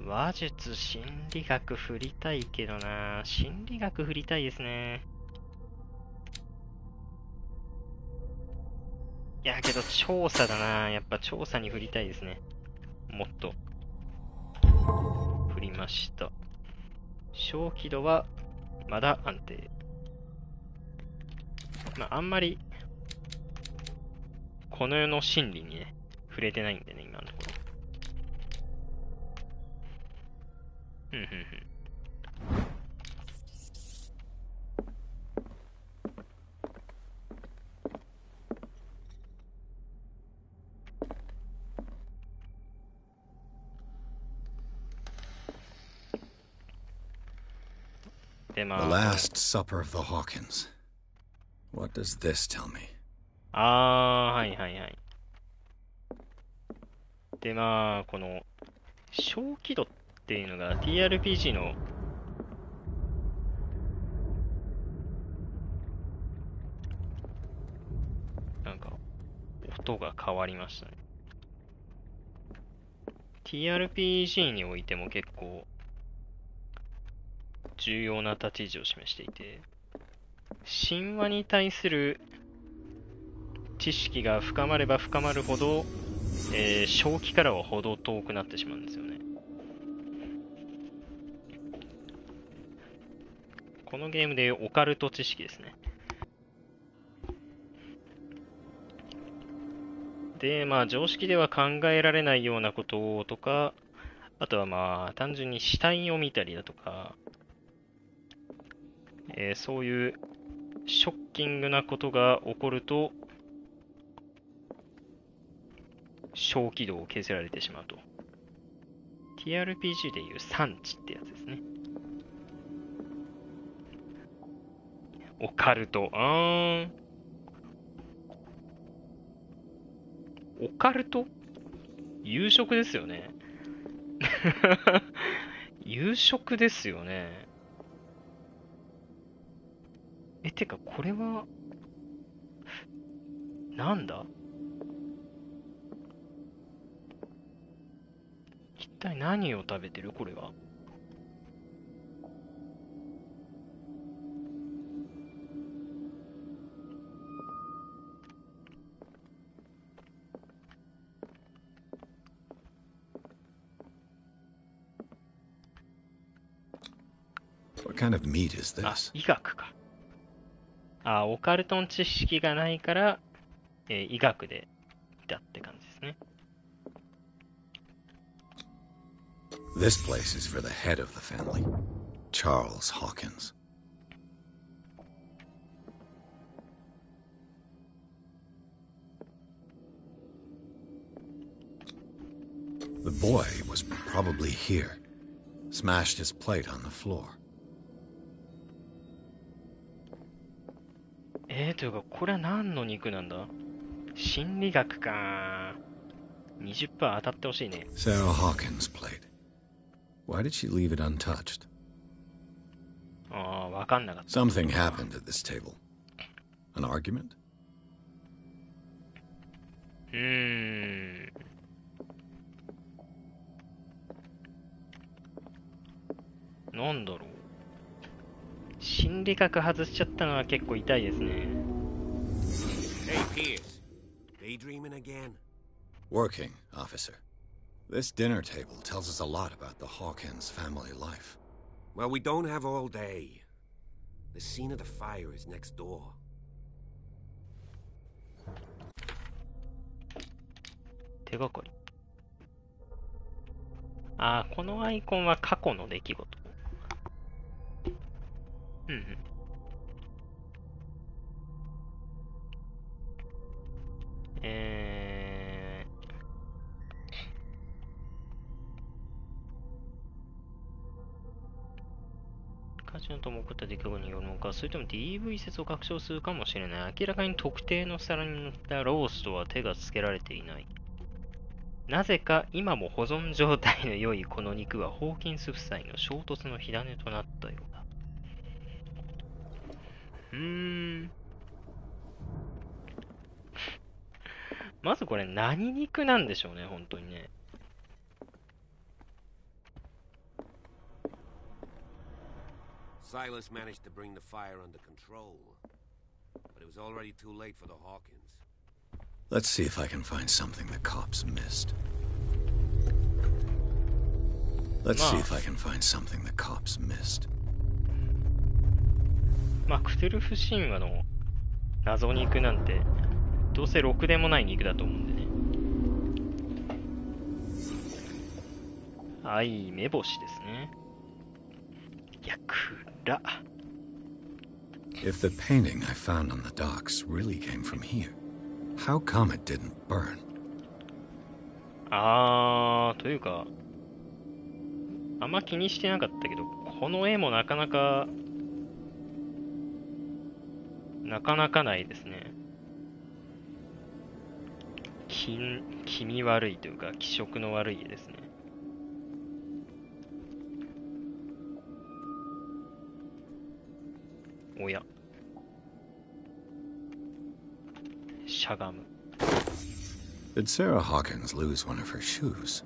話術、心理学振りたいけどな。心理学振りたいですね。いやけど調査だな。やっぱ調査に振りたいですね。もっと。振りました。小気度はまだ安定。まああんまりこの世の心理にね、触れてないんでね、今のところ。The Last Supper of the Hawkins. What does this tell me? はいはいはい。で、まあ、この、小気度っていうのが TRPG の、なんか、音が変わりましたね。TRPG においても結構、重要な立ち位置を示していて、神話に対する知識が深まれば深まるほど、正気からはほど遠くなってしまうんですよね。このゲームでオカルト知識ですね。で、まあ常識では考えられないようなこととか、あとはまあ単純に死体を見たりだとか、そういうショッキングなことが起こると、小気度を削られてしまうと。TRPG でいう産地ってやつですね。オカルト。オカルト？夕食ですよね。夕食ですよね。てか、これは、なんだ？一体何を食べてる？これは。What kind of meat is this? 医学か。オカルトの知識がないから、医学でいたって感じですね。This place is for the head of the family, Charles Hawkins. The boy was probably here, smashed his plate on the floor. というか、これは何の肉なんだ？心理学か。20% 当たってほしいね。Sarah Hawkins' plate. Why did she leave it untouched? わかんなかった。Something happened at this table. An argument? なんだろう。心理学外しちゃったのは結構痛いですね。Hey, Pierce. Daydreaming again? Working, officer. This dinner table tells us a lot about the Hawkins family life. Well, we don't have all day. The scene of the fire is next door. 手がかり。このアイコンは過去の出来事。カジノとも起こった出来事によるのか、それとも DV 説を確証するかもしれない。明らかに特定の皿に乗ったローストは手がつけられていない。なぜか今も保存状態の良いこの肉はホーキンス夫妻の衝突の火種となったようだ。まずこれ何肉なんでしょうね、本当にね。Silas managed to bring the fire under control, but it was already too late for the Hawkins. Let's see if I can find something the cops missed. Let's see if I can find something the cops missed. まあ、クトゥルフ神話の謎肉なんて、どうせろくでもない肉だと思うんでね。目星ですね。やくら。If the painting I found on the docks really came from here, how come it didn't burn? というか、あんま気にしてなかったけど、この絵もなかなかなかなかないですね。気味悪いというか、気色の悪い絵ですね。おや。しゃがむ。Did Sarah Hawkins lose one of her shoes?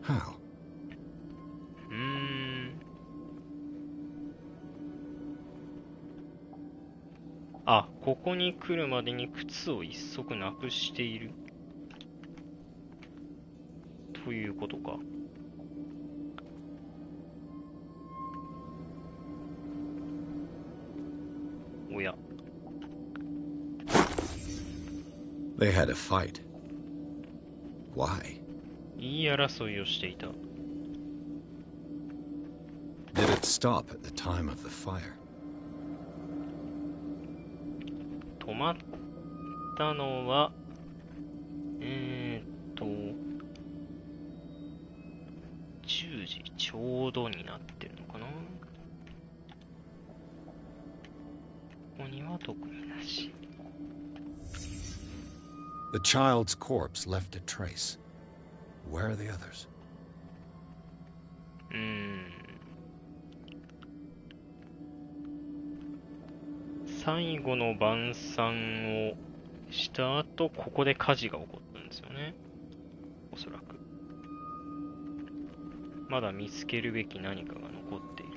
How? あ、ここに来るまでに靴を一足なくしているということか。おや。They had a fight. Why? 言い争いをしていた。Did it stop at the time of the fire? 止まったのは、10時ちょうどになってるのかな。ここには特になし。The child's corpse left a trace. Where are the others? 最後の晩餐をした後、ここで火事が起こったんですよね。おそらく。まだ見つけるべき何かが残っている。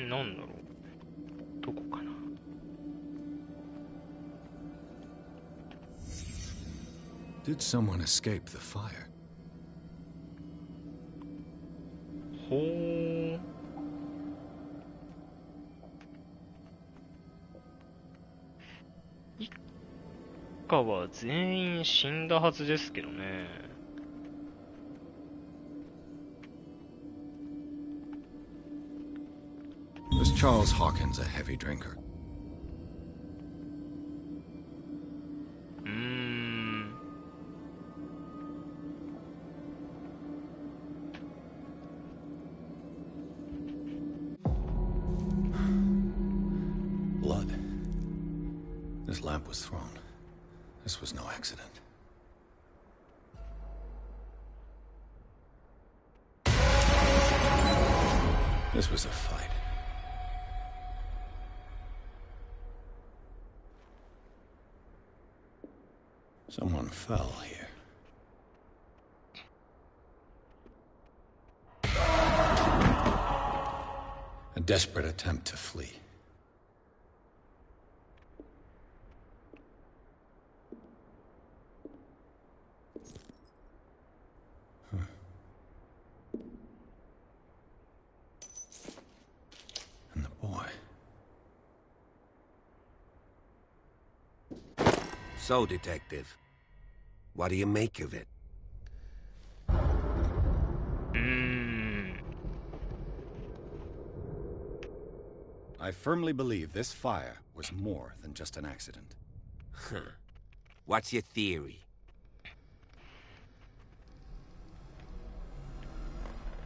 なんだろう。どこかな。Did someone escape the fire? ほー。一家は全員死んだはずですけどね。Was Charles Hawkins a heavy drinker? Blood. This lamp was thrown. This was no accident. This was a fight. Someone fell here. A desperate attempt to flee. And the boy. So, Detective, what do you make of it? I firmly believe this fire was more than just an accident. What's your theory?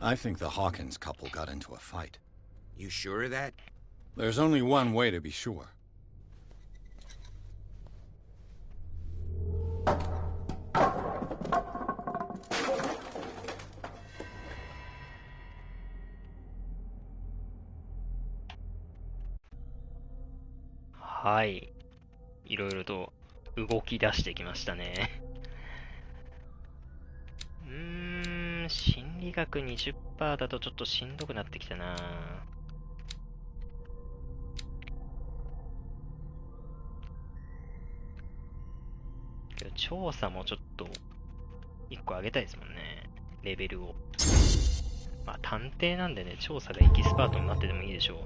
I think the Hawkins couple got into a fight. You sure of that? There's only one way to be sure.はい。いろいろと動き出してきましたね。心理学 20% だとちょっとしんどくなってきたな。調査もちょっと1個上げたいですもんね。レベルを。まあ探偵なんでね、調査がエキスパートになっててもいいでしょう。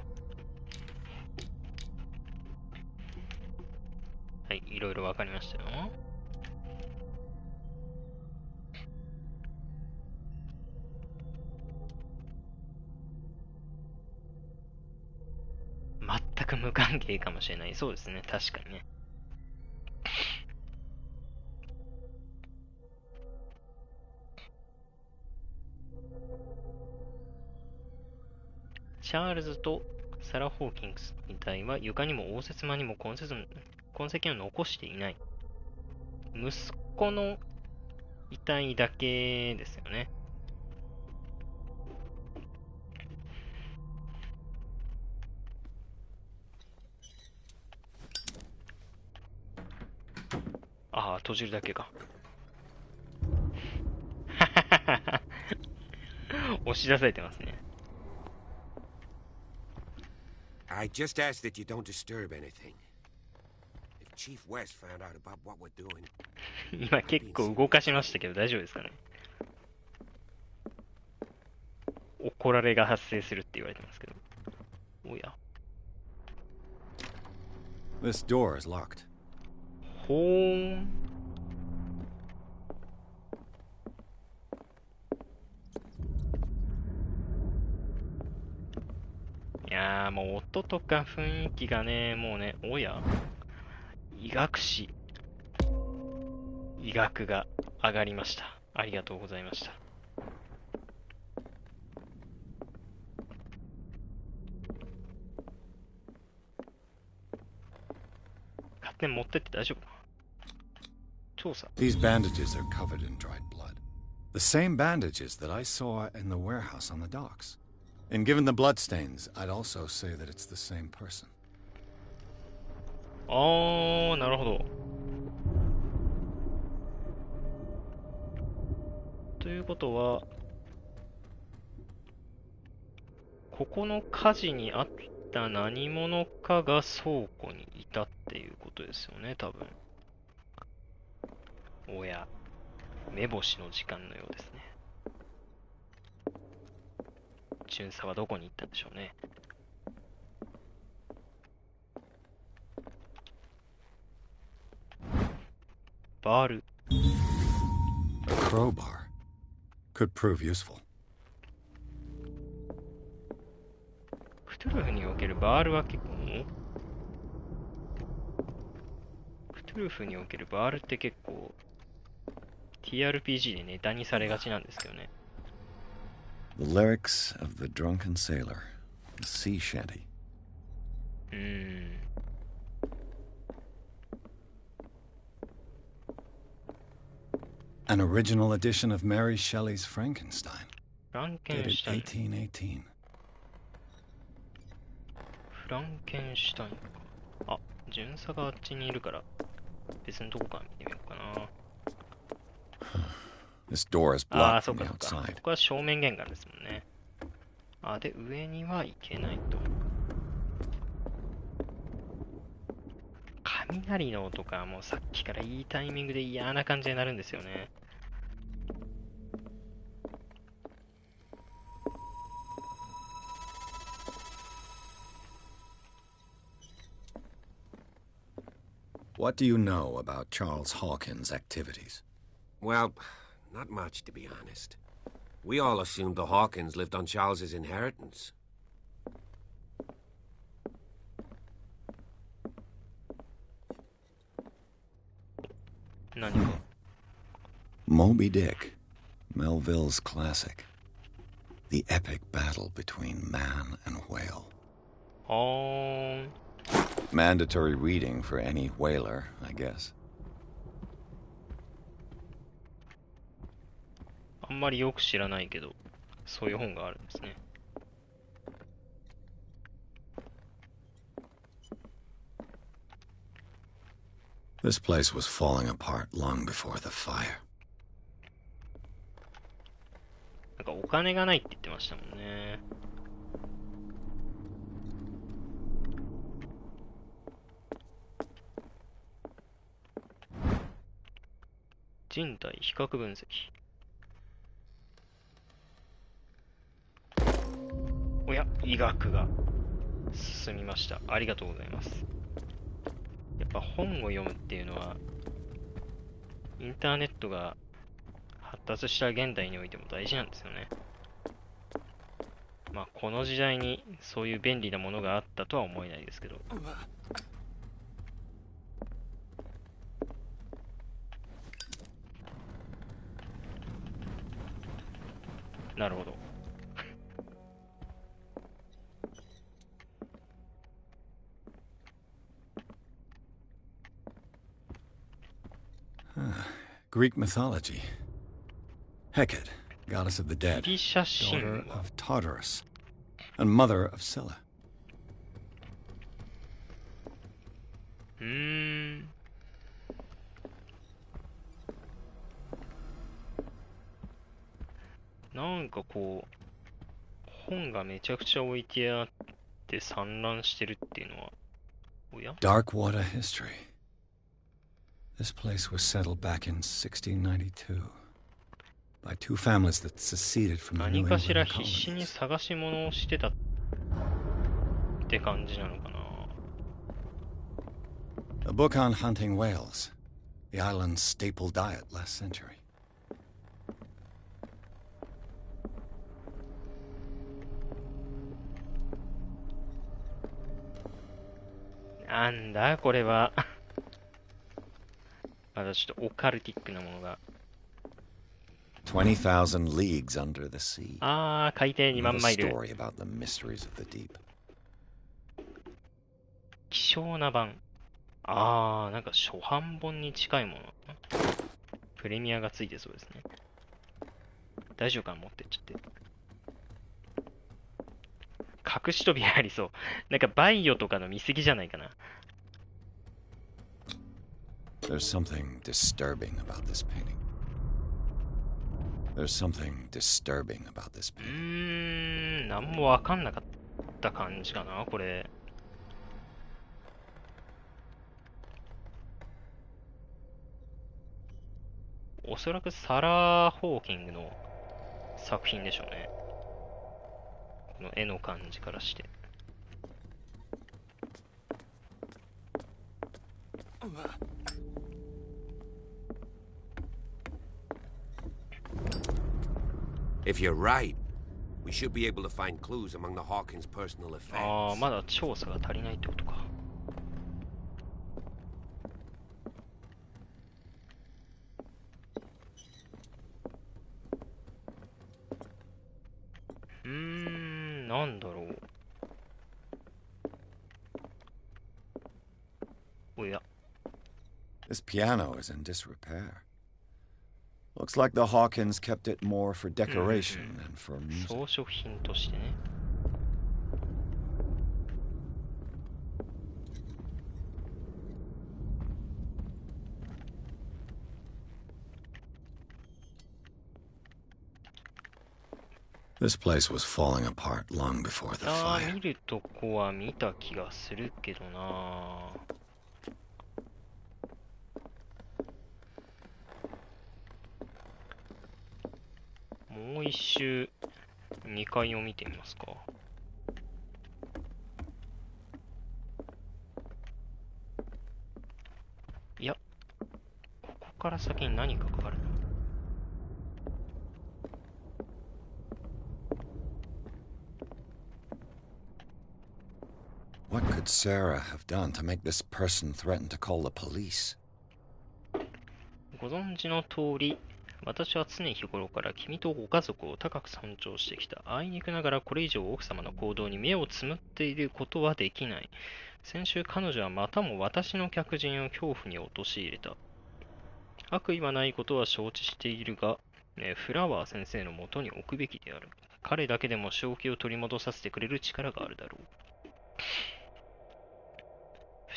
はい、いろいろわかりましたよ。全く無関係かもしれない。そうですね、確かにね。チャールズとサラ・ホーキンスの遺体は床にも応接間にも痕跡を残していない。息子の遺体だけですよね。ああ、閉じるだけか。押し出されてますね。I just ask that you don't disturb anything. If Chief West found out about what we're doing. 今結構動かしましたけど大丈夫ですかね。怒られが発生するって言われてますけど。おや。This door is locked. ほーん。いやーもう音とか雰囲気がね、もうね、おや医学史。医学が上がりました。ありがとうございました。勝手に持ってって大丈夫かな。調査。These bandages are covered in dried blood. The same bandages that I saw in the warehouse on the docks. And given the bloodstains, I'd also say that it's the same person. あー、なるほど。ということは、ここの火事にあった何者かが倉庫にいたっていうことですよね、多分。おや、目星の時間のようですね。巡査はどこに行ったんでしょうね。バール。A crowbar could prove useful. クトゥルフにおけるバールは結構、クトゥルフにおけるバールって結構 TRPG でネタにされがちなんですけどね。The lyrics of the drunken sailor, the sea shanty. An original edition of Mary Shelley's Frankenstein. Dated 1818. フランケンシュタインか。あ、巡査があっちにいるから別のとこから見てみようかな。This door is ああ、 blocked そう from か the そうか。 outside. ここは正面玄関ですもんね。あ、で、上には行けないと。雷の音がもうさっきからいいタイミングで嫌な感じになるんですよね。What do you know about Charles Hawkins' activities? Well, not much, to be honest. We all assumed the Hawkins lived on Charles's inheritance. Moby Dick, Melville's classic. The epic battle between man and whale. Mandatory reading for any whaler, I guess. あんまりよく知らないけど、そういう本があるんですね。This place was falling apart long before the fire. なんかお金がないって言ってましたもんね。人体比較分析。おや、医学が進みました。ありがとうございます。やっぱ本を読むっていうのは、インターネットが発達した現代においても大事なんですよね。まあ、この時代にそういう便利なものがあったとは思えないですけど。なるほど。Greek mythology. Hecate, goddess of the dead, ギリシャ神 daughter 話。 of Tartarus, and mother of Scylla. なんかこう、本がめちゃくちゃ置いてあって散乱してるっていうのは、おや Darkwater history. This place was settled back in 1692 by two families that seceded from the 何 New かしら England 必死に colonies. 探し物をしてたって感じなのかな。 A book on hunting whales, the island's staple diet last century. なんだこれは。まだちょっとオカルティックなものが。 20,000 leagues under the sea. ああ、海底2万 Not マ a イル。 story about the mysteries of the deep. 希少な版。ああ、なんか初版本に近いもの。プレミアがついてそうですね。大丈夫かな、持ってっちゃって。隠し扉ありそう。なんかバイオとかの見過ぎじゃないかな。There's something disturbing about this painting. There's something disturbing about this painting. なんもわかんなかった感じかな、これ。おそらくサラー・ホーキングの作品でしょうね。この絵の感じからして。If you're right, we should be able to find clues among the Hawkins' personal effects. ああ、まだ調査が足りないってことか。なんだろう。おや。This piano is in disrepair. Looks like the Hawkins kept it more for decoration than for music. 装飾品としてね。This place was falling apart long before the ああ、 fire. 見るとこは見た気がするけどな。もう一周2階を見てみますか。いや、ここから先に何かかかるな。What could Sarah have done to make this person threaten to call the police? ご存知の通り、私は常日頃から君とご家族を高く尊重してきた。あいにくながらこれ以上奥様の行動に目をつむっていることはできない。先週彼女はまたも私の客人を恐怖に陥れた。悪意はないことは承知しているが、フラワー先生のもとに置くべきである。彼だけでも正気を取り戻させてくれる力があるだろう。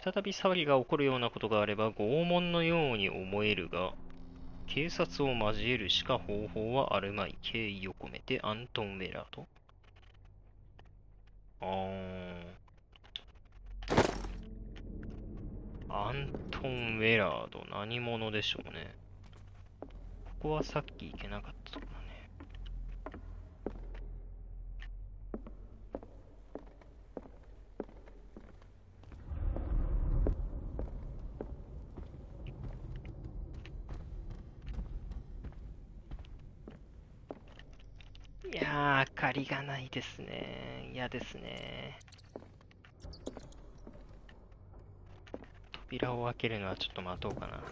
再び騒ぎが起こるようなことがあれば拷問のように思えるが、警察を交えるしか方法はあるまい。敬意を込めてアントン・ウェラード。アントン・ウェラード、何者でしょうね。ここはさっき行けなかったところだね。いやー、明かりがないですね。嫌ですね。扉を開けるのはちょっと待とうかな。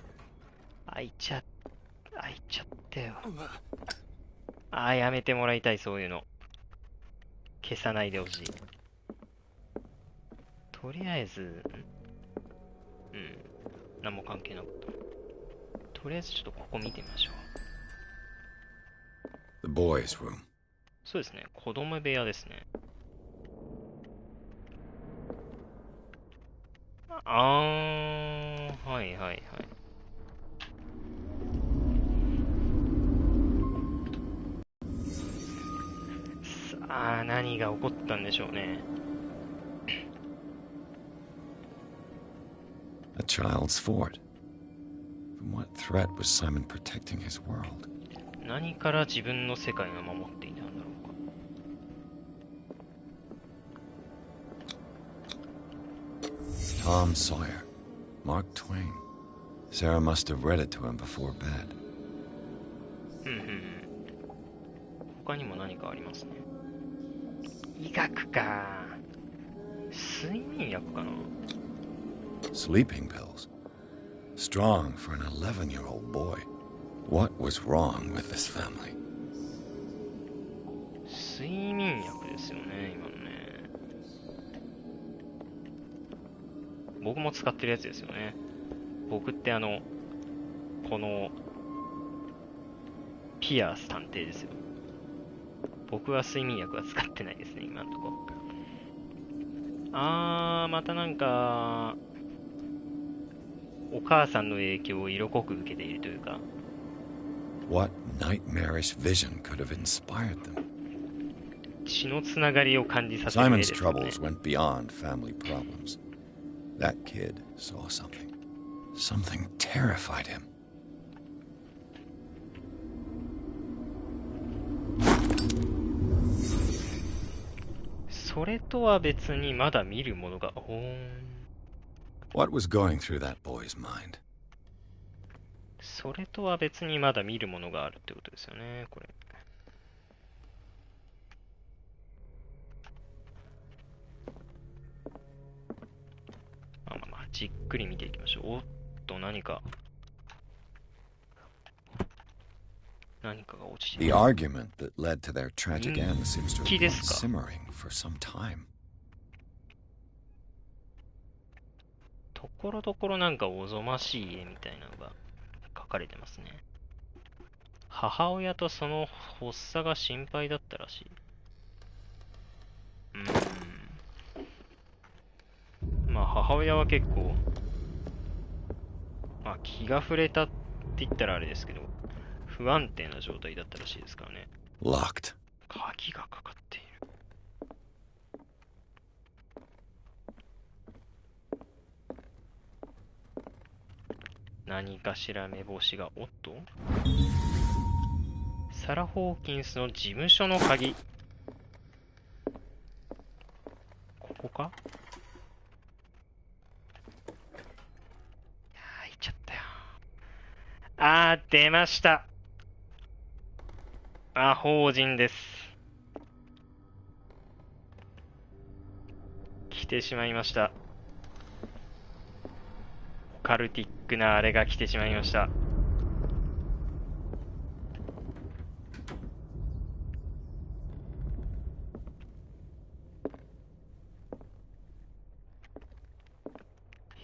開いちゃったよ。やめてもらいたい、そういうの。消さないでほしい。とりあえず、何も関係なかった。とりあえずちょっとここ見てみましょう。 The boys' room. そうですね、子供部屋ですね。はいはいはい。さあ、何が起こったんでしょうね。A child's fort. From what threat was Simon protecting his world? 何から自分の世界が守っていたんだろうか。Tom Sawyer. Mark Twain. Sarah must have read it to him before bed. 他にも何かありますね。医学か。睡眠薬かな。Sleeping pills. Strong for an 11-year-old boy. What was wrong with this family? 睡眠薬ですよね、今のね。僕も使ってるやつですよね。僕ってこのピアース探偵ですよ。僕は睡眠薬は使ってないですね、今のとこ。またなんかお母さんの影響を色濃く受けているというか。What nightmarish vision could have inspired them? 血のつながりを感じさせる絵ですよね。 Simon's troubles went beyond family problems. That kid saw something. Something terrified him. それとは別にまだ見るものが。What was going through that boy's mind? それとは別にまだ見るものがあるってことですよね、これ。じっくり見ていきましょう。おっと、何かが落ちている。 The argument that led to their tragic end seems to have been simmering for some time. ところどころなんかおぞましい絵みたいなのが描かれてますね。母親とその発作が心配だったらしい。まあ母親は結構、まあ気が触れたって言ったらあれですけど、不安定な状態だったらしいですからね。Locked. 鍵がかかっている。何かしら目星が。おっと、サラ・ホーキンスの事務所の鍵。ここか。開いちゃったよ。出ました。法人です。来てしまいました。オカルティックなあれが来てしまいました。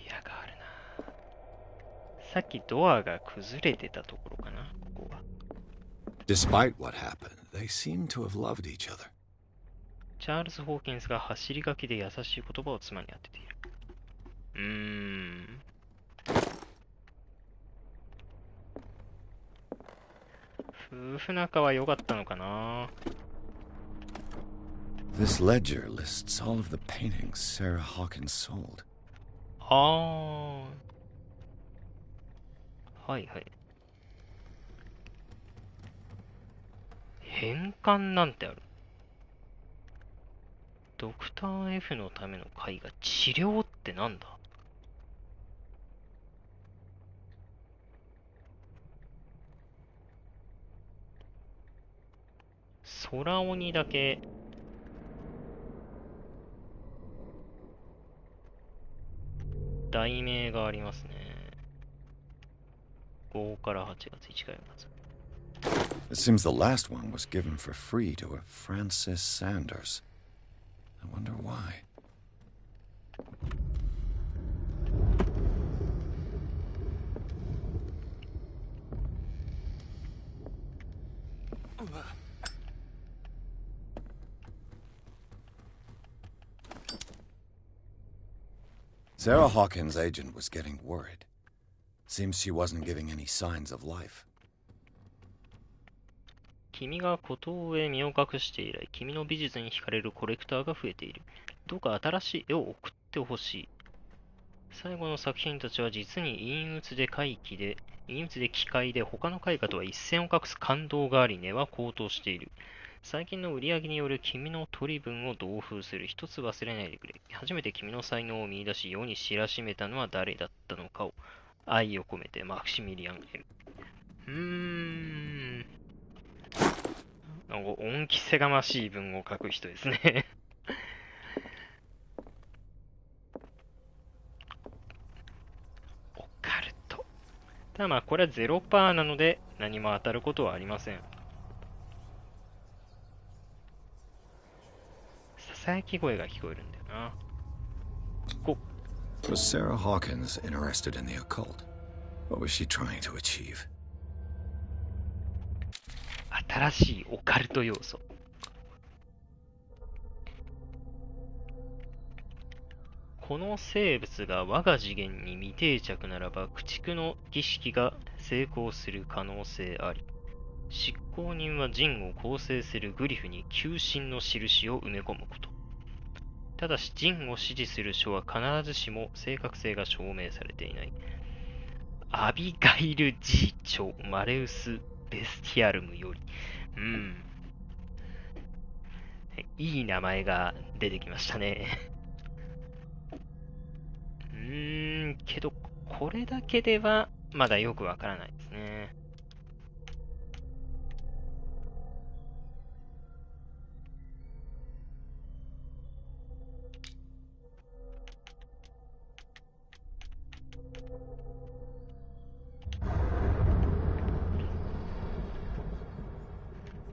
嫌があるな。さっきドアが崩れてたところかな、ここは。Despite what happened, they seem to have loved each other. チャールズ・ホーキンスが走り書きで優しい言葉を妻に当てている。夫婦仲は良かったのかな。 This ledger lists all of the paintings Sarah Hawkins sold. はいはい。返還なんてある。ドクター F のための絵画。治療ってなんだ。空鬼だけ題名がありますね。5から8月1回月。It seems the last one was given for free to a Francis Sanders. I wonder why. Sarah Hawkins' agent was getting worried. Seems she wasn't giving any signs of life. 君が孤島へ身を隠して以来、君の美術に惹かれるコレクターが増えている。どうか新しい絵を送ってほしい。最後の作品たちは実に陰鬱で奇怪で他の絵画とは一線を画す感動があり値は高騰している。最近の売り上げによる君の取り分を同封する。一つ忘れないでくれ。初めて君の才能を見出し世に知らしめたのは誰だったのかを愛を込めてマクシミリアン M。なんか恩着せがましい文を書く人ですね。オカルト。ただまあこれは 0% なので何も当たることはありません。ささやき声が聞こえるんだよな。Was Sarah Hawkins interested in the occult? What was she trying to achieve? 新しいオカルト要素。この生物が我が次元に未定着ならば駆逐の儀式が成功する可能性あり。執行人は陣を構成するグリフに求心の印を埋め込むこと。ただし陣を指示する書は必ずしも正確性が証明されていない。アビガイル・ジーチョ・マレウス・ベスティアルムより。いい名前が出てきましたね。けど、これだけではまだよくわからないですね。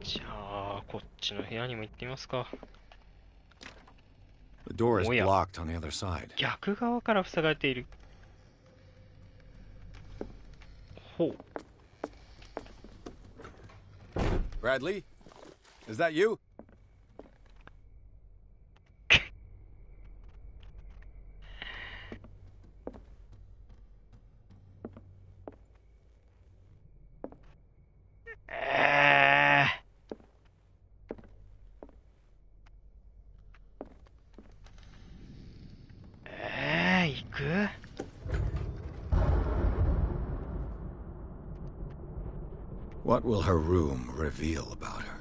じゃあ、こっちの部屋にも行ってみますか。The door is blocked on the other side. 逆側から塞がれている。ほう。Bradley? Is that you? What will her room reveal about her?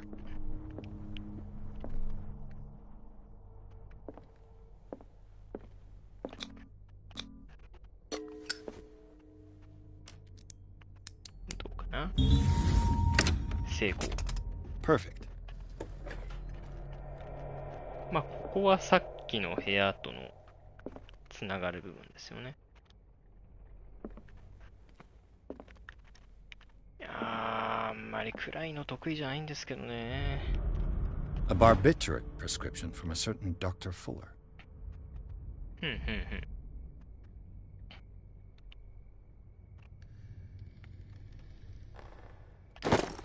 Perfect. まあ、ここはさっきの部屋とのつながる部分ですよね。いやー、あんまり暗いの得意じゃないんですけどね。A barbiturate prescription from a certain Dr. Fuller.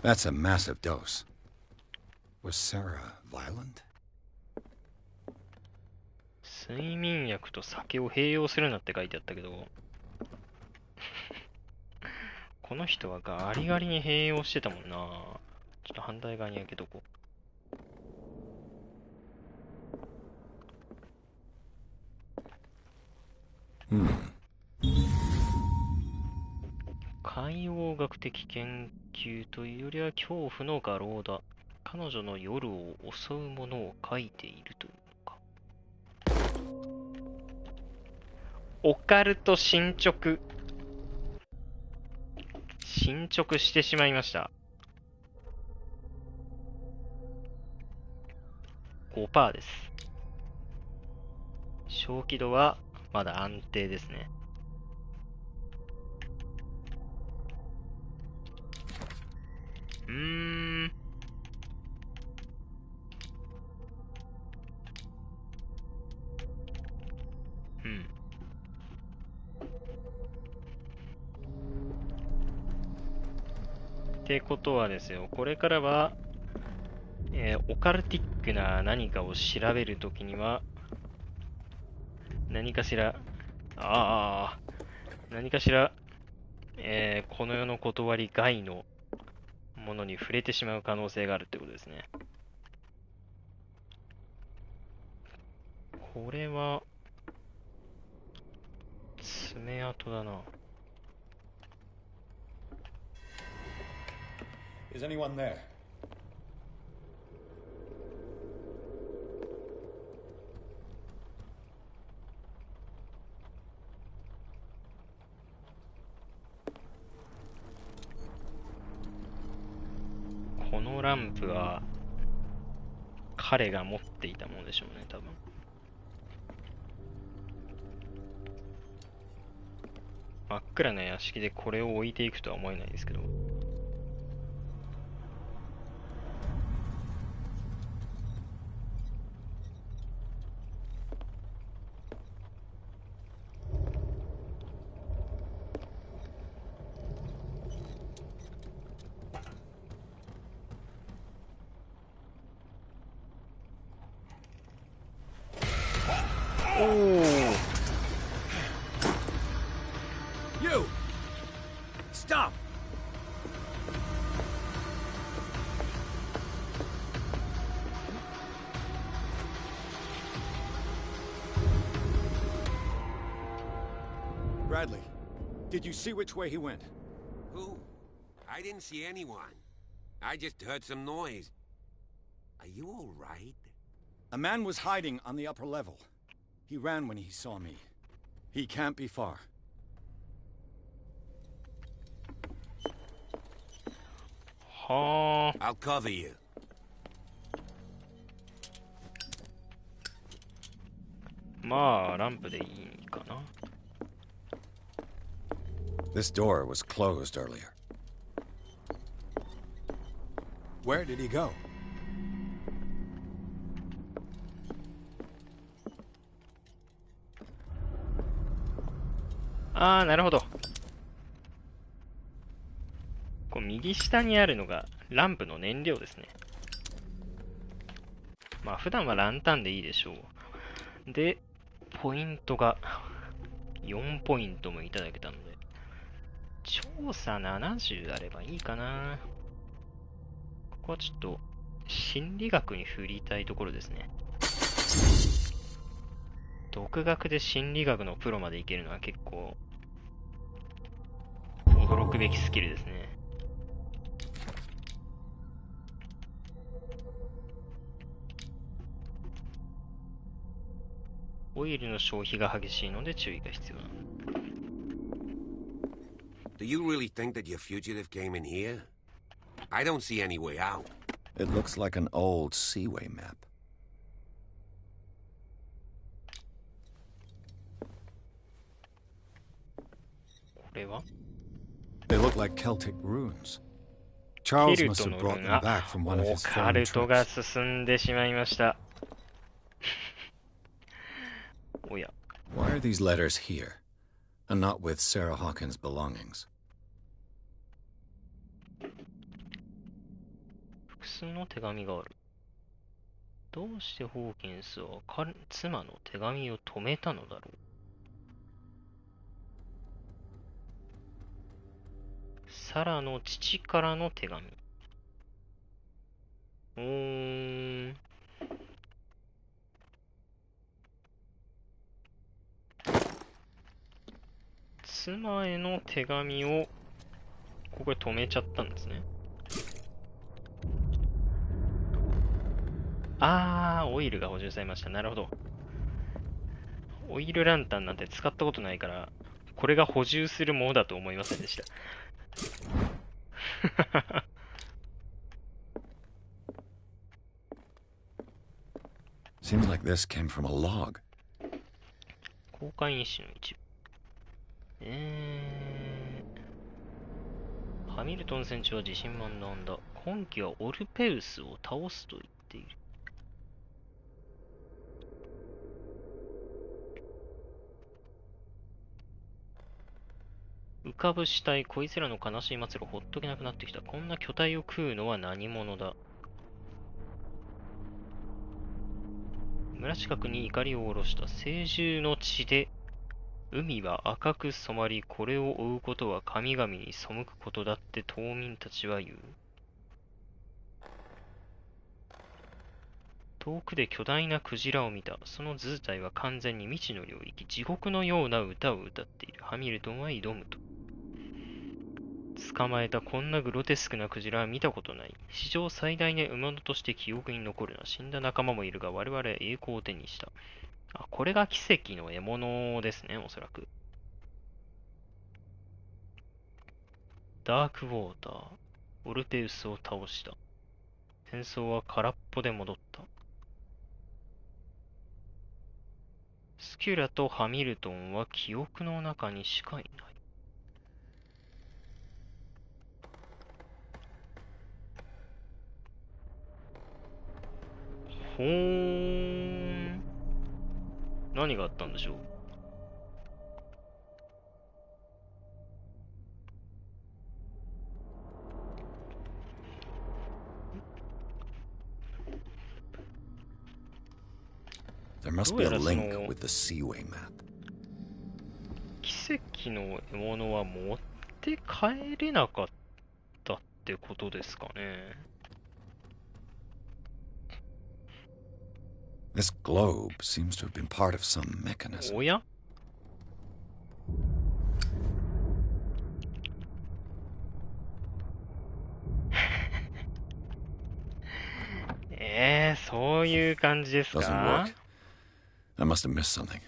That's a massive dose. Was Sarah violent? 睡眠薬と酒を併用するなって書いてあったけどこの人はガリガリに併用してたもんな。ちょっと反対側に開けとこう。海洋学的研究というよりは恐怖の画廊だ。彼女の夜を襲うものを描いているというのか。オカルト進捗してしまいました。5% です。小気度はまだ安定ですね。ってことはですよ、これからはオカルティックな何かを調べるときには、何かしら、この世の断り外のものに触れてしまう可能性があるってことですね。これは、爪痕だな。Is anyone there? このランプは彼が持っていたものでしょうね、多分。真っ暗な屋敷でこれを置いていくとは思えないですけど。You! Stop! Bradley, did you see which way he went? Who? I didn't see anyone. I just heard some noise. Are you all right? A man was hiding on the upper level. He ran when he saw me. He can't be far. I'll cover you. まあ、ランプでいいかな。This door was closed earlier. Where did he go? ああ、なるほど。こう右下にあるのがランプの燃料ですね。まあ普段はランタンでいいでしょう。で、ポイントが4ポイントもいただけたので、調査70あればいいかな。ここはちょっと心理学に振りたいところですね。独学で心理学のプロまでいけるのは結構驚くべきスキルですね。オイルの消費が激しいので注意が必要なの。Do you really think that your fugitive came in here? I don't see any way out. It looks like an old seaway map. これは They look like Celtic runes. ケ Charles ル must ト have の brought ル them ン back from one of オ his カ foreign ルトが trips. 進んでしまいました。おや。Why are these letters here, and not with Sarah Hawkins' belongings? 複数の手紙がある。どうしてホーキンスは妻の手紙を止めたのだろう。サラの父からの手紙。妻への手紙をここで止めちゃったんですね。オイルが補充されました。なるほど。オイルランタンなんて使ったことないから、これが補充するものだと思いませんでした。Seems like this came from a log. 公開日誌の一部。ハミルトン船長は自信満々だ。今季はオルペウスを倒すと言っている。浮かぶ死体、こいつらの悲しい末路ほっとけなくなってきた。こんな巨体を食うのは何者だ。村近くに怒りを下ろした。聖獣の血で海は赤く染まり、これを追うことは神々に背くことだって島民たちは言う。遠くで巨大なクジラを見た。その図体は完全に未知の領域、地獄のような歌を歌っている。ハミルトンは挑むと。捕まえたこんなグロテスクなクジラは見たことない。史上最大の獲物として記憶に残るな。死んだ仲間もいるが我々は栄光を手にした。あ、これが奇跡の獲物ですね、おそらく。ダークウォーター。オルペウスを倒した。戦争は空っぽで戻った。スキュラとハミルトンは記憶の中にしかいない。ほーん。何があったんでしょう。There must be a link with the Seaway map. 奇跡の獲物は持って帰れなかったってことですかね。This globe seems to have been part of some mechanism. おやそういう感じですか？ Doesn't work. I must have missed something.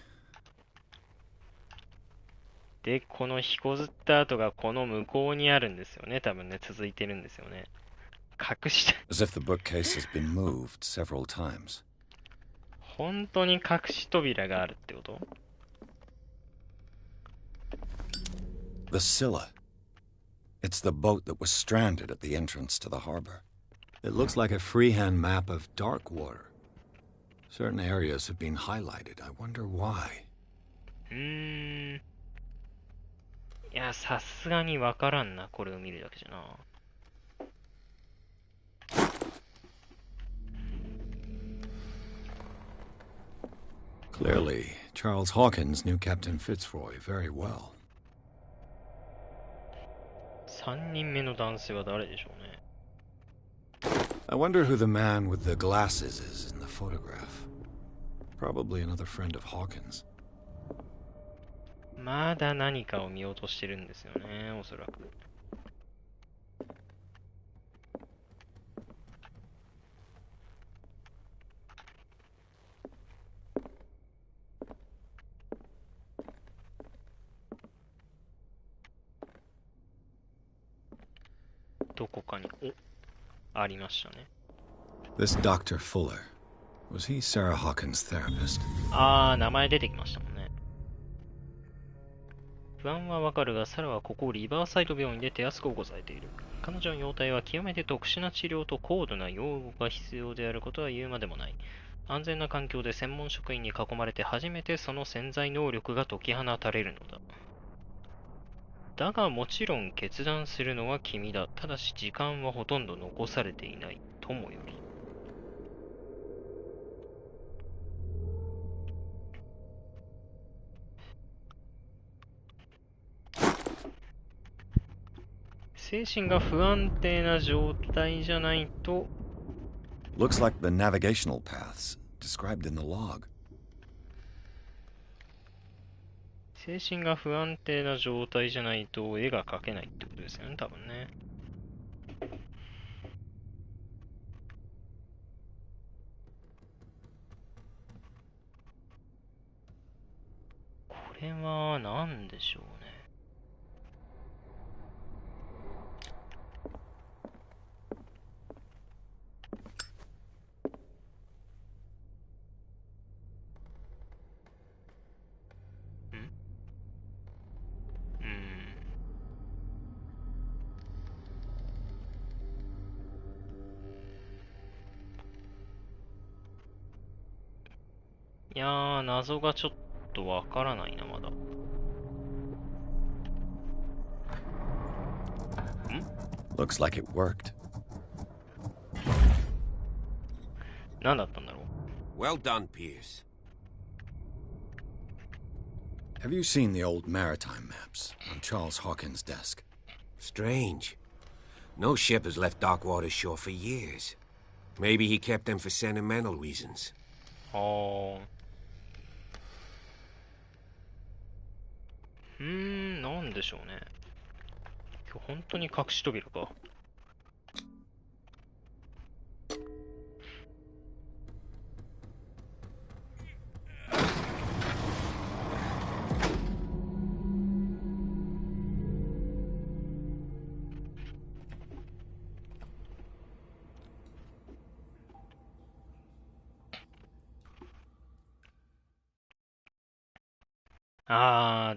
で、このひこずった跡がこの向こうにあるんですよね。多分ね、続いてるんですよね。隠した。As if the bookcase has been moved several times. 本当に隠し扉があるってこと？ The Scylla. It's the boat that was stranded at the entrance to the harbor. It looks like a freehand map of dark water. Certain areas have been highlighted. I wonder why. いや、さすがにわからんな。これを見るだけじゃな。Clearly, Charles Hawkins knew Captain Fitzroy very well. 3人目の男性は誰でしょうね。I wonder who the man with the glasses is in the photograph. Probably another friend of Hawkins. まだ何かを見ようとしてるんですよね、おそらく。どこかに、ありましたね。This Dr. Fuller. Was he Sarah Hawkins' therapist? 名前出てきましたもんね。不安はわかるが、サラはここリバーサイド病院で手厚く保護されている。彼女の容体は極めて特殊な治療と高度な養護が必要であることは言うまでもない。安全な環境で専門職員に囲まれて初めてその潜在能力が解き放たれるのだ。だがもちろん決断するのは君だ。ただし時間はほとんど残されていない。友より。精神が不安定な状態じゃないと。Looks like the navigational paths described in the log. 精神が不安定な状態じゃないと絵が描けないってことですよね、多分ね。これは何でしょうね。いやー、謎がちょっとわからないな、まだ。Looks like it worked. 何だったんだろう。Well done, Pierce. Have you seen the old maritime maps on Charles Hawkins' desk? Strange. No ship has left Darkwater's shore for years. Maybe he kept them for sentimental reasons. Oh. なんでしょうね。今日本当に隠し扉か。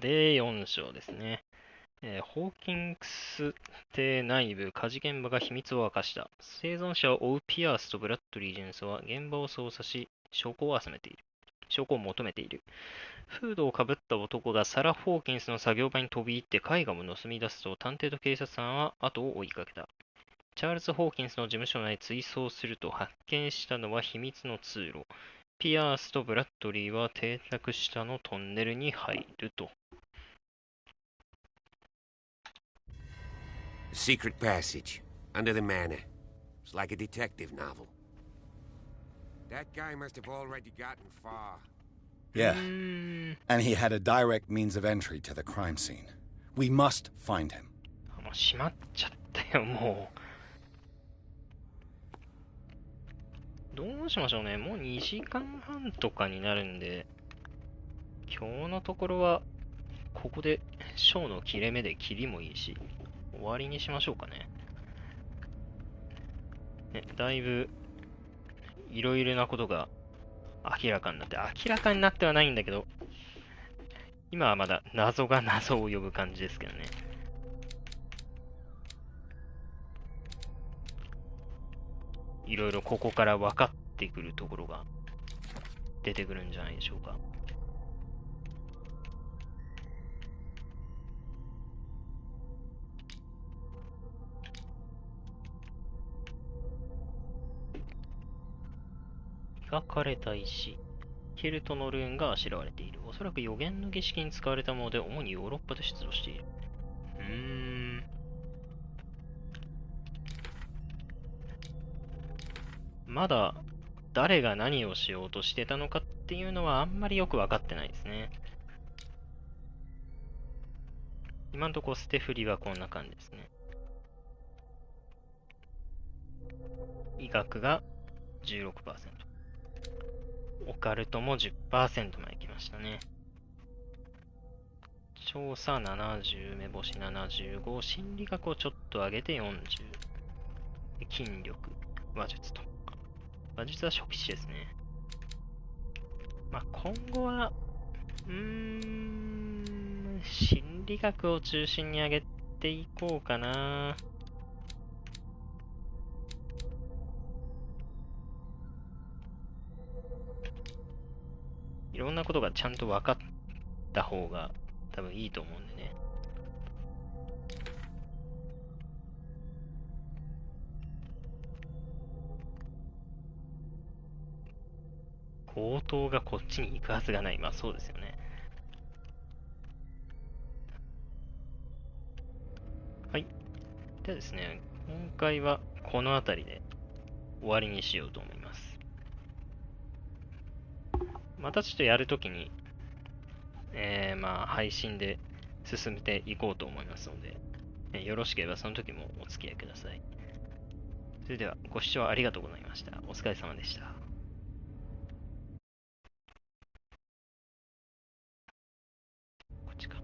で、4章ですね。ホーキンクス邸内部火事現場が秘密を明かした。生存者を追うピアースとブラッドリー・ジェンスは現場を捜査し、証拠を求めている。フードをかぶった男がサラ・ホーキンスの作業場に飛び入って絵画を盗み出すと、探偵と警察官は後を追いかけた。チャールズ・ホーキンスの事務所内追走すると発見したのは秘密の通路。ピアースとブラッドリーは邸宅下のトンネルに入ると。Secret passage, under the manor. It's like a detective novel. That guy must have already gotten far. Yeah. And he had a direct means of entry to the crime scene. We must find him. もう閉まっちゃったよ、もう。どうしましょうね。もう2時間半とかになるんで、今日のところは、ここでショーの切れ目で切りもいいし、終わりにしましょうかね。だいぶ、いろいろなことが明らかになって、明らかになってはないんだけど、今はまだ謎が謎を呼ぶ感じですけどね。いろいろここから分かってくるところが出てくるんじゃないでしょうか。描かれた石。ケルトのルーンがあしらわれている。おそらく予言の儀式に使われたもので、主にヨーロッパで出土している。まだ誰が何をしようとしてたのかっていうのはあんまりよく分かってないですね。今のところ捨て振りはこんな感じですね。医学が 16%。オカルトも 10% まで来ましたね。調査70、目星75、心理学をちょっと上げて40。筋力、話術と。話術は初期値ですね。まあ、今後は、心理学を中心に上げていこうかな。いろんなことがちゃんと分かった方が多分いいと思うんでね。強盗がこっちに行くはずがない。まあそうですよね。はい。ではですね、今回はこの辺りで終わりにしようと思います。またちょっとやるときに、まあ配信で進めていこうと思いますので、よろしければその時もお付き合いください。それではご視聴ありがとうございました。お疲れ様でした。こっちか。